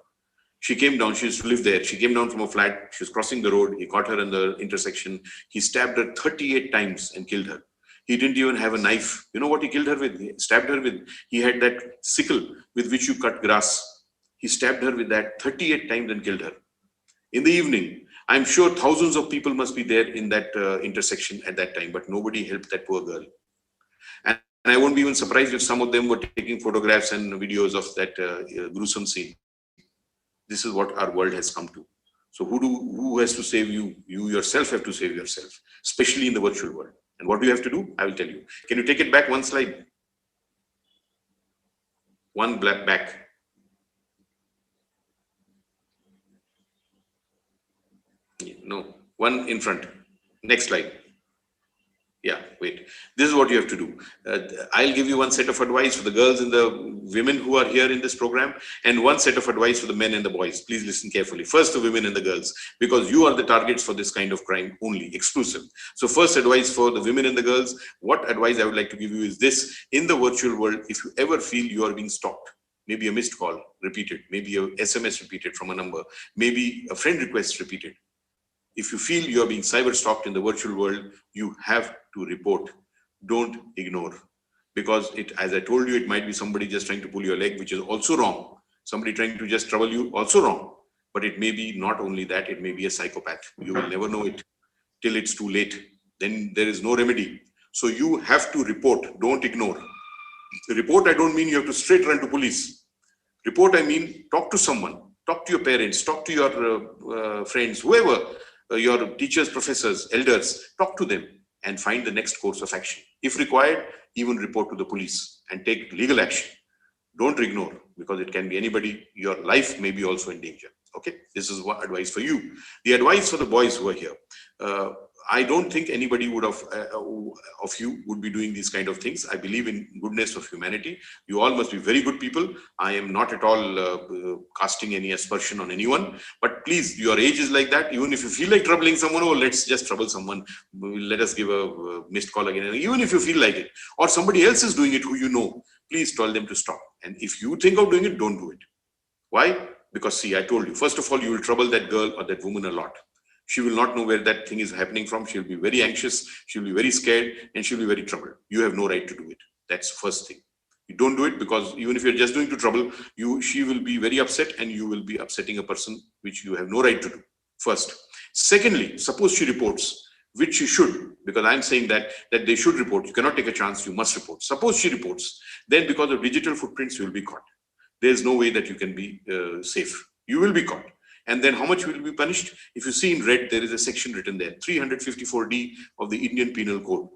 She came down, she used to live there. She came down from a flat. She was crossing the road. He caught her in the intersection. He stabbed her 38 times and killed her. He didn't even have a knife. You know what he killed her with? He stabbed her with, he had that sickle with which you cut grass. He stabbed her with that 38 times and killed her. In the evening, I'm sure thousands of people must be there in that intersection at that time, but nobody helped that poor girl. And I won't be even surprised if some of them were taking photographs and videos of that gruesome scene. This is what our world has come to. So who has to save you? You yourself have to save yourself, especially in the virtual world. And what do you have to do? I will tell you. Can you take it back one slide? One back. No, one in front. Next slide. Yeah, wait. This is what you have to do. I'll give you one set of advice for the girls and the women who are here in this program, and one set of advice for the men and the boys. Please listen carefully. First, the women and the girls, because you are the targets for this kind of crime only, exclusive. So first advice for the women and the girls, what advice I would like to give you is this. In the virtual world, if you ever feel you are being stalked, maybe a missed call repeated, maybe a SMS repeated from a number, maybe a friend request repeated. If you feel you are being cyber stalked in the virtual world, you have to report. Don't ignore. Because as I told you, it might be somebody just trying to pull your leg, which is also wrong. Somebody trying to just trouble you, also wrong. But it may be not only that, it may be a psychopath. You will never know it till it's too late. Then there is no remedy. So you have to report, don't ignore. Report, I don't mean you have to straight run to police. Report, I mean talk to someone. Talk to your parents, talk to your friends, whoever. Your teachers, professors, elders, talk to them and find the next course of action. If required, even report to the police and take legal action. Don't ignore, because it can be anybody. Your life may be also in danger. Okay, this is what advice for you. The advice for the boys who are here. I don't think anybody would of you would be doing these kind of things. I believe in goodness of humanity. You all must be very good people. I am not at all casting any aspersion on anyone. But please, your age is like that. Even if you feel like troubling someone, oh, let's just trouble someone. Let us give a missed call again. Even if you feel like it, or somebody else is doing it who you know, please tell them to stop. And if you think of doing it, don't do it. Why? Because see, I told you, first of all, you will trouble that girl or that woman a lot. She will not know where that thing is happening from. She'll be very anxious. She'll be very scared, and she'll be very troubled. You have no right to do it. That's the first thing. You don't do it, because even if you're just doing to trouble, she will be very upset, and you will be upsetting a person which you have no right to do. First. Secondly, suppose she reports, which she should, because I'm saying that they should report. You cannot take a chance. You must report. Suppose she reports, then because of digital footprints, you will be caught. There's no way that you can be safe. You will be caught. And then how much will you be punished? If you see in red, there is a section written there, 354D of the Indian Penal Code.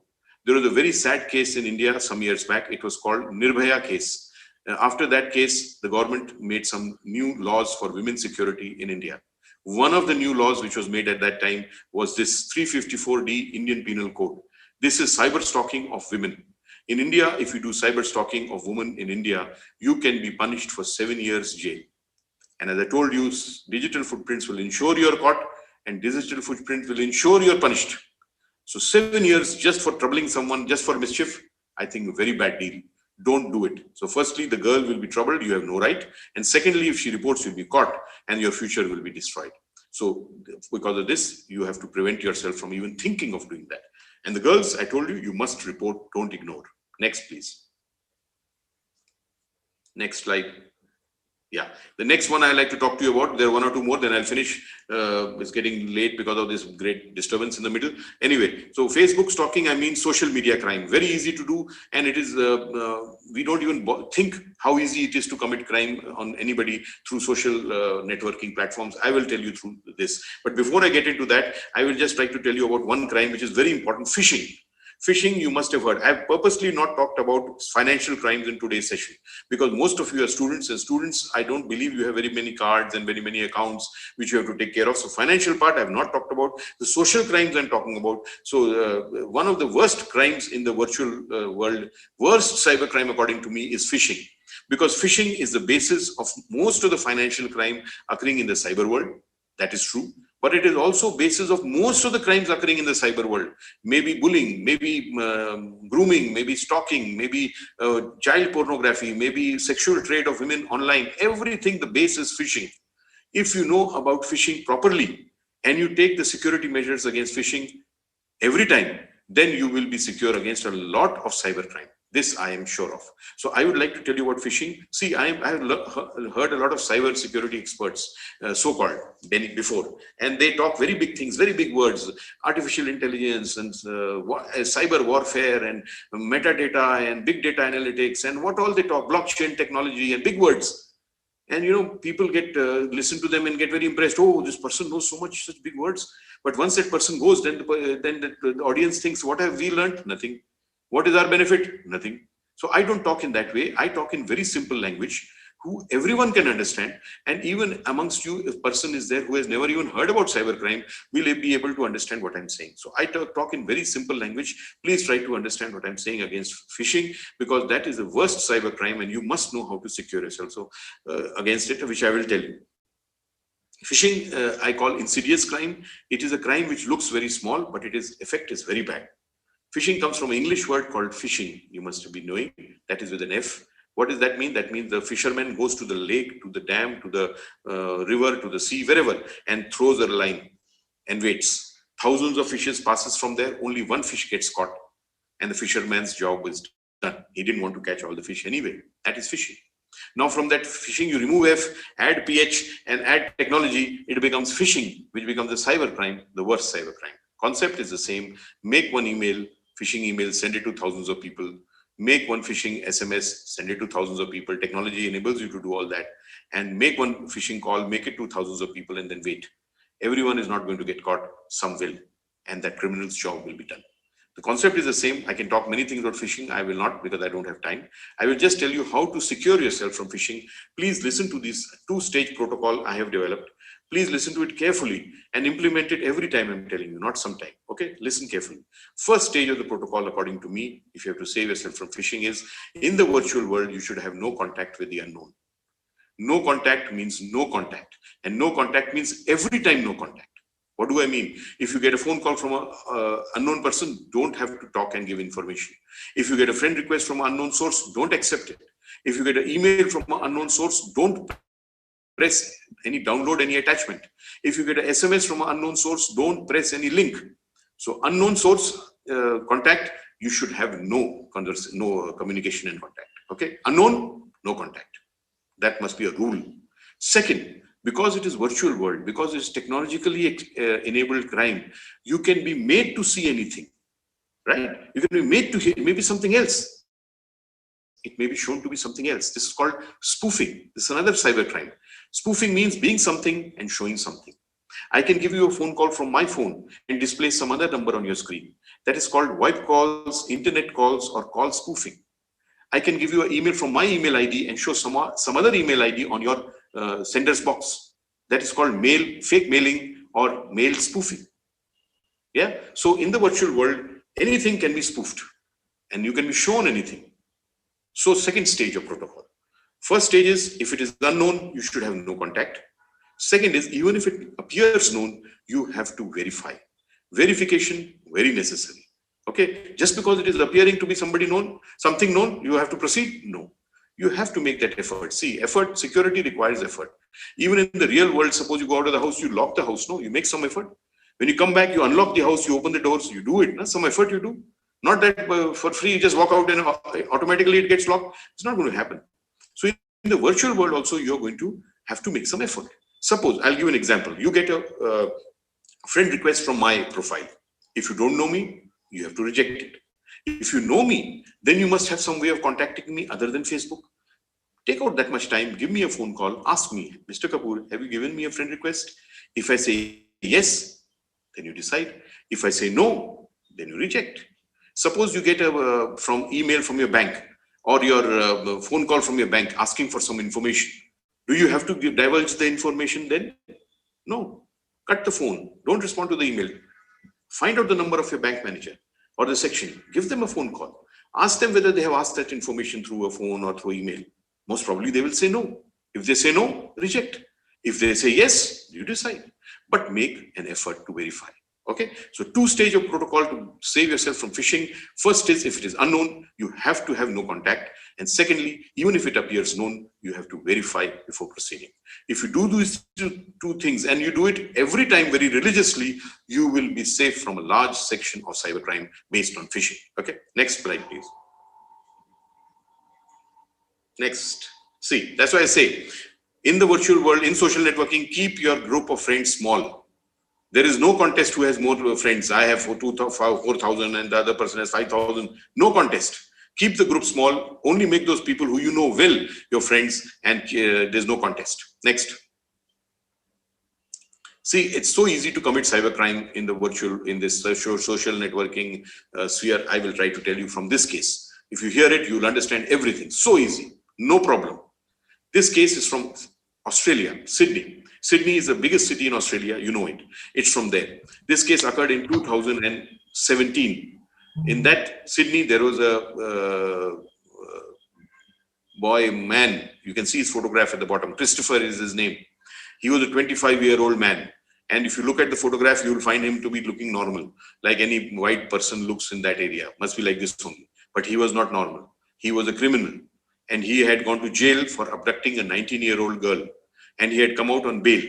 There was a very sad case in India some years back. It was called Nirbhaya case. After that case, the government made some new laws for women's security in India. One of the new laws which was made at that time was this 354D Indian Penal Code. This is cyber stalking of women. In India, if you do cyber stalking of women in India, you can be punished for 7 years jail. And as I told you, digital footprints will ensure you're caught, and digital footprint will ensure you're punished. So 7 years just for troubling someone, just for mischief, I think a very bad deal. Don't do it. So firstly, the girl will be troubled. You have no right. And secondly, if she reports, you'll be caught and your future will be destroyed. So because of this, you have to prevent yourself from even thinking of doing that. And the girls, I told you, you must report, don't ignore. Next, please. Next slide. Yeah, the next one I like to talk to you about, there are one or two more, then I'll finish. It's getting late because of this great disturbance in the middle. Anyway, so Facebook stalking, I mean social media crime, very easy to do. And it is, we don't even think how easy it is to commit crime on anybody through social networking platforms. I will tell you through this. But before I get into that, I will just try to tell you about one crime which is very important, phishing. Phishing, you must have heard. I've purposely not talked about financial crimes in today's session because most of you are students, and students, I don't believe you have very many cards and very many accounts which you have to take care of. So financial part, I've not talked about. The social crimes I'm talking about. So one of the worst crimes in the virtual world, worst cybercrime according to me, is phishing. Because phishing is the basis of most of the financial crime occurring in the cyber world. That is true. But it is also basis of most of the crimes occurring in the cyber world. Maybe bullying, maybe grooming, maybe stalking, maybe child pornography, maybe sexual trade of women online. Everything, the base is phishing. If you know about phishing properly and you take the security measures against phishing every time, then you will be secure against a lot of cyber crime. This I am sure of. So I would like to tell you about phishing. See, I have heard a lot of cyber security experts, so-called, before, and they talk very big things, very big words, artificial intelligence and cyber warfare and metadata and big data analytics and what all they talk, blockchain technology and big words. And people get listen to them and get very impressed. Oh, this person knows so much, such big words. But once that person goes, then the audience thinks, what have we learned? Nothing. What is our benefit? Nothing. So I don't talk in that way. I talk in very simple language, who everyone can understand. And even amongst you, if a person is there who has never even heard about cybercrime, will be able to understand what I'm saying. So I talk in very simple language. Please try to understand what I'm saying against phishing, because that is the worst cybercrime, and you must know how to secure yourself against it, which I will tell you. Phishing, I call insidious crime. It is a crime which looks very small, but its effect is very bad. Phishing comes from an English word called fishing. You must be knowing that is with an F. What does that mean? That means the fisherman goes to the lake, to the dam, to the river, to the sea, wherever, and throws a line and waits. Thousands of fishes passes from there. Only one fish gets caught, and the fisherman's job is done. He didn't want to catch all the fish anyway. That is fishing. Now from that fishing, you remove F, add PH, and add technology. It becomes phishing, which becomes a cybercrime, the worst cybercrime. Concept is the same. Make one email, phishing email, send it to thousands of people. Make one phishing SMS, send it to thousands of people. Technology enables you to do all that. And make one phishing call, make it to thousands of people, and then wait. Everyone is not going to get caught. Some will. And that criminal's job will be done. The concept is the same. I can talk many things about phishing. I will not, because I don't have time. I will just tell you how to secure yourself from phishing. Please listen to this two-stage protocol I have developed. Please listen to it carefully and implement it every time I'm telling you, not sometime. Okay, listen carefully. First stage of the protocol, according to me, if you have to save yourself from phishing, is in the virtual world, you should have no contact with the unknown. No contact means no contact, and no contact means every time no contact. What do I mean? If you get a phone call from an unknown person, don't have to talk and give information. If you get a friend request from an unknown source, don't accept it. If you get an email from an unknown source, don't press download any attachment. If you get an SMS from an unknown source, don't press any link. So unknown source contact, you should have no communication and contact. Okay, unknown, no contact. That must be a rule. Second, because it is virtual world, because it's technologically enabled crime, you can be made to see anything, right? You can be made to hear, maybe something else. It may be shown to be something else. This is called spoofing. This is another cybercrime. Spoofing means being something and showing something. I can give you a phone call from my phone and display some other number on your screen. That is called VoIP calls, internet calls, or call spoofing. I can give you an email from my email ID and show some other email ID on your sender's box. That is called fake mailing or mail spoofing. Yeah. So in the virtual world, anything can be spoofed and you can be shown anything. So second stage of protocol. First stage is, if it is unknown, you should have no contact. Second is, even if it appears known, you have to verify. Verification, very necessary. Okay, just because it is appearing to be something known, you have to proceed? No. You have to make that effort. See, effort, security requires effort. Even in the real world, suppose you go out of the house, you lock the house. No, you make some effort. When you come back, you unlock the house, you open the doors, you do it. No? Some effort you do. Not that for free, you just walk out and automatically it gets locked. It's not going to happen. So in the virtual world also, you're going to have to make some effort. Suppose, I'll give you an example. You get a friend request from my profile. If you don't know me, you have to reject it. If you know me, then you must have some way of contacting me other than Facebook. Take out that much time, give me a phone call, ask me, Mr. Kapoor, have you given me a friend request? If I say yes, then you decide. If I say no, then you reject. Suppose you get a email from your bank or your phone call from your bank asking for some information. Do you have to divulge the information then? No. Cut the phone. Don't respond to the email. Find out the number of your bank manager or the section. Give them a phone call. Ask them whether they have asked that information through a phone or through email. Most probably they will say no. If they say no, reject. If they say yes, you decide. But make an effort to verify. Okay, so two stage of protocol to save yourself from phishing. First is, if it is unknown, you have to have no contact. And secondly, even if it appears known, you have to verify before proceeding. If you do these two things and you do it every time very religiously, you will be safe from a large section of cybercrime based on phishing. Okay, next slide, please. Next. See, that's why I say, in the virtual world, in social networking, keep your group of friends small. There is no contest who has more friends. I have 4,000 and the other person has 5,000. No contest. Keep the group small. Only make those people who you know well your friends, and there's no contest. Next. See, it's so easy to commit cybercrime in the virtual, in this social networking sphere. I will try to tell you from this case. If you hear it, you'll understand everything. So easy, no problem. This case is from Australia, Sydney. Sydney is the biggest city in Australia, you know it. It's from there. This case occurred in 2017. In that Sydney, there was a man, you can see his photograph at the bottom. Christopher is his name. He was a 25-year-old man. And if you look at the photograph, you will find him to be looking normal, like any white person looks in that area. Must be like this only. But he was not normal. He was a criminal. And he had gone to jail for abducting a 19-year-old girl. And he had come out on bail.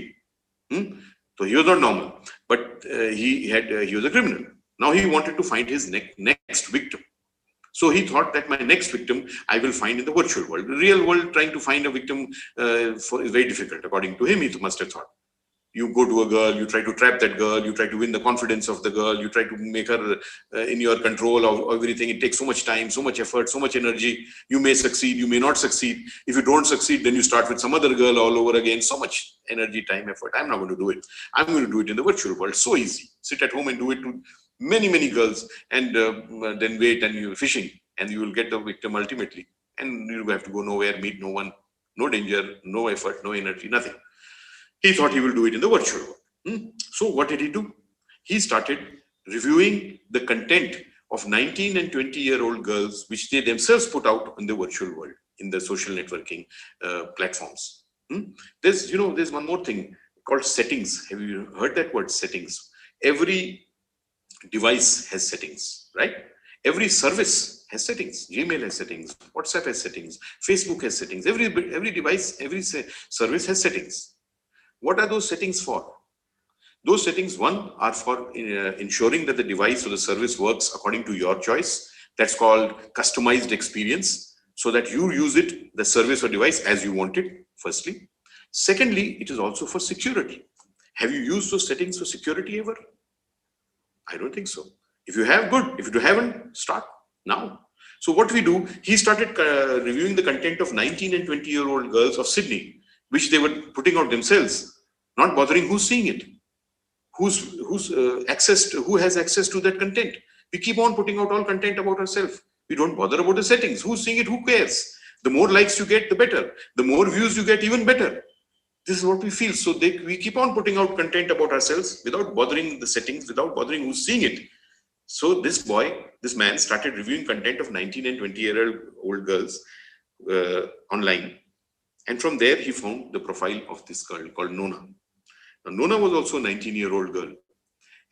So he was not normal. But he was a criminal. Now he wanted to find his next victim. So he thought that my next victim I will find in the virtual world. The real world, trying to find a victim is very difficult. According to him, he must have thought. You go to a girl, you try to trap that girl, you try to win the confidence of the girl, you try to make her in your control of everything. It takes so much time, so much effort, so much energy. You may succeed, you may not succeed. If you don't succeed, then you start with some other girl all over again. So much energy, time, effort. I'm not going to do it. I'm going to do it in the virtual world. So easy. Sit at home and do it to many, many girls, and then wait, and you're fishing, and you will get the victim ultimately. And you have to go nowhere, meet no one, no danger, no effort, no energy, nothing. He thought he will do it in the virtual world. So what did he do? He started reviewing the content of 19 and 20-year-old girls, which they themselves put out in the virtual world, in the social networking platforms. There's one more thing called settings. Have you heard that word, settings? Every device has settings, right? Every service has settings. Gmail has settings. WhatsApp has settings. Facebook has settings. Every device, every service has settings. What are those settings for? Those settings, one, are for ensuring that the device or the service works according to your choice. That's called customized experience, so that you use it, the service or device, as you want it, firstly. Secondly, it is also for security. Have you used those settings for security ever? I don't think so. If you have, good. If you haven't, start now. So what we do, he started reviewing the content of 19 and 20-year-old girls of Sydney, which they were putting out themselves, not bothering who's seeing it, who has access to that content. We keep on putting out all content about ourselves. We don't bother about the settings. Who's seeing it? Who cares? The more likes you get, the better. The more views you get, even better. This is what we feel. So we keep on putting out content about ourselves without bothering the settings, without bothering who's seeing it. So this man started reviewing content of 19 and 20-year-old girls online. And from there, he found the profile of this girl called Nona. Now, Nona was also a 19-year-old girl.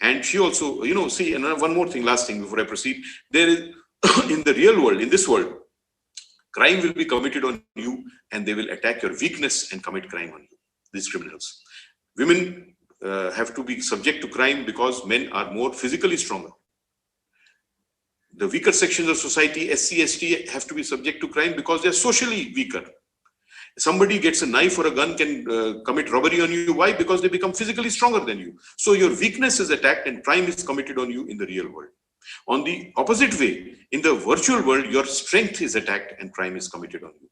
And she also, see, and one more thing, last thing before I proceed. There is, in the real world, in this world, crime will be committed on you, and they will attack your weakness and commit crime on you, these criminals. Women have to be subject to crime because men are more physically stronger. The weaker sections of society, SC, ST, have to be subject to crime because they're socially weaker. Somebody gets a knife or a gun, can commit robbery on you. Why? Because they become physically stronger than you. So your weakness is attacked and crime is committed on you in the real world. On the opposite way, in the virtual world, your strength is attacked and crime is committed on you.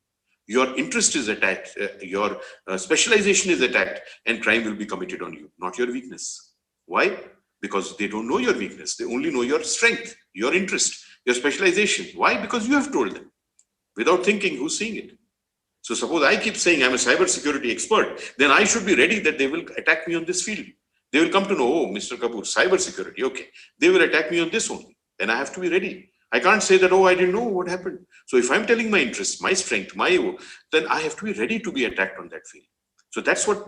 Your interest is attacked, your specialization is attacked, and crime will be committed on you, not your weakness. Why? Because they don't know your weakness. They only know your strength, your interest, your specialization. Why? Because you have told them without thinking who's seeing it. So suppose I keep saying I'm a cybersecurity expert, then I should be ready that they will attack me on this field. They will come to know, oh, Mr. Kapoor, cybersecurity, okay. They will attack me on this only. Then I have to be ready. I can't say that, oh, I didn't know what happened. So if I'm telling my interest, my strength, then I have to be ready to be attacked on that field. So that's what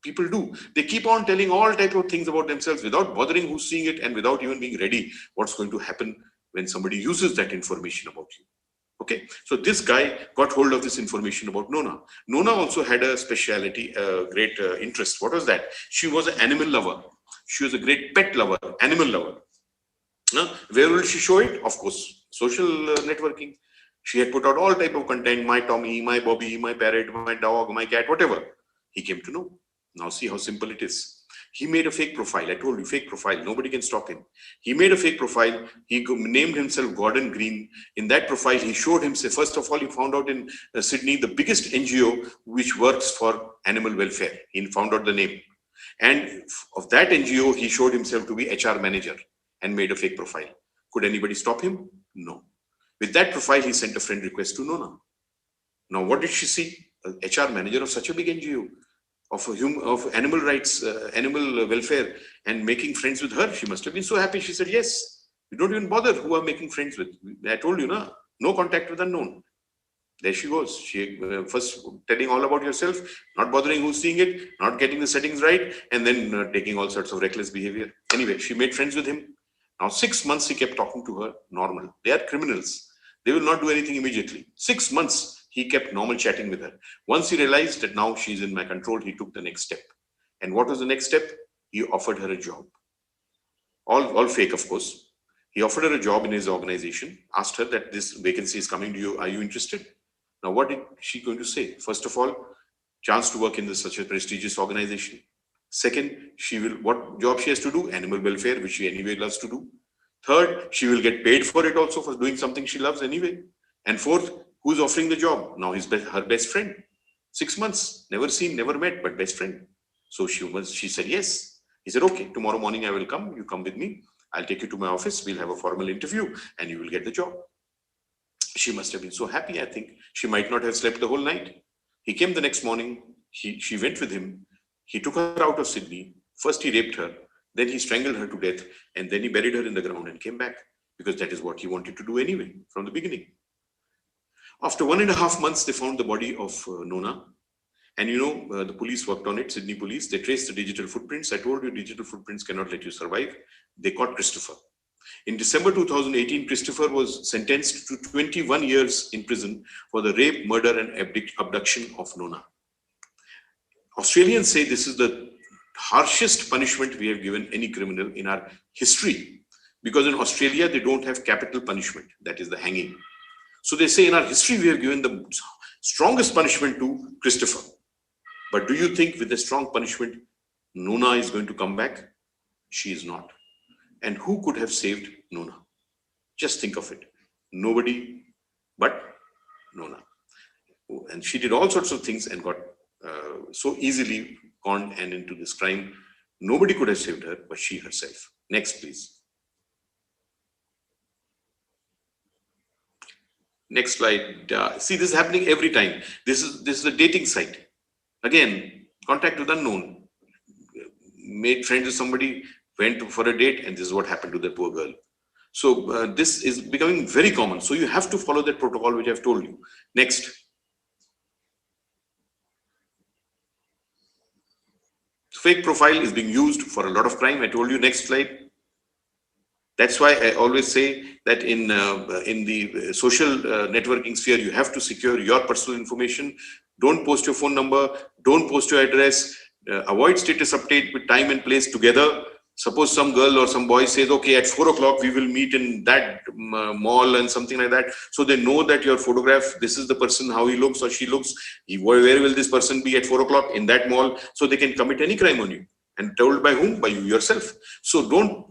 people do. They keep on telling all types of things about themselves without bothering who's seeing it and without even being ready what's going to happen when somebody uses that information about you. Okay, so this guy got hold of this information about Nona. Nona also had a speciality, a great interest. What was that? She was an animal lover. She was a great pet lover, animal lover. Where will she show it? Of course, social networking. She had put out all type of content, my Tommy, my Bobby, my parrot, my dog, my cat, whatever. He came to know. Now see how simple it is. He made a fake profile. I told you, fake profile. Nobody can stop him. He made a fake profile. He named himself Gordon Green. In that profile, he showed himself. First of all, he found out in Sydney, the biggest NGO which works for animal welfare. He found out the name. And of that NGO, he showed himself to be HR manager and made a fake profile. Could anybody stop him? No. With that profile, he sent a friend request to Nona. Now, what did she see? An HR manager of such a big NGO of animal rights, animal welfare, and making friends with her. She must have been so happy. She said, yes, you don't even bother who I'm making friends with. I told you, no contact with unknown. There she goes. She first telling all about yourself, not bothering who's seeing it, not getting the settings right, and then taking all sorts of reckless behavior. Anyway, she made friends with him. Now 6 months he kept talking to her normal. They are criminals. They will not do anything immediately. 6 months he kept normal chatting with her. Once he realized that now she's in my control, he took the next step. And what was the next step? He offered her a job. All fake, of course. He offered her a job in his organization, asked her that this vacancy is coming to you. Are you interested? Now, what did she going to say? First of all, chance to work in such a prestigious organization. Second, what job she has to do? Animal welfare, which she anyway loves to do. Third, she will get paid for it also, for doing something she loves anyway. And fourth, who's offering the job? Now her best friend. 6 months, never seen, never met, but best friend. So she said yes. He said, okay, tomorrow morning I will come. You come with me. I'll take you to my office. We'll have a formal interview and you will get the job. She must have been so happy, I think. She might not have slept the whole night. He came the next morning. She went with him. He took her out of Sydney. First he raped her. Then he strangled her to death. And then he buried her in the ground and came back. Because that is what he wanted to do anyway, from the beginning. After 1.5 months, they found the body of Nona. And the police worked on it, Sydney police. They traced the digital footprints. I told you digital footprints cannot let you survive. They caught Christopher. In December 2018, Christopher was sentenced to 21 years in prison for the rape, murder, and abduction of Nona. Australians say this is the harshest punishment we have given any criminal in our history. Because in Australia, they don't have capital punishment. That is the hanging. So they say in our history, we have given the strongest punishment to Christopher. But do you think with the strong punishment, Nona is going to come back? She is not. And who could have saved Nona? Just think of it. Nobody but Nona. And she did all sorts of things and got so easily conned and into this crime. Nobody could have saved her, but she herself. Next, please. Next slide. See, this is happening every time. This is a dating site. Again, contact with unknown. Made friends with somebody, went for a date, and this is what happened to the poor girl. So this is becoming very common. So you have to follow that protocol which I've told you. Next. Fake profile is being used for a lot of crime. I told you. Next slide. That's why I always say that in the social networking sphere, you have to secure your personal information. Don't post your phone number. Don't post your address. Avoid status update with time and place together. Suppose some girl or some boy says, okay, at 4 o'clock, we will meet in that mall and something like that. So they know that your photograph, this is the person, how he looks or she looks. Where will this person be at 4 o'clock in that mall? So they can commit any crime on you. And told by whom? By you yourself. So don't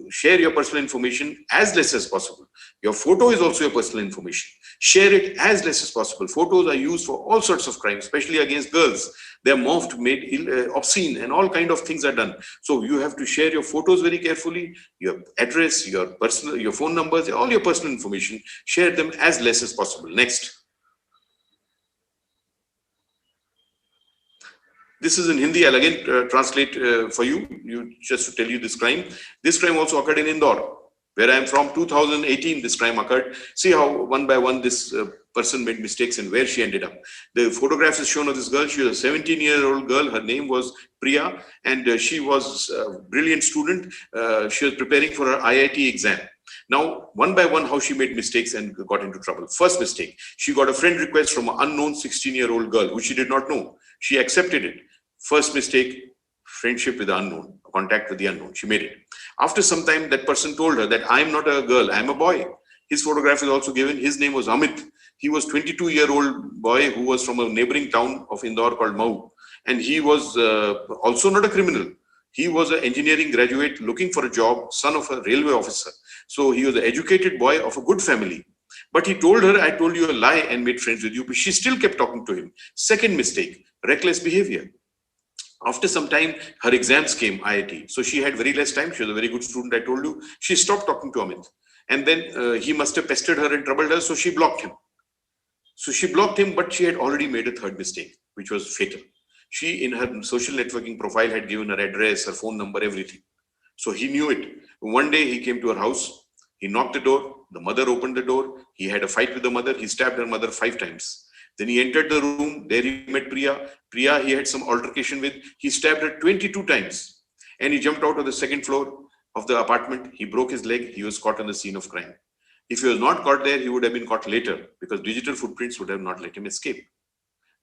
share your personal information as less as possible. Your photo is also your personal information. Share it as less as possible. Photos are used for all sorts of crimes, especially against girls. They're morphed, made obscene, and all kind of things are done. So you have to share your photos very carefully, your address, your phone numbers, all your personal information. Share them as less as possible. Next. This is in Hindi. I'll again translate for you, just to tell you this crime. This crime also occurred in Indore, where I am from. 2018, this crime occurred. See how one by one this person made mistakes and where she ended up. The photograph is shown of this girl. She was a 17-year-old girl. Her name was Periyar, and she was a brilliant student. She was preparing for her IIT exam. Now, one by one, how she made mistakes and got into trouble. First mistake, she got a friend request from an unknown 16-year-old girl who she did not know. She accepted it. First mistake, friendship with the unknown, contact with the unknown. She made it. After some time, that person told her that I'm not a girl, I'm a boy. His photograph is also given. His name was Amit. He was 22-year-old boy who was from a neighboring town of Indore called Mau. And he was also not a criminal. He was an engineering graduate looking for a job, son of a railway officer. So he was an educated boy of a good family. But he told her, I told you a lie and made friends with you, but she still kept talking to him. Second mistake, reckless behavior. After some time, her exams came, IIT. So she had very less time. She was a very good student, I told you. She stopped talking to Amit. And then he must have pestered her and troubled her, so she blocked him. So she blocked him, but she had already made a third mistake, which was fatal. She, in her social networking profile, had given her address, her phone number, everything. So he knew it. One day he came to her house. He knocked the door. The mother opened the door. He had a fight with the mother. He stabbed her mother 5 times. Then he entered the room. There he met Priya. Priya, he had some altercation with. He stabbed her 22 times. And he jumped out of the second floor of the apartment. He broke his leg. He was caught on the scene of crime. If he was not caught there, he would have been caught later because digital footprints would have not let him escape.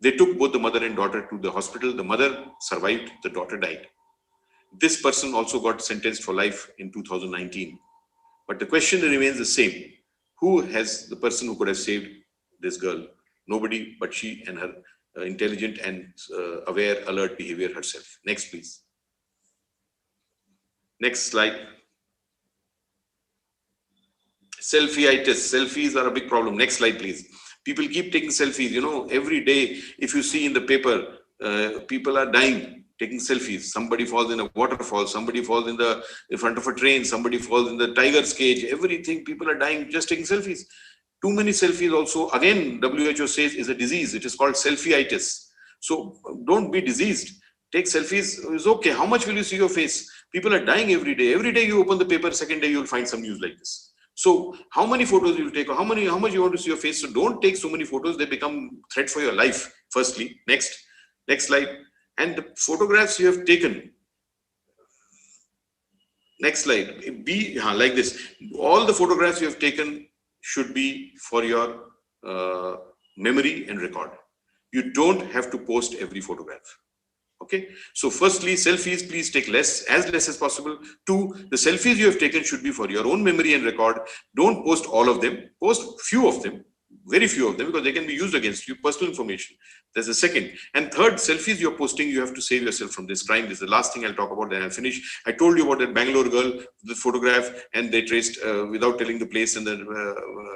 They took both the mother and daughter to the hospital. The mother survived. The daughter died. This person also got sentenced for life in 2019. But the question remains the same. Who has the person who could have saved this girl? Nobody but she and her intelligent and aware, alert behavior herself. Next, please. Next slide. Selfie-itis. Selfies are a big problem. Next slide, please. People keep taking selfies. You know, every day, if you see in the paper, people are dying, taking selfies. Somebody falls in a waterfall. Somebody falls in front of a train. Somebody falls in the tiger's cage. Everything, people are dying just taking selfies. Too many selfies also, again, WHO says is a disease. It is called selfie-itis. So don't be diseased. Take selfies. It's okay. How much will you see your face? People are dying every day. Every day you open the paper, second day you'll find some news like this. So how many photos you will take, or how much you want to see your face? So don't take so many photos. They become threat for your life. Firstly, next slide. And the photographs you have taken. Next slide. Be like this. All the photographs you have taken should be for your memory and record. You don't have to post every photograph. Okay. So firstly, selfies, please take as less as possible. 2, the selfies you have taken should be for your own memory and record. Don't post all of them. Post few of them, very few of them, because they can be used against you, personal information. There's a second. And third, selfies you're posting, you have to save yourself from this crime. This is the last thing I'll talk about, then I'll finish. I told you about that Bangalore girl, the photograph, and they traced, without telling the place and the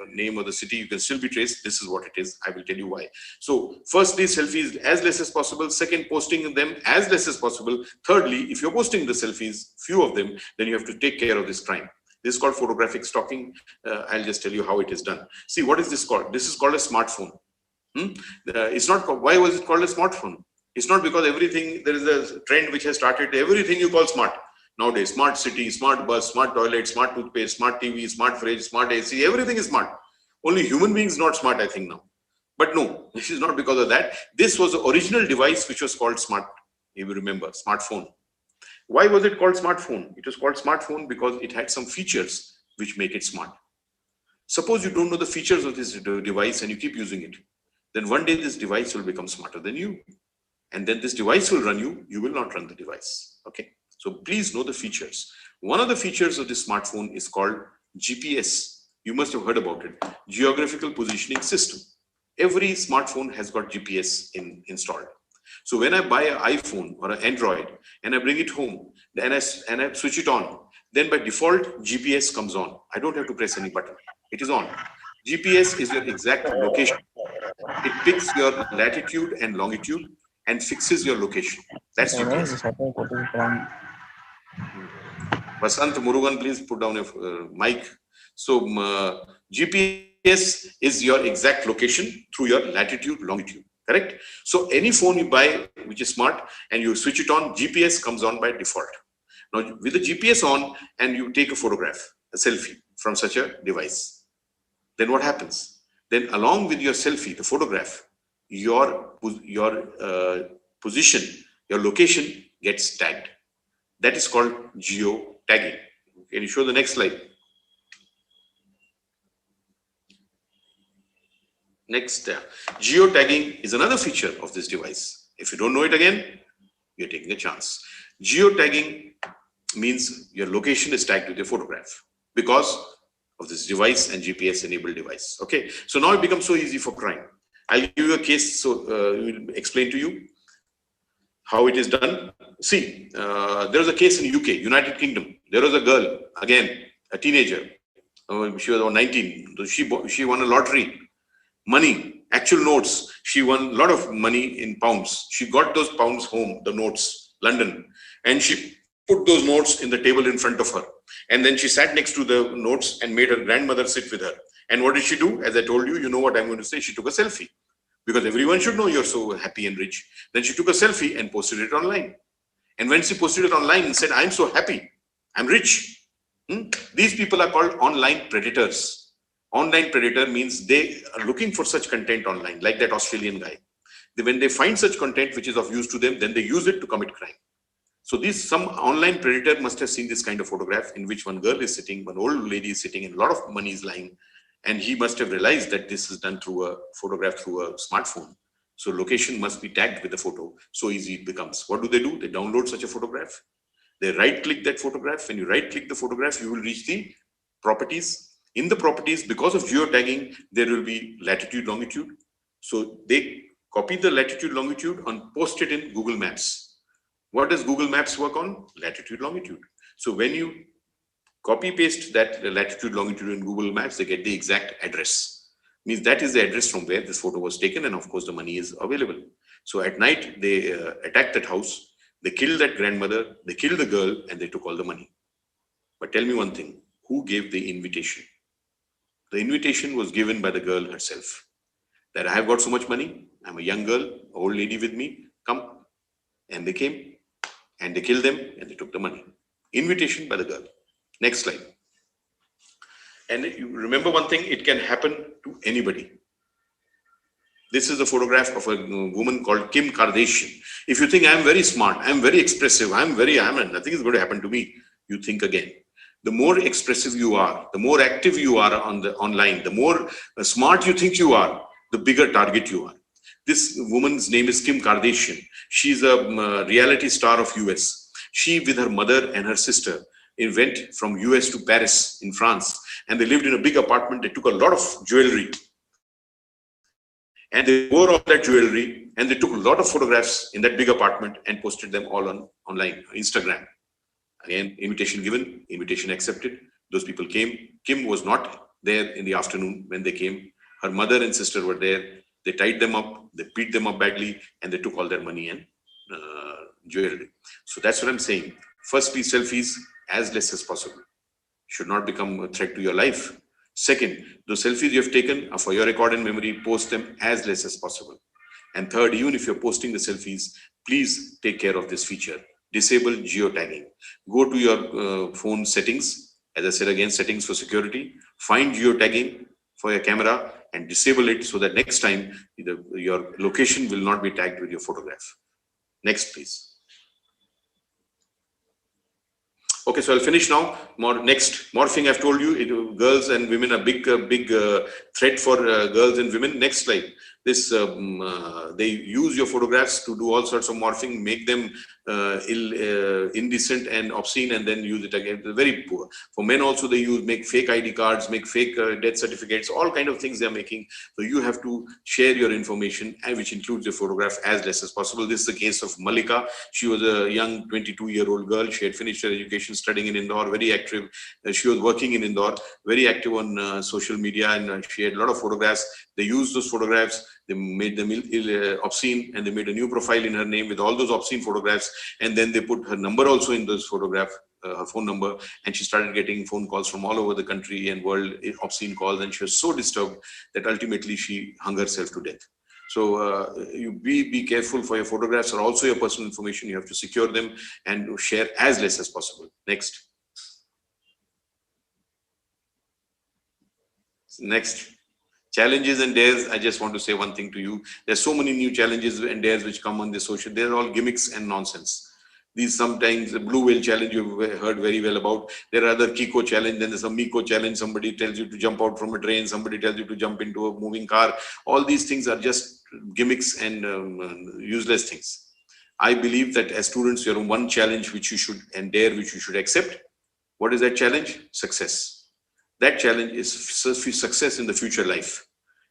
name of the city, you can still be traced. This is what it is. I will tell you why. So firstly, selfies as less as possible. Second, posting them as less as possible. Thirdly, if you're posting the selfies, few of them, then you have to take care of this crime. This is called photographic stalking. I'll just tell you how it is done. See, what is this called? This is called a smartphone. It's not. Why was it called a smartphone? It's not because everything, there is a trend which has started, everything you call smart. Nowadays, smart city, smart bus, smart toilet, smart toothpaste, smart TV, smart fridge, smart AC, everything is smart. Only human beings not smart, I think now. But no, this is not because of that. This was the original device which was called smart, if you remember, smartphone. Why was it called smartphone? It was called smartphone because it had some features which make it smart. Suppose you don't know the features of this device and you keep using it. Then one day this device will become smarter than you. And then this device will run you, you will not run the device. Okay. So please know the features. One of the features of this smartphone is called GPS. You must have heard about it. Geographical Positioning System. Every smartphone has got GPS installed. So when I buy an iPhone or an Android and I bring it home and I switch it on, then by default GPS comes on. I don't have to press any button. It is on. GPS is your exact location. It picks your latitude and longitude and fixes your location. That's GPS. Vasant Murugan, please put down your mic. So GPS is your exact location through your latitude, longitude. Correct? So any phone you buy which is smart and you switch it on, GPS comes on by default. Now with the GPS on and you take a photograph, a selfie from such a device, then what happens? Then along with your selfie, the photograph, your position, your location gets tagged. That is called geo-tagging. Can you show the next slide? Next, geo-tagging is another feature of this device. If you don't know it again, you're taking a chance. Geo-tagging means your location is tagged with your photograph because of this device and GPS-enabled device. Okay, so now it becomes so easy for crime. I'll give you a case, so we'll explain to you. how it is done. See, there was a case in UK, United Kingdom. There was a girl, again, a teenager. She was about 19. So she won a lottery. Money, actual notes. She won a lot of money in pounds. She got those pounds home, the notes, London. And she put those notes in the table in front of her. And then she sat next to the notes and made her grandmother sit with her. And what did she do? As I told you, you know what I'm going to say. She took a selfie. Because everyone should know you're so happy and rich. Then she took a selfie and posted it online. And when she posted it online and said, I'm so happy, I'm rich. These people are called online predators. Online predator means they are looking for such content online, like that Australian guy. When they find such content which is of use to them, then they use it to commit crime. So some online predator must have seen this kind of photograph in which one girl is sitting, one old lady is sitting, and a lot of money is lying. And he must have realized that this is done through a photograph through a smartphone. So location must be tagged with the photo. So easy it becomes. What do? They download such a photograph. They right-click that photograph. When you right-click the photograph, you will reach the properties. In the properties, because of geotagging, there will be latitude, longitude. So they copy the latitude, longitude and post it in Google Maps. What does Google Maps work on? Latitude, longitude. So when you copy paste that latitude, longitude in Google Maps, they get the exact address. Means that is the address from where this photo was taken, and of course the money is available. So at night they attacked that house, they killed that grandmother, they killed the girl, and they took all the money. But tell me one thing, who gave the invitation? The invitation was given by the girl herself. That I have got so much money, I'm a young girl, old lady with me, come. And they came and they killed them and they took the money. Invitation by the girl. Next slide. And you remember one thing, it can happen to anybody. This is a photograph of a woman called Kim Kardashian. If you think I'm very smart, I'm very expressive, nothing is going to happen to me, you think again. The more expressive you are, the more active you are on the online, the more smart you think you are, the bigger target you are. This woman's name is Kim Kardashian. She's a reality star of US. She, with her mother and her sister, went from US to Paris in France, and they lived in a big apartment. They took a lot of jewelry, and they wore all that jewelry, and they took a lot of photographs in that big apartment and posted them all on online, Instagram. Again, invitation given, invitation accepted. Those people came. Kim was not there in the afternoon when they came. Her mother and sister were there. They tied them up, they beat them up badly, and they took all their money and jewelry. So that's what I'm saying. First, please, selfies as less as possible. Should not become a threat to your life. Second, those selfies you have taken are for your record and memory, post them as less as possible. And third, even if you're posting the selfies, please take care of this feature. Disable geotagging. Go to your phone settings. As I said again, settings for security. Find geotagging for your camera and disable it so that next time your location will not be tagged with your photograph. Next, please. Okay, so I'll finish now. Next, morphing, I've told you, girls and women are big threat for girls and women. Next slide. This they use your photographs to do all sorts of morphing, make them indecent and obscene, and then use it again. Very poor. For men also, they make fake ID cards, make fake death certificates, all kind of things they are making. So you have to share your information, which includes your photograph, as less as possible. This is the case of Malika. She was a young 22-year-old girl. She had finished her education, studying in Indore, very active. She was working in Indore, very active on social media, and she had a lot of photographs. They used those photographs. They made them obscene, and they made a new profile in her name with all those obscene photographs. And then they put her number also in those photographs, her phone number. And she started getting phone calls from all over the country and world, obscene calls. And she was so disturbed that ultimately she hung herself to death. So you be careful. For your photographs are also your personal information. You have to secure them and share as less as possible. Next. Next. Challenges and dares. I just want to say one thing to you. There's so many new challenges and dares which come on the social. They're all gimmicks and nonsense. These sometimes the blue whale challenge you've heard very well about. There are other Kiko challenge. Then there's a Miko challenge. Somebody tells you to jump out from a train. Somebody tells you to jump into a moving car. All these things are just gimmicks and useless things. I believe that as students, you have one challenge which you should and dare which you should accept. What is that challenge? Success. That challenge is success in the future life.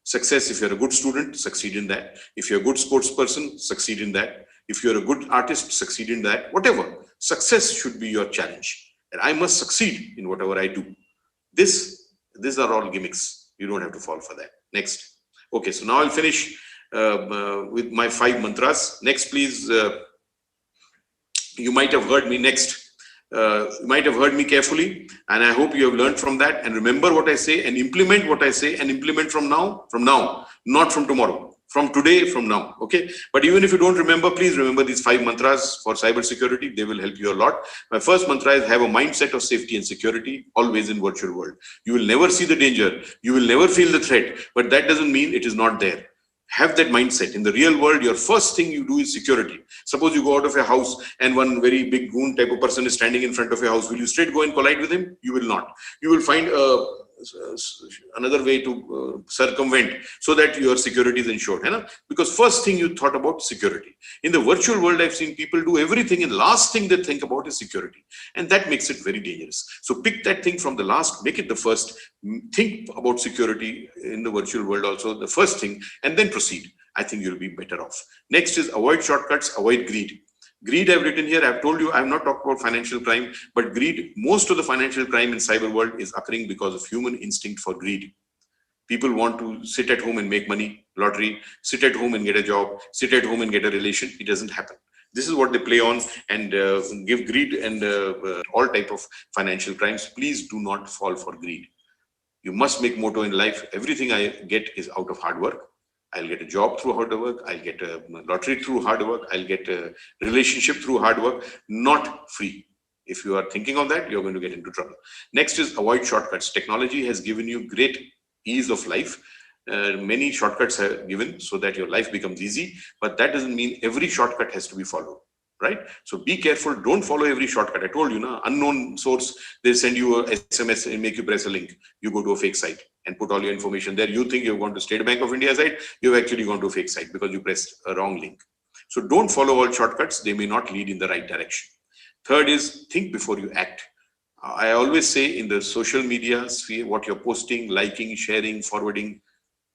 Success, if you're a good student, succeed in that. If you're a good sports person, succeed in that. If you're a good artist, succeed in that. Whatever, success should be your challenge. And I must succeed in whatever I do. These are all gimmicks. You don't have to fall for that. Next. Okay, so now I'll finish with my 5 mantras. Next, please. You might have heard me next. You might have heard me carefully, and I hope you have learned from that and remember what I say and implement what I say and implement from now, not from tomorrow, from today, from now. Okay. But even if you don't remember, please remember these 5 mantras for cybersecurity. They will help you a lot. My first mantra is have a mindset of safety and security always in virtual world. You will never see the danger. You will never feel the threat, but that doesn't mean it is not there. Have that mindset. In the real world, your first thing you do is security. Suppose you go out of your house and one very big goon type of person is standing in front of your house. Will you straight go and collide with him? You will not. You will find another way to circumvent so that your security is ensured. Because first thing you thought about security. In the virtual world, I've seen people do everything and last thing they think about is security. And that makes it very dangerous. So pick that thing from the last, make it the first. Think about security in the virtual world also, the first thing, and then proceed. I think you'll be better off. Next is avoid shortcuts, avoid greed. Greed I've written here, I've told you, I've not talked about financial crime, but greed, most of the financial crime in cyber world is occurring because of human instinct for greed. People want to sit at home and make money, lottery, sit at home and get a job, sit at home and get a relation. It doesn't happen. This is what they play on and give greed and all type of financial crimes. Please do not fall for greed. You must make motto in life. Everything I get is out of hard work. I'll get a job through hard work. I'll get a lottery through hard work. I'll get a relationship through hard work, not free. If you are thinking of that, you're going to get into trouble. Next is avoid shortcuts. Technology has given you great ease of life. Many shortcuts are given so that your life becomes easy, but that doesn't mean every shortcut has to be followed. Right? So be careful. Don't follow every shortcut. I told you, unknown source, they send you a SMS and make you press a link. You go to a fake site and put all your information there. You think you've gone to State Bank of India site. You've actually gone to a fake site because you pressed a wrong link. So don't follow all shortcuts. They may not lead in the right direction. Third is think before you act. I always say in the social media sphere, what you're posting, liking, sharing, forwarding,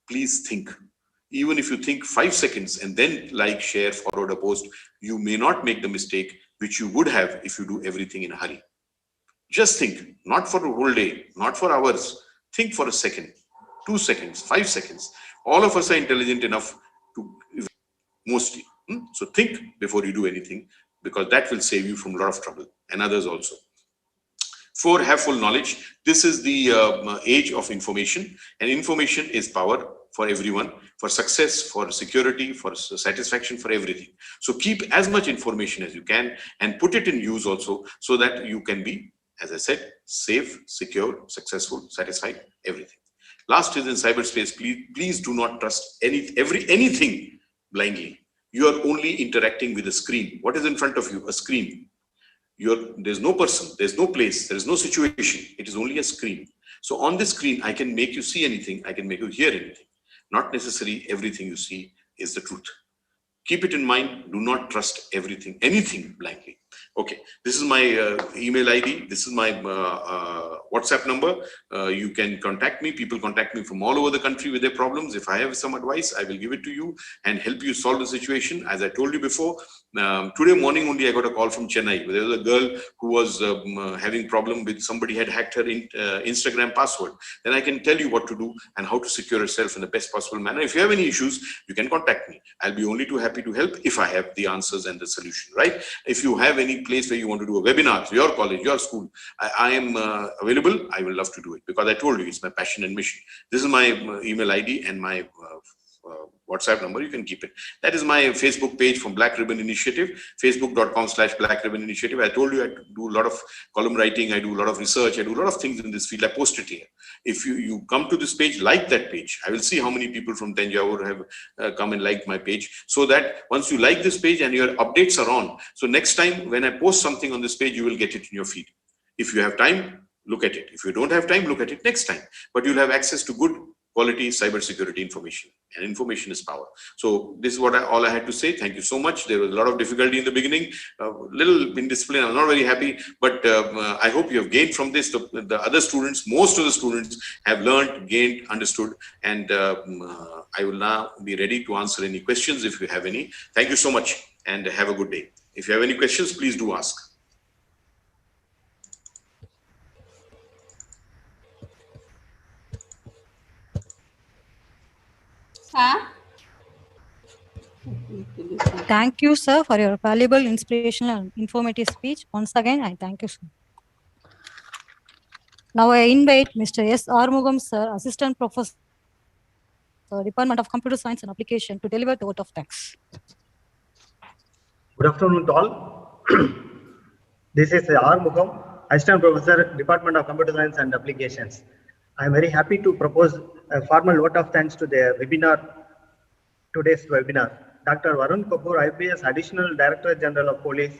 please think. Even if you think 5 seconds and then like, share, forward a post, you may not make the mistake which you would have if you do everything in a hurry. Just think, not for a whole day, not for hours. Think for a second, 2 seconds, 5 seconds. All of us are intelligent enough to, mostly. So think before you do anything, because that will save you from a lot of trouble and others also. 4, have full knowledge. This is the age of information, and information is power for everyone, for success, for security, for satisfaction, for everything. So keep as much information as you can and put it in use also so that you can be, as I said, safe, secure, successful, satisfied, everything. Last is in cyberspace, please do not trust anything blindly. You are only interacting with a screen. What is in front of you? A screen. There's no person, there's no place, there is no situation. It is only a screen. So on this screen, I can make you see anything. I can make you hear anything. Not necessarily everything you see is the truth. Keep it in mind. Do not trust anything blindly. Okay, this is my email ID. This is my WhatsApp number. You can contact me. People contact me from all over the country with their problems. If I have some advice, I will give it to you and help you solve the situation. As I told you before, today morning only I got a call from Chennai. There was a girl who was having problem with somebody had hacked her Instagram password. Then I can tell you what to do and how to secure yourself in the best possible manner. If you have any issues, you can contact me. I'll be only too happy to help if I have the answers and the solution, right? If you have any place where you want to do a webinar, your college, your school, I am available. I will love to do it because I told you it's my passion and mission. This is my email ID and my WhatsApp number. You can keep it. That is my Facebook page from Black Ribbon Initiative, facebook.com/Black Ribbon Initiative. I told you I do a lot of column writing. I do a lot of research. I do a lot of things in this field. I post it here. If you come to this page, like that page. I will see how many people from Thanjavur have come and liked my page, so that once you like this page and your updates are on, so next time when I post something on this page, you will get it in your feed. If you have time, look at it. If you don't have time, look at it next time. But you'll have access to good quality cybersecurity information. And information is power. So this is what all I had to say. Thank you so much. There was a lot of difficulty in the beginning, little indiscipline. I'm not very happy, but I hope you have gained from this. The other students, most of the students have learned, gained, understood, and I will now be ready to answer any questions if you have any. Thank you so much and have a good day. If you have any questions, please do ask.
Sir?
Thank you, sir, for your valuable, inspirational, and informative speech. Once again, I thank you, sir. Now I invite Mr. S. Armugam, sir, Assistant Professor, Department of Computer Science and Application, to deliver the vote of thanks.
Good afternoon to all. This is Armugam, Assistant Professor, Department of Computer Science and Applications. I am very happy to propose a formal vote of thanks to the today's webinar. Dr. Varun Kapoor IPS, Additional Director General of Police,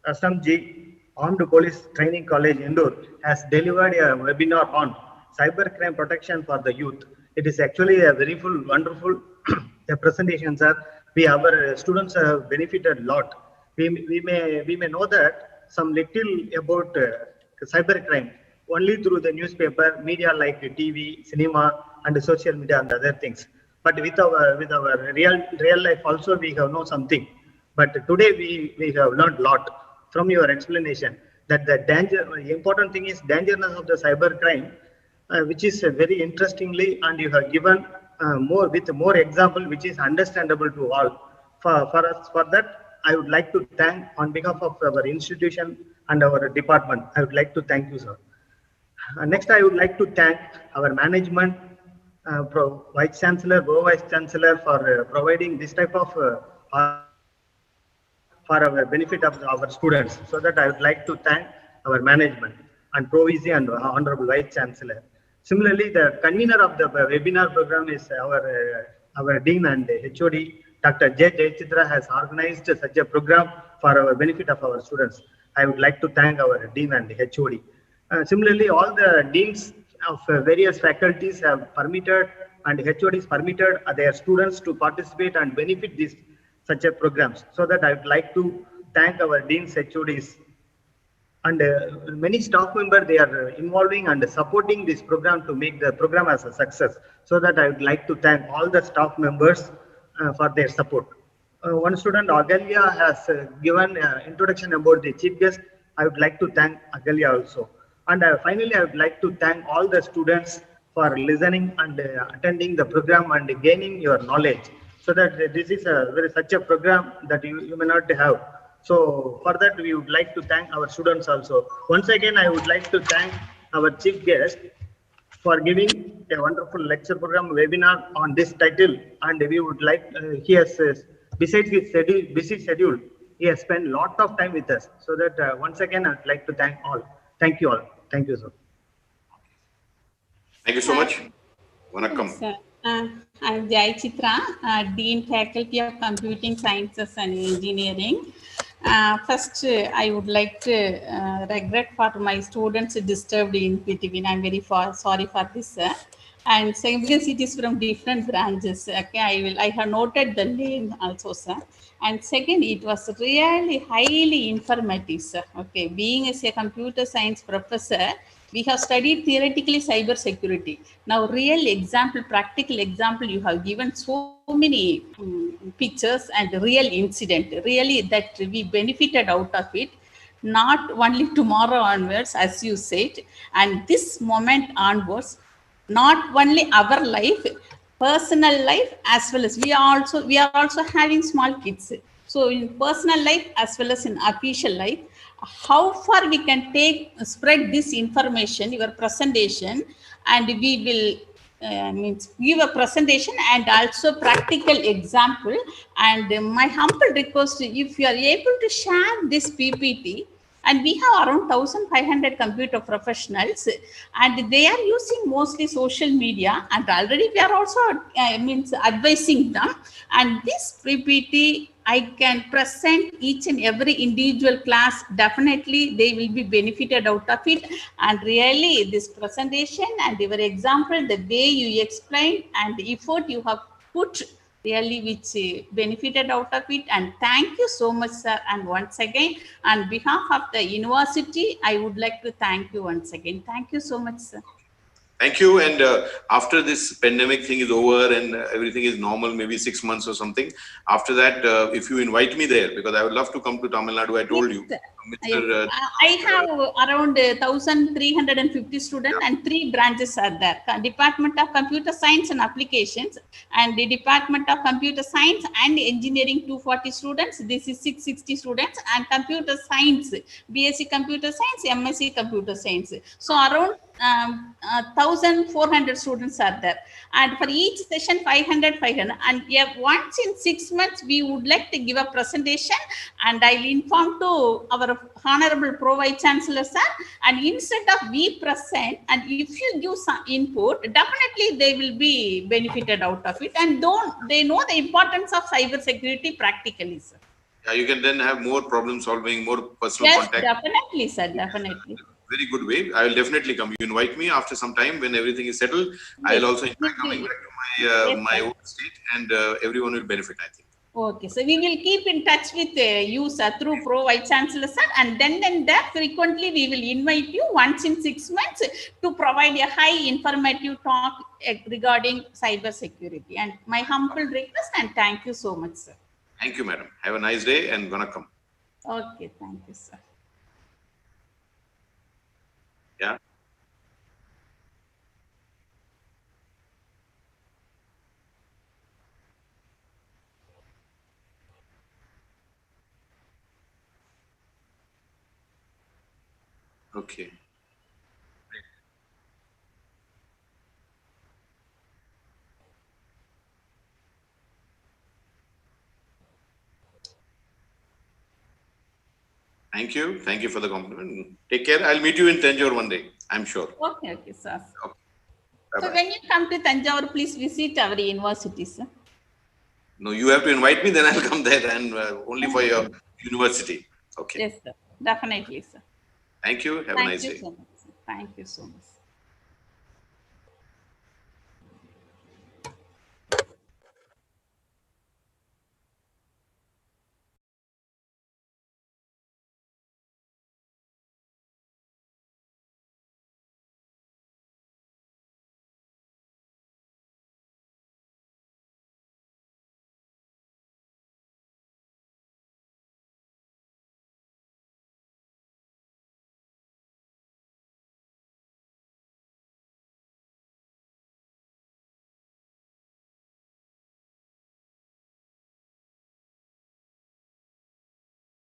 Rustamji, Armed Police Training College, Indore, has delivered a webinar on cybercrime protection for the youth. It is actually a very wonderful presentation, sir. Our students have benefited a lot. We may know that some little about cybercrime only through the newspaper, media like TV, cinema, and social media and other things. But with our real life also we have known something. But today we have learned a lot from your explanation that the important thing is dangerousness of the cybercrime, which is very interestingly, and you have given more example which is understandable to all. For that, I would like to thank on behalf of our institution and our department. I would like to thank you, sir. Next, I would like to thank our management, Vice Chancellor, Vice Chancellor for providing this type of for our benefit of our students. So that I would like to thank our management and Provisy and Honorable Vice Chancellor. Similarly, the convener of the webinar program is our Dean and HOD, Dr. J. Jayachitra, has organized such a program for our benefit of our students. I would like to thank our Dean and HOD. Similarly, all the deans of various faculties have permitted and HODs permitted their students to participate and benefit these such a programs. So that I would like to thank our deans, HODs, and many staff members, they are involving and supporting this program to make the program as a success. So that I would like to thank all the staff members for their support. One student, Agalya, has given introduction about the chief guest. I would like to thank Agalya also. And finally, I would like to thank all the students for listening and attending the program and gaining your knowledge. So that this is such a program that you may not have. So for that, we would like to thank our students also. Once again, I would like to thank our chief guest for giving a wonderful lecture program webinar on this title. And we would like, he has, besides his busy schedule, he has spent a lot of time with us. So that once again, I would like to thank all. Thank you all. Thank you, sir.
Thank you so much. Vanakkam.
Yes, I'm Jayachitra, Dean Faculty of Computing Sciences and Engineering. First, I would like to regret for my students disturbed in between. I'm very sorry for this. And second, because it is from different branches. Okay, I have noted the name also, sir. And second, it was really highly informative, sir. Okay, being as a computer science professor, we have studied theoretically cyber security. Now, real example, practical example, you have given so many pictures and real incident, really that we benefited out of it, not only tomorrow onwards, as you said, and this moment onwards, not only our life, personal life, as well as we are also having small kids. So in personal life as well as in official life, how far we can spread this information, your presentation, and we will give a presentation and also practical example. And my humble request, if you are able to share this PPT, and we have around 1,500 computer professionals, and they are using mostly social media, and already we are also advising them. And this PPT I can present each and every individual class. Definitely they will be benefited out of it. And really this presentation and your example, the way you explained and the effort you have put, really which benefited out of it. And thank you so much, sir. And once again, on behalf of the university, I would like to thank you once again. Thank you so much, sir.
Thank you. And after this pandemic thing is over and everything is normal, maybe 6 months or something, after that, if you invite me there, because I would love to come to Tamil Nadu, I told you. Mr.
I have around 1,350 students and 3 branches are there. Department of Computer Science and Applications and the Department of Computer Science and Engineering 240 students. This is 660 students, and Computer Science, BSc Computer Science, MSc Computer Science. So around 1,400 students are there, and for each session 500. And once in 6 months we would like to give a presentation, and I'll inform to our Honorable Pro Vice Chancellor sir, and instead of we present, and if you give some input, definitely they will be benefited out of it, and they know the importance of cyber security practically, sir.
Yeah, you can then have more problem solving, more personal contact.
Definitely, sir, definitely.
Very good way. I will definitely come. You invite me after some time when everything is settled. Yes. I will also enjoy coming back to my own state, and everyone will benefit, I think.
Okay, so we will keep in touch with you, sir, through Pro Vice Chancellor, sir, and then frequently we will invite you once in 6 months to provide a high informative talk regarding cyber security. And my humble request, and thank you so much, sir.
Thank you, madam. Have a nice day and vanakkam.
Okay, thank you, sir.
Yeah. Okay. Thank you. Thank you for the compliment. Take care. I'll meet you in Thanjavur one day, I'm sure.
Okay, sir.
Okay.
So when you come to Thanjavur, please visit our university, sir.
No, you have to invite me, then I'll come there, and only for your university. Okay.
Yes, sir. Definitely, sir.
Thank you. Have a nice day.
Thank you so much, sir. Thank you so much.